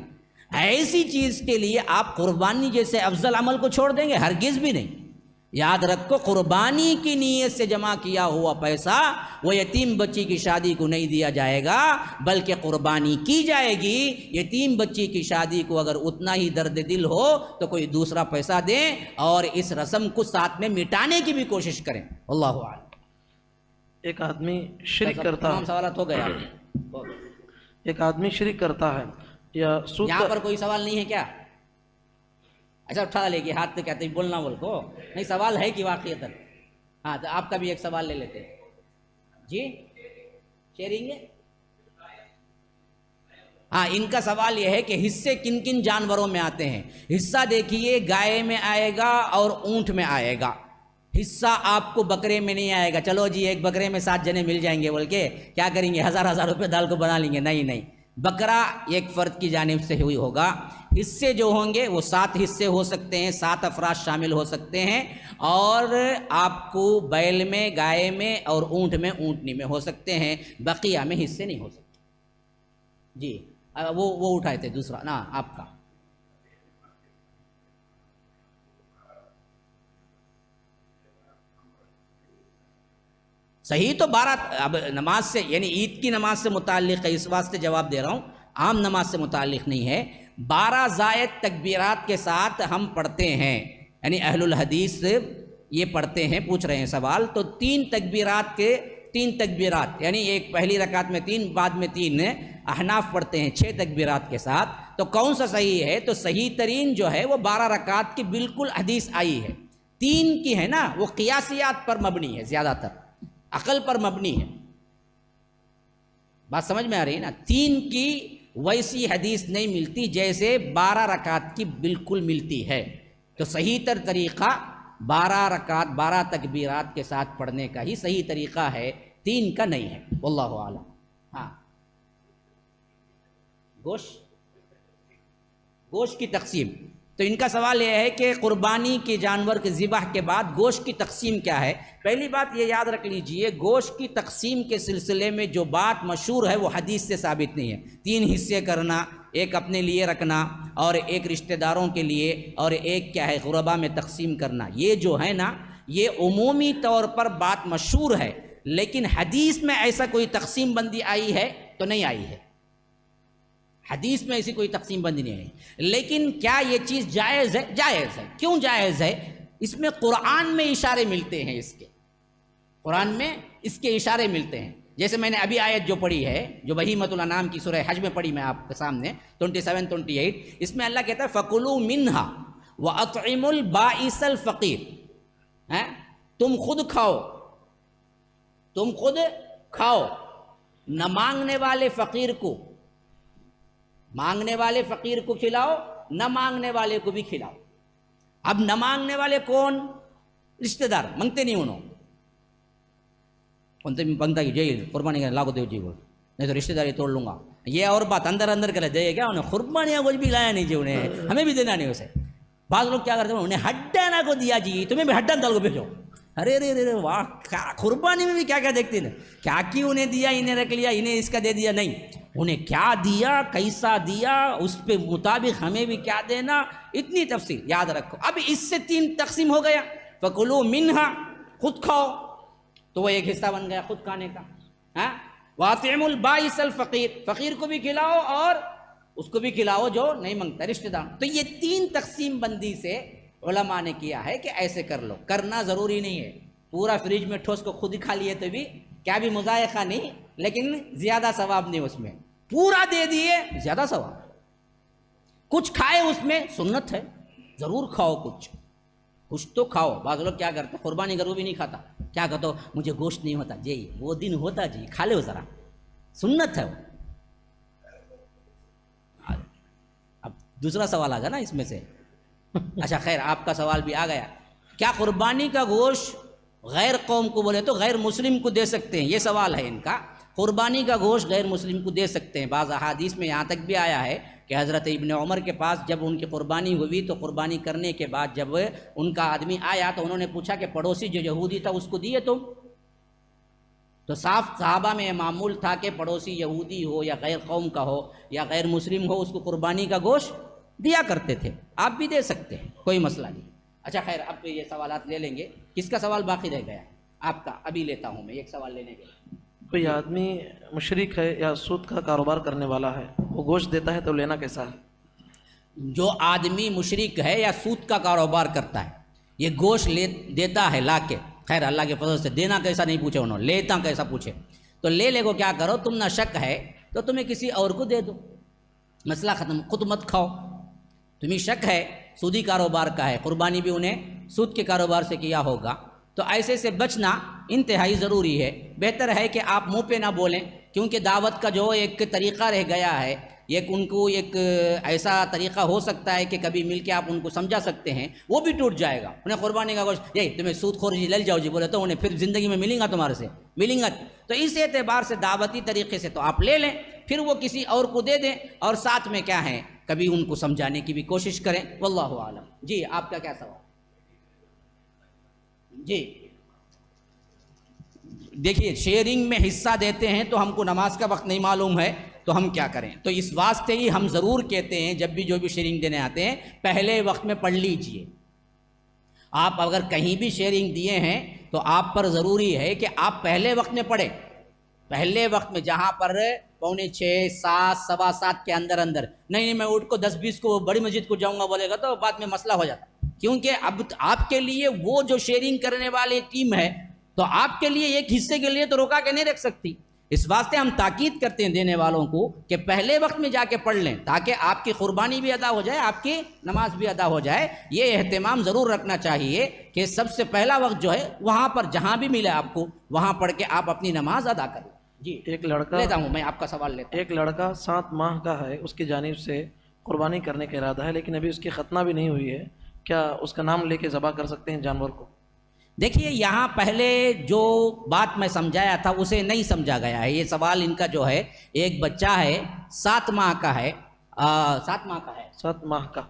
ایسی چیز کے لیے آپ قربانی جیسے افضل عمل کو چھوڑ دیں گے؟ ہرگز بھی نہیں۔ یاد رکھو قربانی کی نیت سے جمع کیا ہوا پیسہ وہ یتیم بچی کی شادی کو نہیں دیا جائے گا، بلکہ قربانی کی جائے گی۔ یتیم بچی کی شادی کو اگر اتنا ہی درد دل ہو تو کوئی دوسرا پیسہ دیں اور اس رسم کو ساتھ میں مٹانے کی بھی کوشش کریں۔ اللہ اعلم۔ ایک آدمی شرک کرتا تمام سوالات ہو گیا؟ ایک آدمی شرک کرتا ہے یا سود یہاں پر کوئی سوال نہیں ہے کیا؟ اچھا اٹھا لے گی ہاتھ پہ، کہتے ہیں بولنا بول کو نہیں، سوال ہے کہ واقعیتاً؟ ہاں تو آپ کا بھی ایک سوال لے لیتے ہیں جی، شیئرنگ ہے۔ ہاں ان کا سوال یہ ہے کہ حصے کن کن جانوروں میں آتے ہیں؟ حصہ دیکھیے گائے میں آئے گا اور اونٹ میں آئے گا، حصہ آپ کو بکرے میں نہیں آئے گا۔ چلو جی ایک بکرے میں 7 جنے مل جائیں گے بول کے کیا کریں گے، 1000 روپے دال کو بنا لیں گے؟ نہیں، بکرا ایک فرد کی جانب سے ہوئی ہوگا۔ حصے جو ہوں گے وہ 7 حصے ہو سکتے ہیں، 7 افراد شامل ہو سکتے ہیں، اور آپ کو بیل میں، گائے میں اور اونٹ میں، اونٹنی میں ہو سکتے ہیں، بقیہ میں حصے نہیں ہو سکتے۔ جی وہ اٹھائے تھے دوسرا نا آپ کا۔ صحیح تو 12 اب نماز سے یعنی عید کی نماز سے متعلق ہے، اس واسطے جواب دے رہا ہوں، عام نماز سے متعلق نہیں ہے۔ 12 زائد تکبیرات کے ساتھ ہم پڑھتے ہیں، یعنی اہل الحدیث یہ پڑھتے ہیں، پوچھ رہے ہیں سوال، تو 3 تکبیرات یعنی ایک پہلی رکعت میں 3 بعد میں 3 احناف پڑھتے ہیں 6 تکبیرات کے ساتھ۔ تو کون سا صحیح ہے؟ تو صحیح ترین جو ہے وہ 12 رکعت کی بالکل حدیث آئی ہے، 3 کی ہے نا وہ قیاسیات پر مبنی ہے، زیادہ تر عقل پر مبنی ہے، بات سمجھ میں آ رہی ہے نا؟ 3 کی ویسی حدیث نہیں ملتی جیسے 12 رکعت کی بالکل ملتی ہے۔ تو صحیح تر طریقہ 12 رکعت 12 تکبیرات کے ساتھ پڑھنے کا ہی صحیح طریقہ ہے، 3 کا نہیں ہے، واللہ اعلم۔ ہاں گوشت کی تقسیم، تو ان کا سوال یہ ہے کہ قربانی کے جانور کے ذبح کے بعد گوشت کی تقسیم کیا ہے؟ پہلی بات یہ یاد رکھ لیجئے، گوشت کی تقسیم کے سلسلے میں جو بات مشہور ہے وہ حدیث سے ثابت نہیں ہے۔ 3 حصے کرنا، ایک اپنے لیے رکھنا اور ایک رشتہ داروں کے لیے اور ایک کیا ہے غربا میں تقسیم کرنا، یہ جو ہے نا یہ عمومی طور پر بات مشہور ہے، لیکن حدیث میں ایسا کوئی تقسیم بندی آئی ہے تو نہیں آئی ہے، حدیث میں ایسی کوئی تقسیم بندی نہیں ہے۔ لیکن کیا یہ چیز جائز ہے؟ جائز ہے۔ کیوں جائز ہے؟ اس میں قرآن میں اشارے ملتے ہیں، اس کے قرآن میں اس کے اشارے ملتے ہیں. جیسے میں نے ابھی آیت جو پڑھی ہے، جو بہیمۃ الانعام کی سورہ حج میں پڑھی میں آپ کے سامنے 27-28، اس میں اللہ کہتا ہے فَكُلُوا مِنْهَا وَأَطْعِمُوا الْبَائِسَ الْفَقِيرَ. تم خود کھاؤ نہ مانگنے والے فقیر کو کھلاؤ، نہ مانگنے والے کو بھی کھلاؤ. اب نہ مانگنے والے کون؟ رشتہ دار، مانگتے نہیں انہوں بنتا کہ جی قربانی کا لاکھوں دیو جی بول، نہیں تو رشتہ داری توڑ لوں گا. یہ اور بات اندر کر دے کیا انہیں قربانیاں کچھ بھی لایا نہیں جی، انہیں ہمیں بھی دینا نہیں اسے. بعض لوگ کیا کرتے ہیں انہیں ہڈا کو دیا جی، تمہیں بھی ہڈا دال کو بھیجو. ارے واہ، قربانی میں بھی کیا کیا دیکھتے ہیں، کیا کی انہیں دیا، انہیں رکھ لیا، انہیں اس کا دے دیا. نہیں، انہیں کیا دیا، کیسا دیا، اس پہ مطابق ہمیں بھی کیا دینا، اتنی تفصیل یاد رکھو. اب اس سے 3 تقسیم ہو گیا. فَكُلُوا مِنْهَا، خود کھاؤ، تو وہ ایک حصہ بن گیا خود کھانے کا. وَأَطْعِمُوا الْبَائِسَ الْفَقِيرَ، فقیر کو بھی کھلاؤ اور اس کو بھی کھلاؤ جو نہیں مانگتا، رشتہ دار. تو یہ 3 تقسیم بندی سے علماء نے کیا ہے کہ ایسے کر لو. کرنا ضروری نہیں ہے، پورا فریج میں ٹھوس کو خود ہی کھا لیے تو بھی کیا بھی مذائقہ نہیں، لیکن زیادہ ثواب نہیں اس میں. پورا دے دیے زیادہ ثواب. کچھ کھائے اس میں سنت ہے، ضرور کھاؤ کچھ تو کھاؤ. بعض لوگ کیا کرتے قربانی کر وہ بھی نہیں کھاتا، کیا کہتا مجھے گوشت نہیں ہوتا جی، وہ دن ہوتا جی، کھا لو ذرا، سنت ہے وہ. اب دوسرا سوال آ گیا نا اس میں سے. اچھا خیر، آپ کا سوال بھی آ گیا. کیا قربانی کا گوشت غیر قوم کو بولے تو غیر مسلم کو دے سکتے ہیں؟ یہ سوال ہے ان کا. قربانی کا گوشت غیر مسلم کو دے سکتے ہیں. بعض احادیث میں یہاں تک بھی آیا ہے کہ حضرت ابن عمر کے پاس جب ان کی قربانی ہوئی تو قربانی کرنے کے بعد جب ان کا آدمی آیا تو انہوں نے پوچھا کہ پڑوسی جو یہودی تھا اس کو دیے تم؟ تو صاف صحابہ میں معمول تھا کہ پڑوسی یہودی ہو یا غیر قوم کا ہو یا غیر مسلم ہو، اس کو قربانی کا گوشت دیا کرتے تھے. آپ بھی دے سکتے ہیں، کوئی مسئلہ نہیں. اچھا خیر، اب یہ سوالات لے لیں گے. کس کا سوال باقی رہ گیا؟ آپ کا. ابھی لیتا ہوں میں ایک سوال لینے کے لیے. کوئی آدمی مشرک ہے یا سود کا کاروبار کرنے والا ہے، وہ گوشت دیتا ہے تو لینا کیسا ہے؟ جو آدمی مشرک ہے یا سود کا کاروبار کرتا ہے، یہ گوشت دیتا ہے لا کے، خیر اللہ کے فضل سے دینا کیسا نہیں پوچھے انہوں، لیتا کیسا پوچھے. تو لے کو کیا کرو، تم نہ شک ہے تو تمہیں کسی اور کو دے دو، مسئلہ ختم. خود مت کھاؤ. تمہیں شک ہے سودی کاروبار کا ہے، قربانی بھی انہیں سود کے کاروبار سے کیا ہوگا، تو ایسے سے بچنا انتہائی ضروری ہے. بہتر ہے کہ آپ منہ پہ نہ بولیں، کیونکہ دعوت کا جو ایک طریقہ رہ گیا ہے، ان کو ایک ایسا طریقہ ہو سکتا ہے کہ کبھی مل کے آپ ان کو سمجھا سکتے ہیں، وہ بھی ٹوٹ جائے گا. انہیں قربانی کا گوشت یہی تمہیں سود خور جی لے جاؤ جی بولے تو انہیں پھر زندگی میں ملیں گا، تمہارے سے ملیں گا. تو اس اعتبار سے دعوتی طریقے سے تو آپ لے لیں، پھر وہ کسی اور کو دے دیں، اور ساتھ میں کیا ہے کبھی ان کو سمجھانے کی بھی کوشش کریں. واللہ عالم. جی آپ کا کیا سوال؟ جی دیکھیے، شیئرنگ میں حصہ دیتے ہیں تو ہم کو نماز کا وقت نہیں معلوم ہے تو ہم کیا کریں؟ تو اس واسطے ہی ہم ضرور کہتے ہیں جب بھی جو بھی شیئرنگ دینے آتے ہیں پہلے وقت میں پڑھ لیجئے. آپ اگر کہیں بھی شیئرنگ دیے ہیں تو آپ پر ضروری ہے کہ آپ پہلے وقت میں پڑھیں. پہلے وقت میں جہاں پر 6:45 7 7:15 کے اندر نہیں میں اٹھ کو 10-20 کو بڑی مسجد کو جاؤں گا بولے گا تو بعد میں مسئلہ ہو جاتا. کیونکہ اب آپ کے لیے وہ جو شیئرنگ کرنے والی ٹیم ہے تو آپ کے لیے ایک حصے کے لیے تو روکا کے نہیں رکھ سکتی. اس واسطے ہم تاکید کرتے ہیں دینے والوں کو کہ پہلے وقت میں جا کے پڑھ لیں تاکہ آپ کی قربانی بھی ادا ہو جائے، آپ کی نماز بھی ادا ہو جائے. یہ اہتمام ضرور رکھنا چاہیے کہ سب سے پہلا وقت جو ہے وہاں پر جہاں بھی ملے آپ کو وہاں پڑھ کے آپ اپنی نماز ادا کریں. جی ایک لڑکا لیتا ہوں میں آپ کا سوال لیتا ہوں. ایک لڑکا 7 ماہ کا ہے، اس کی جانب سے قربانی کرنے کا ارادہ ہے لیکن ابھی اس کی ختنہ بھی نہیں ہوئی ہے، کیا اس کا نام لے کے ذبح کر سکتے ہیں جانور کو؟ دیکھیے یہاں پہلے جو بات میں سمجھایا تھا اسے نہیں سمجھا گیا ہے. یہ سوال ان کا جو ہے، ایک بچہ ہے 7 ماہ کا ہے، 7 ماہ کا ہے، 7 ماہ کا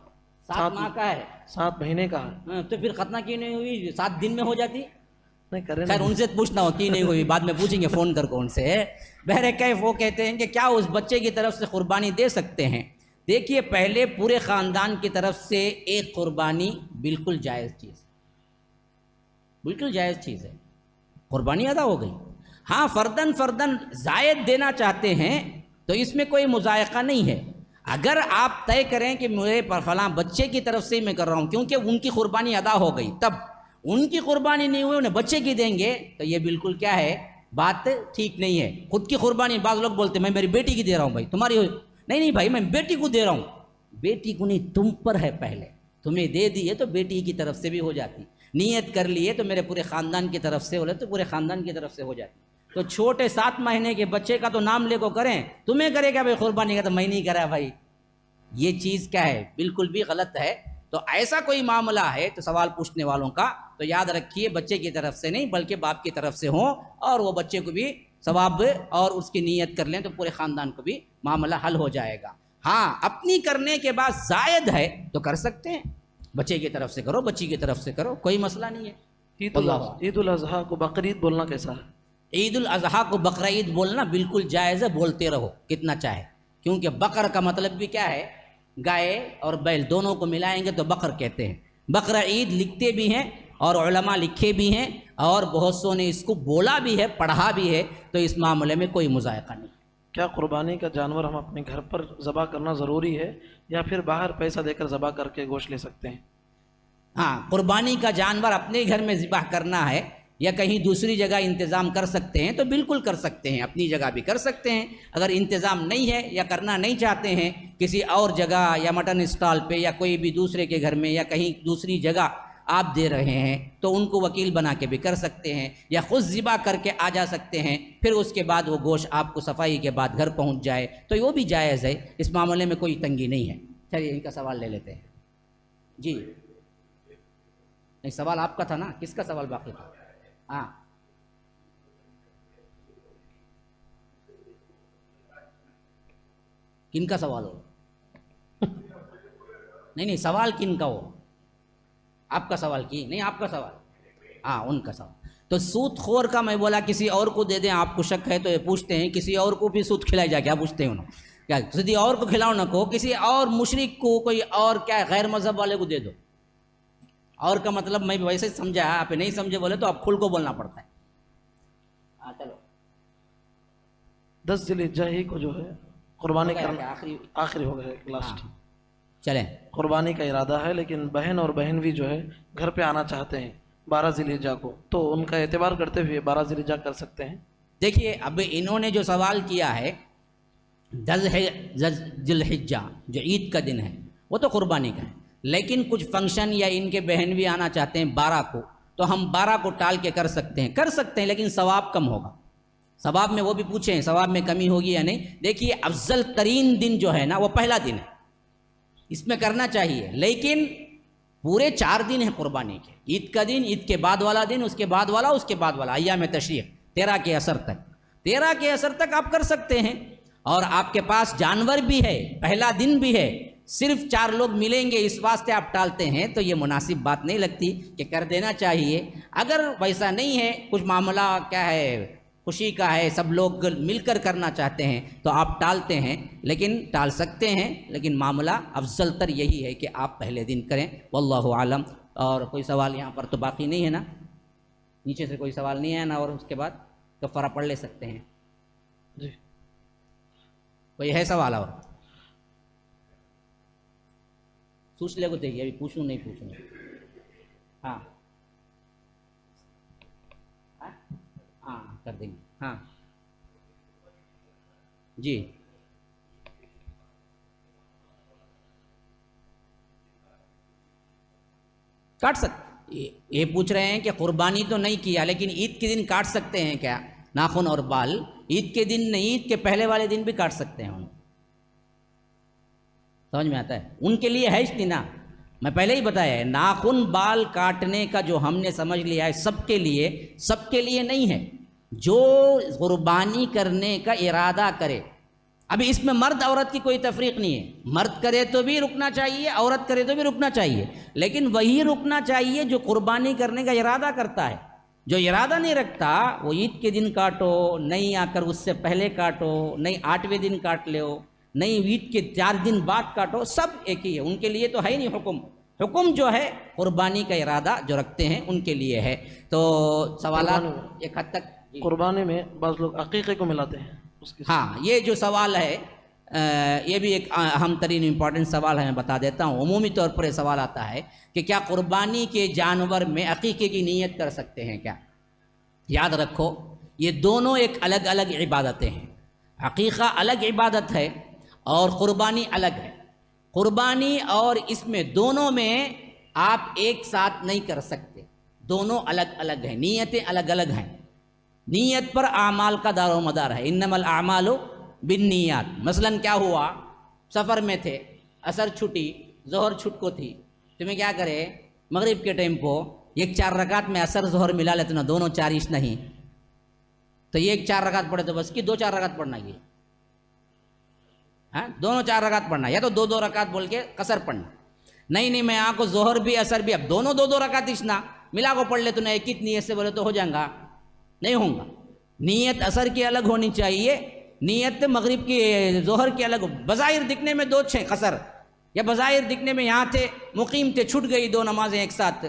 7 ماہ کا ہے، 7 مہینے کا ہے. تو پھر ختنہ کیوں نہیں ہوئی؟ 7 دن میں ہو جاتی. نہیں کرے خیر ان سے پوچھنا ہو کی نہیں ہوئی، بعد میں پوچھیں گے فون کر کے ان سے. بہرکیف وہ کہتے ہیں کہ کیا اس بچے کی طرف سے قربانی دے سکتے ہیں؟ دیکھیے پہلے پورے خاندان کی طرف سے ایک قربانی بالکل جائز چیز، بالکل جائز چیز ہے، قربانی ادا ہو گئی. ہاں فردن زائد دینا چاہتے ہیں تو اس میں کوئی مذائقہ نہیں ہے. اگر آپ طے کریں کہ میرے فلاں بچے کی طرف سے میں کر رہا ہوں کیونکہ ان کی قربانی ادا ہو گئی، تب ان کی قربانی نہیں ہوئی انہیں بچے کی دیں گے تو یہ بالکل کیا ہے بات ٹھیک نہیں ہے. خود کی قربانی بعض لوگ بولتے ہیں میں میری بیٹی کی دے رہا ہوں بھائی تمہاری نہیں بھائی میں بیٹی کو دے رہا ہوں. بیٹی کو نہیں تم پر ہے, پہلے تمہیں دے دی ہے تو بیٹی کی طرف سے بھی ہو جاتی. نیت کر لی ہے تو میرے پورے خاندان کی طرف سے ہو تو پورے خاندان کی طرف سے ہو جاتی. تو چھوٹے 7 مہینے کے بچے کا تو نام لے کو کریں, تمہیں کرے گا بھائی قربانی کا تو میں نہیں کرا بھائی. یہ چیز کیا ہے, بالکل بھی غلط ہے. تو ایسا کوئی معاملہ ہے تو سوال پوچھنے والوں کا تو یاد رکھیے بچے کی طرف سے نہیں بلکہ باپ کی طرف سے ہوں, اور وہ بچے کو بھی ثواب اور اس کی نیت کر لیں تو پورے خاندان کو بھی معاملہ حل ہو جائے گا. ہاں اپنی کرنے کے بعد زائد ہے تو کر سکتے ہیں, بچے کی طرف سے کرو بچی کی طرف سے کرو, کوئی مسئلہ نہیں ہے. عید الاضحیٰ کو بقرعید بولنا کیسا ہے؟ عید الاضحیٰ کو بقرعید بولنا بالکل جائز ہے, بولتے رہو کتنا چاہے, کیونکہ بقر کا مطلب بھی کیا ہے, گائے اور بیل دونوں کو ملائیں گے تو بقر کہتے ہیں. بقرعید لکھتے بھی ہیں اور علماء لکھے بھی ہیں اور بہت سو نے اس کو بولا بھی ہے, پڑھا بھی ہے, تو اس معاملے میں کوئی مذائقہ نہیں. کیا قربانی کا جانور ہم اپنے گھر پر ذبح کرنا ضروری ہے یا پھر باہر پیسہ دے کر ذبح کر کے گوشت لے سکتے ہیں؟ ہاں قربانی کا جانور اپنے گھر میں ذبح کرنا ہے یا کہیں دوسری جگہ انتظام کر سکتے ہیں تو بالکل کر سکتے ہیں, اپنی جگہ بھی کر سکتے ہیں. اگر انتظام نہیں ہے یا کرنا نہیں چاہتے ہیں کسی اور جگہ یا مٹن اسٹال پہ یا کوئی بھی دوسرے کے گھر میں یا کہیں دوسری جگہ آپ دے رہے ہیں تو ان کو وکیل بنا کے بھی کر سکتے ہیں یا خود ذبح کر کے آ جا سکتے ہیں, پھر اس کے بعد وہ گوشت آپ کو صفائی کے بعد گھر پہنچ جائے تو وہ بھی جائز ہے, اس معاملے میں کوئی تنگی نہیں ہے. چلیے ان کا سوال لے لیتے ہیں. جی نہیں سوال آپ کا تھا نا, کس کا سوال باقی تھا؟ ہاں کن کا سوال ہو؟ نہیں سوال کن کا ہو, آپ کا سوال کی نہیں, آپ کا سوال, ہاں ان کا سوال. تو سود خور کا میں بولا کسی اور کو دے دیں, آپ کو شک ہے تو یہ پوچھتے ہیں کسی اور کو بھی سود کھلائی جا, کیا پوچھتے ہیں انہوں, کیا کسی اور کو کھلاؤ نہ کو, کسی اور مشرک کو, کوئی اور کیا غیر مذہب والے کو دے دو. اور کا مطلب میں ویسے سمجھا, آپ نہیں سمجھے بولے تو آپ کھل کو بولنا پڑتا ہے. ہاں چلو 10 ذی الحجہ ہی کو جو ہے قربانی ہو گیا کرنا آخری ہو گیا لاسٹ. چلیں قربانی کا ارادہ ہے لیکن بہن اور بہن بھی جو ہے گھر پہ آنا چاہتے ہیں 12 ذی الحجہ کو, تو ان کا اعتبار کرتے ہوئے 12 ذی الحجہ کر سکتے ہیں. دیکھیے اب انہوں نے جو سوال کیا ہے 10 ذی الحجہ جو عید کا دن ہے وہ تو قربانی کا ہے, لیکن کچھ فنکشن یا ان کے بہن بھی آنا چاہتے ہیں 12 کو, تو ہم 12 کو ٹال کے کر سکتے ہیں لیکن ثواب کم ہوگا. ثواب میں وہ بھی پوچھیں ثواب میں کمی ہوگی یا نہیں. دیکھیے افضل ترین دن جو ہے نا وہ پہلا دن ہے, اس میں کرنا چاہیے, لیکن پورے 4 دن ہیں قربانی کے, عید کا دن, عید کے بعد والا دن, اس کے بعد والا, اس کے بعد والا, ایام تشریق 13 کے عصر تک, 13 کے عصر تک آپ کر سکتے ہیں. اور آپ کے پاس جانور بھی ہے, پہلا دن بھی ہے, صرف 4 لوگ ملیں گے اس واسطے آپ ٹالتے ہیں تو یہ مناسب بات نہیں لگتی کہ کر دینا چاہیے. اگر ویسا نہیں ہے, کچھ معاملہ کیا ہے خوشی کا ہے, سب لوگ مل کر کرنا چاہتے ہیں تو آپ ٹالتے ہیں, لیکن ٹال سکتے ہیں, لیکن معاملہ افضل تر یہی ہے کہ آپ پہلے دن کریں. واللہ عالم. اور کوئی سوال یہاں پر تو باقی نہیں ہے نا, نیچے سے کوئی سوال نہیں ہے نا, اور اس کے بعد کفارہ پڑھ لے سکتے ہیں. جی کوئی ہے سوال اور سوچ لے کو دیکھیے, ابھی پوچھوں نہیں پوچھوں. ہاں ہاں کر دیں گے. ہاں جی کاٹ سکتے, یہ پوچھ رہے ہیں کہ قربانی تو نہیں کیا لیکن عید کے دن کاٹ سکتے ہیں کیا ناخن اور بال؟ عید کے دن نہیں, عید کے پہلے والے دن بھی کاٹ سکتے ہیں. سمجھ میں آتا ہے, ان کے لیے ہے نہیں نا, میں پہلے ہی بتایا ہے ناخن بال کاٹنے کا جو ہم نے سمجھ لیا ہے سب کے لیے نہیں ہے. جو قربانی کرنے کا ارادہ کرے, ابھی اس میں مرد عورت کی کوئی تفریق نہیں ہے, مرد کرے تو بھی رکنا چاہیے, عورت کرے تو بھی رکنا چاہیے, لیکن وہی رکنا چاہیے جو قربانی کرنے کا ارادہ کرتا ہے. جو ارادہ نہیں رکھتا وہ عید کے دن کاٹو, نہیں آ کر اس سے پہلے کاٹو, نہیں 8ویں دن کاٹ لو, نہیں عید کے 4 دن بعد کاٹو, سب ایک ہی ہے. ان کے لیے تو ہے ہی نہیں حکم. حکم جو ہے قربانی کا ارادہ جو رکھتے ہیں ان کے لیے ہے. تو سوالات ایک حد تک قربانی میں بعض لوگ عقیقے کو ملاتے ہیں اس کے. ہاں یہ جو سوال ہے یہ بھی ایک اہم ترین امپورٹنٹ سوال ہے, میں بتا دیتا ہوں. عمومی طور پر یہ سوال آتا ہے کہ کیا قربانی کے جانور میں عقیقے کی نیت کر سکتے ہیں کیا؟ یاد رکھو یہ دونوں ایک الگ الگ عبادتیں ہیں. عقیقہ الگ عبادت ہے اور قربانی الگ ہے. قربانی اور اس میں دونوں میں آپ ایک ساتھ نہیں کر سکتے، دونوں الگ الگ ہیں، نیتیں الگ الگ ہیں. نیت پر اعمال کا دار و مدار ہے. انما الاعمال بالنیات. مثلا کیا ہوا، سفر میں تھے، عصر چھٹی، ظہر چھٹ کو تھی، تمہیں کیا کرے مغرب کے ٹائم کو ایک 4 رکعت میں عصر ظہر ملا لیتے نا، دونوں 4 نہیں تو یہ ایک 4 رکعت پڑھے تو بس کی 2 4 رکعت پڑھنا، یہ ہاں دونوں 4 رکعت پڑھنا، یا تو 2 رکعت بول کے قصر پڑھنا. نہیں میں آپ کو ظہر بھی عصر بھی اب دونوں 2 رکعت اسنا ملا کو پڑھ لے تو نہ ایک ہی نیت سے بولے تو ہو جائیں گا، نہیں ہوں گا. نیت عصر کی الگ ہونی چاہیے، نیت مغرب کی ظہر کی الگ. بظاہر دکھنے میں 2 تھے قصر، یا بظاہر دکھنے میں یہاں تھے مقیم تھے، چھٹ گئی 2 نمازیں ایک ساتھ.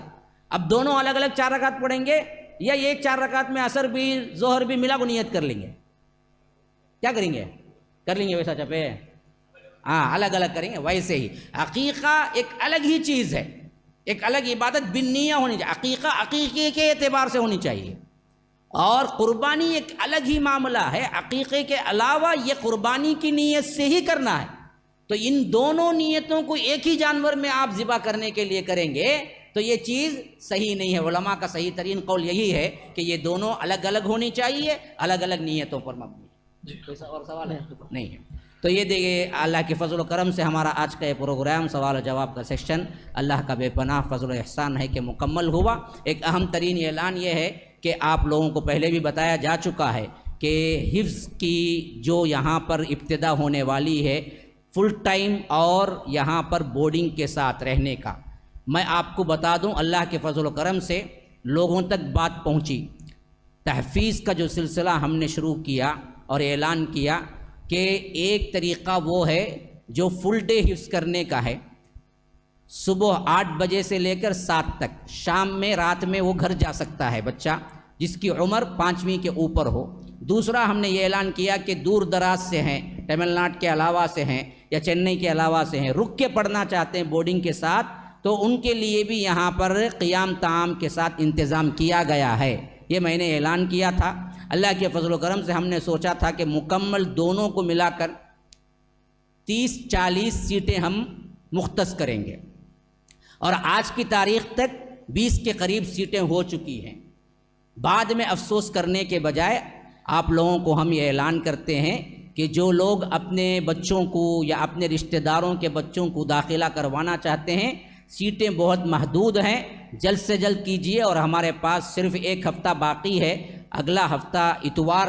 اب دونوں الگ الگ 4 رکعت پڑھیں گے یا ایک 4 رکعت میں عصر بھی ظہر بھی ملا کو نیت کر لیں گے؟ کیا کریں گے؟ کر لیں گے ویسا چپے؟ ہاں الگ الگ کریں گے. ویسے ہی عقیقہ ایک الگ ہی چیز ہے، ایک الگ عبادت بالنیہ ہونی چاہیے. عقیقہ عقیقے کے اعتبار سے ہونی چاہیے، اور قربانی ایک الگ ہی معاملہ ہے. عقیقے کے علاوہ یہ قربانی کی نیت سے ہی کرنا ہے. تو ان دونوں نیتوں کو ایک ہی جانور میں آپ ذبح کرنے کے لیے کریں گے تو یہ چیز صحیح نہیں ہے. علماء کا صحیح ترین قول یہی ہے کہ یہ دونوں الگ الگ ہونی چاہیے، الگ الگ نیتوں پر مبنی. کوئی اور سوال ہے؟ نہیں ہے. تو یہ دیکھیے اللہ کے فضل و کرم سے ہمارا آج کا یہ پروگرام سوال و جواب کا سیکشن اللہ کا بے پناہ فضل و احسان ہے کہ مکمل ہوا. ایک اہم ترین اعلان یہ ہے کہ آپ لوگوں کو پہلے بھی بتایا جا چکا ہے کہ حفظ کی جو یہاں پر ابتدا ہونے والی ہے فل ٹائم اور یہاں پر بورڈنگ کے ساتھ رہنے کا، میں آپ کو بتا دوں اللہ کے فضل و کرم سے لوگوں تک بات پہنچی. تحفیظ کا جو سلسلہ ہم نے شروع کیا اور اعلان کیا کہ ایک طریقہ وہ ہے جو فل ڈے حفظ کرنے کا ہے، صبح 8 بجے سے لے کر 7 تک، شام میں رات میں وہ گھر جا سکتا ہے بچہ جس کی عمر 5ویں کے اوپر ہو. دوسرا ہم نے یہ اعلان کیا کہ دور دراز سے ہیں، تمل ناڈو کے علاوہ سے ہیں یا چنئی کے علاوہ سے ہیں، رک کے پڑھنا چاہتے ہیں بورڈنگ کے ساتھ، تو ان کے لیے بھی یہاں پر قیام طعام کے ساتھ انتظام کیا گیا ہے. یہ میں نے اعلان کیا تھا. اللہ کے فضل و کرم سے ہم نے سوچا تھا کہ مکمل دونوں کو ملا کر 30-40 سیٹیں ہم مختص کریں گے، اور آج کی تاریخ تک 20 کے قریب سیٹیں ہو چکی ہیں. بعد میں افسوس کرنے کے بجائے آپ لوگوں کو ہم یہ اعلان کرتے ہیں کہ جو لوگ اپنے بچوں کو یا اپنے رشتہ داروں کے بچوں کو داخلہ کروانا چاہتے ہیں، سیٹیں بہت محدود ہیں، جلد سے جلد کیجئے. اور ہمارے پاس صرف 1 ہفتہ باقی ہے. اگلا ہفتہ اتوار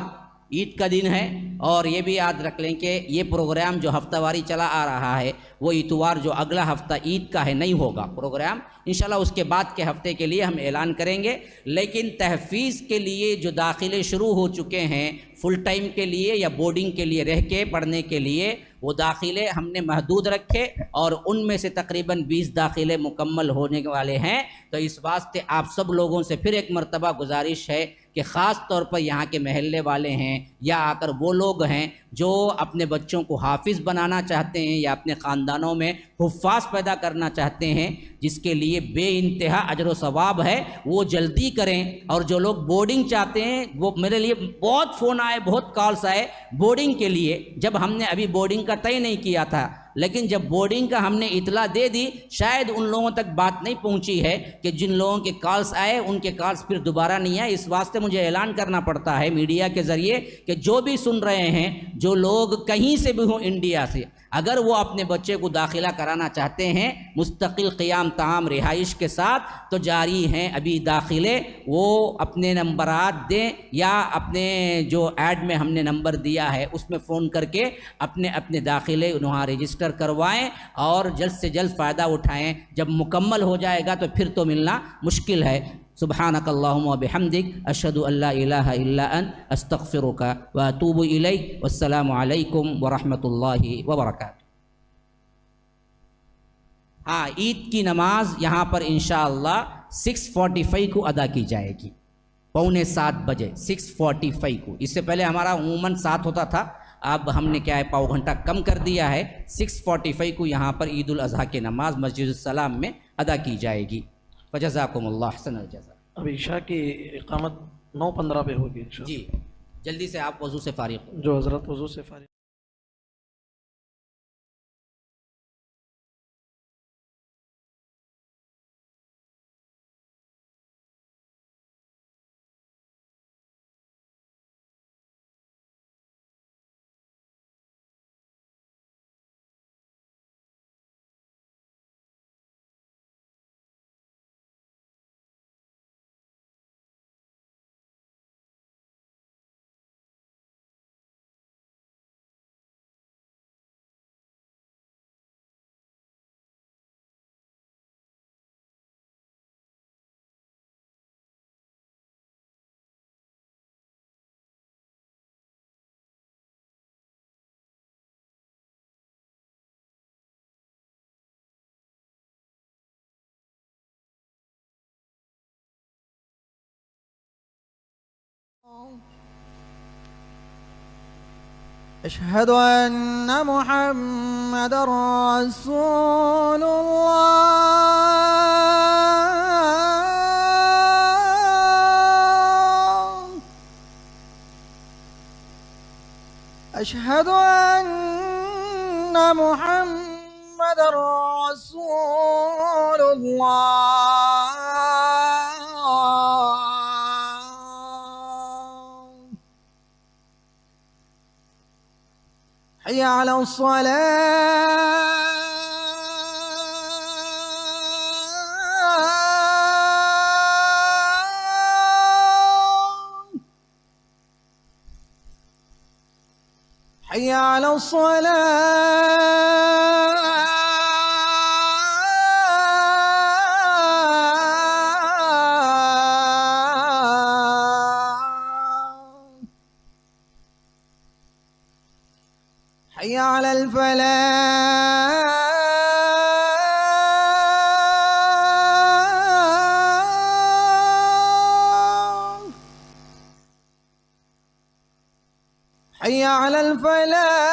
عید کا دن ہے، اور یہ بھی یاد رکھ لیں کہ یہ پروگرام جو ہفتہ واری چلا آ رہا ہے وہ اتوار جو اگلا ہفتہ عید کا ہے نہیں ہوگا پروگرام. انشاءاللہ اس کے بعد کے ہفتے کے لیے ہم اعلان کریں گے. لیکن تحفیظ کے لیے جو داخلے شروع ہو چکے ہیں فل ٹائم کے لیے یا بورڈنگ کے لیے رہ کے پڑھنے کے لیے، وہ داخلے ہم نے محدود رکھے، اور ان میں سے تقریباً 20 داخلے مکمل ہونے والے ہیں. تو اس واسطے آپ سب لوگوں سے پھر ایک مرتبہ گزارش ہے کہ خاص طور پر یہاں کے محلے والے ہیں یا آ کر وہ لوگ ہیں جو اپنے بچوں کو حافظ بنانا چاہتے ہیں یا اپنے خاندانوں میں حفاظ پیدا کرنا چاہتے ہیں، جس کے لیے بے انتہا اجر و ثواب ہے، وہ جلدی کریں. اور جو لوگ بورڈنگ چاہتے ہیں، وہ میرے لیے بہت فون آئے، بہت کالس آئے بورڈنگ کے لیے. جب ہم نے ابھی بورڈنگ کا طے نہیں کیا تھا، لیکن جب بورڈنگ کا ہم نے اطلاع دے دی، شاید ان لوگوں تک بات نہیں پہنچی ہے کہ جن لوگوں کے کالس آئے ان کے کالس پھر دوبارہ نہیں آئے. اس واسطے مجھے اعلان کرنا پڑتا ہے میڈیا کے ذریعے کہ جو بھی سن رہے ہیں، جو لوگ کہیں سے بھی ہوں انڈیا سے، اگر وہ اپنے بچے کو داخلہ کرانا چاہتے ہیں مستقل قیام طعام رہائش کے ساتھ، تو جاری ہیں ابھی داخلے. وہ اپنے نمبرات دیں یا اپنے جو ایڈ میں ہم نے نمبر دیا ہے اس میں فون کر کے اپنے داخلے انہاں رجسٹر کروائیں اور جلد سے جلد فائدہ اٹھائیں. جب مکمل ہو جائے گا تو پھر تو ملنا مشکل ہے. سبحانک اللہم و بحمدک، اشہد ان لا الہ الا انت، استغفرک و اتوب الیک. والسلام علیکم ورحمۃ اللہ وبرکاتہ. ہاں، عید کی نماز یہاں پر انشاءاللہ 6:45 کو ادا کی جائے گی، 6:45 بجے 6:45 کو. اس سے پہلے ہمارا عموماً 7 ہوتا تھا، اب ہم نے کیا ہے پاؤ گھنٹہ کم کر دیا ہے. 6:45 کو یہاں پر عید الاضحیٰ کی نماز مسجد السلام میں ادا کی جائے گی. فجزاکم اللہ احسن الجزا. اب عشاء کی اقامت 9:15 پہ ہوگی. جی. جلدی سے آپ وضو سے فارغ ہو. جو حضرت وضو سے فارغ. أشهد أن محمد رسول الله. أشهد أن محمد رسول الله. حي على الصلاة. حي على الصلاة. حي على الفلاح. حي على الفلاح.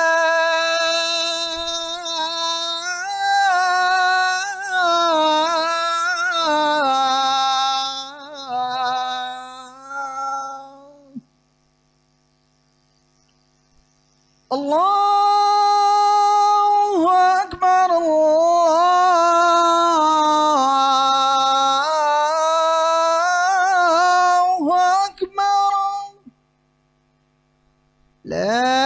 الله أكبر الله أكبر. لا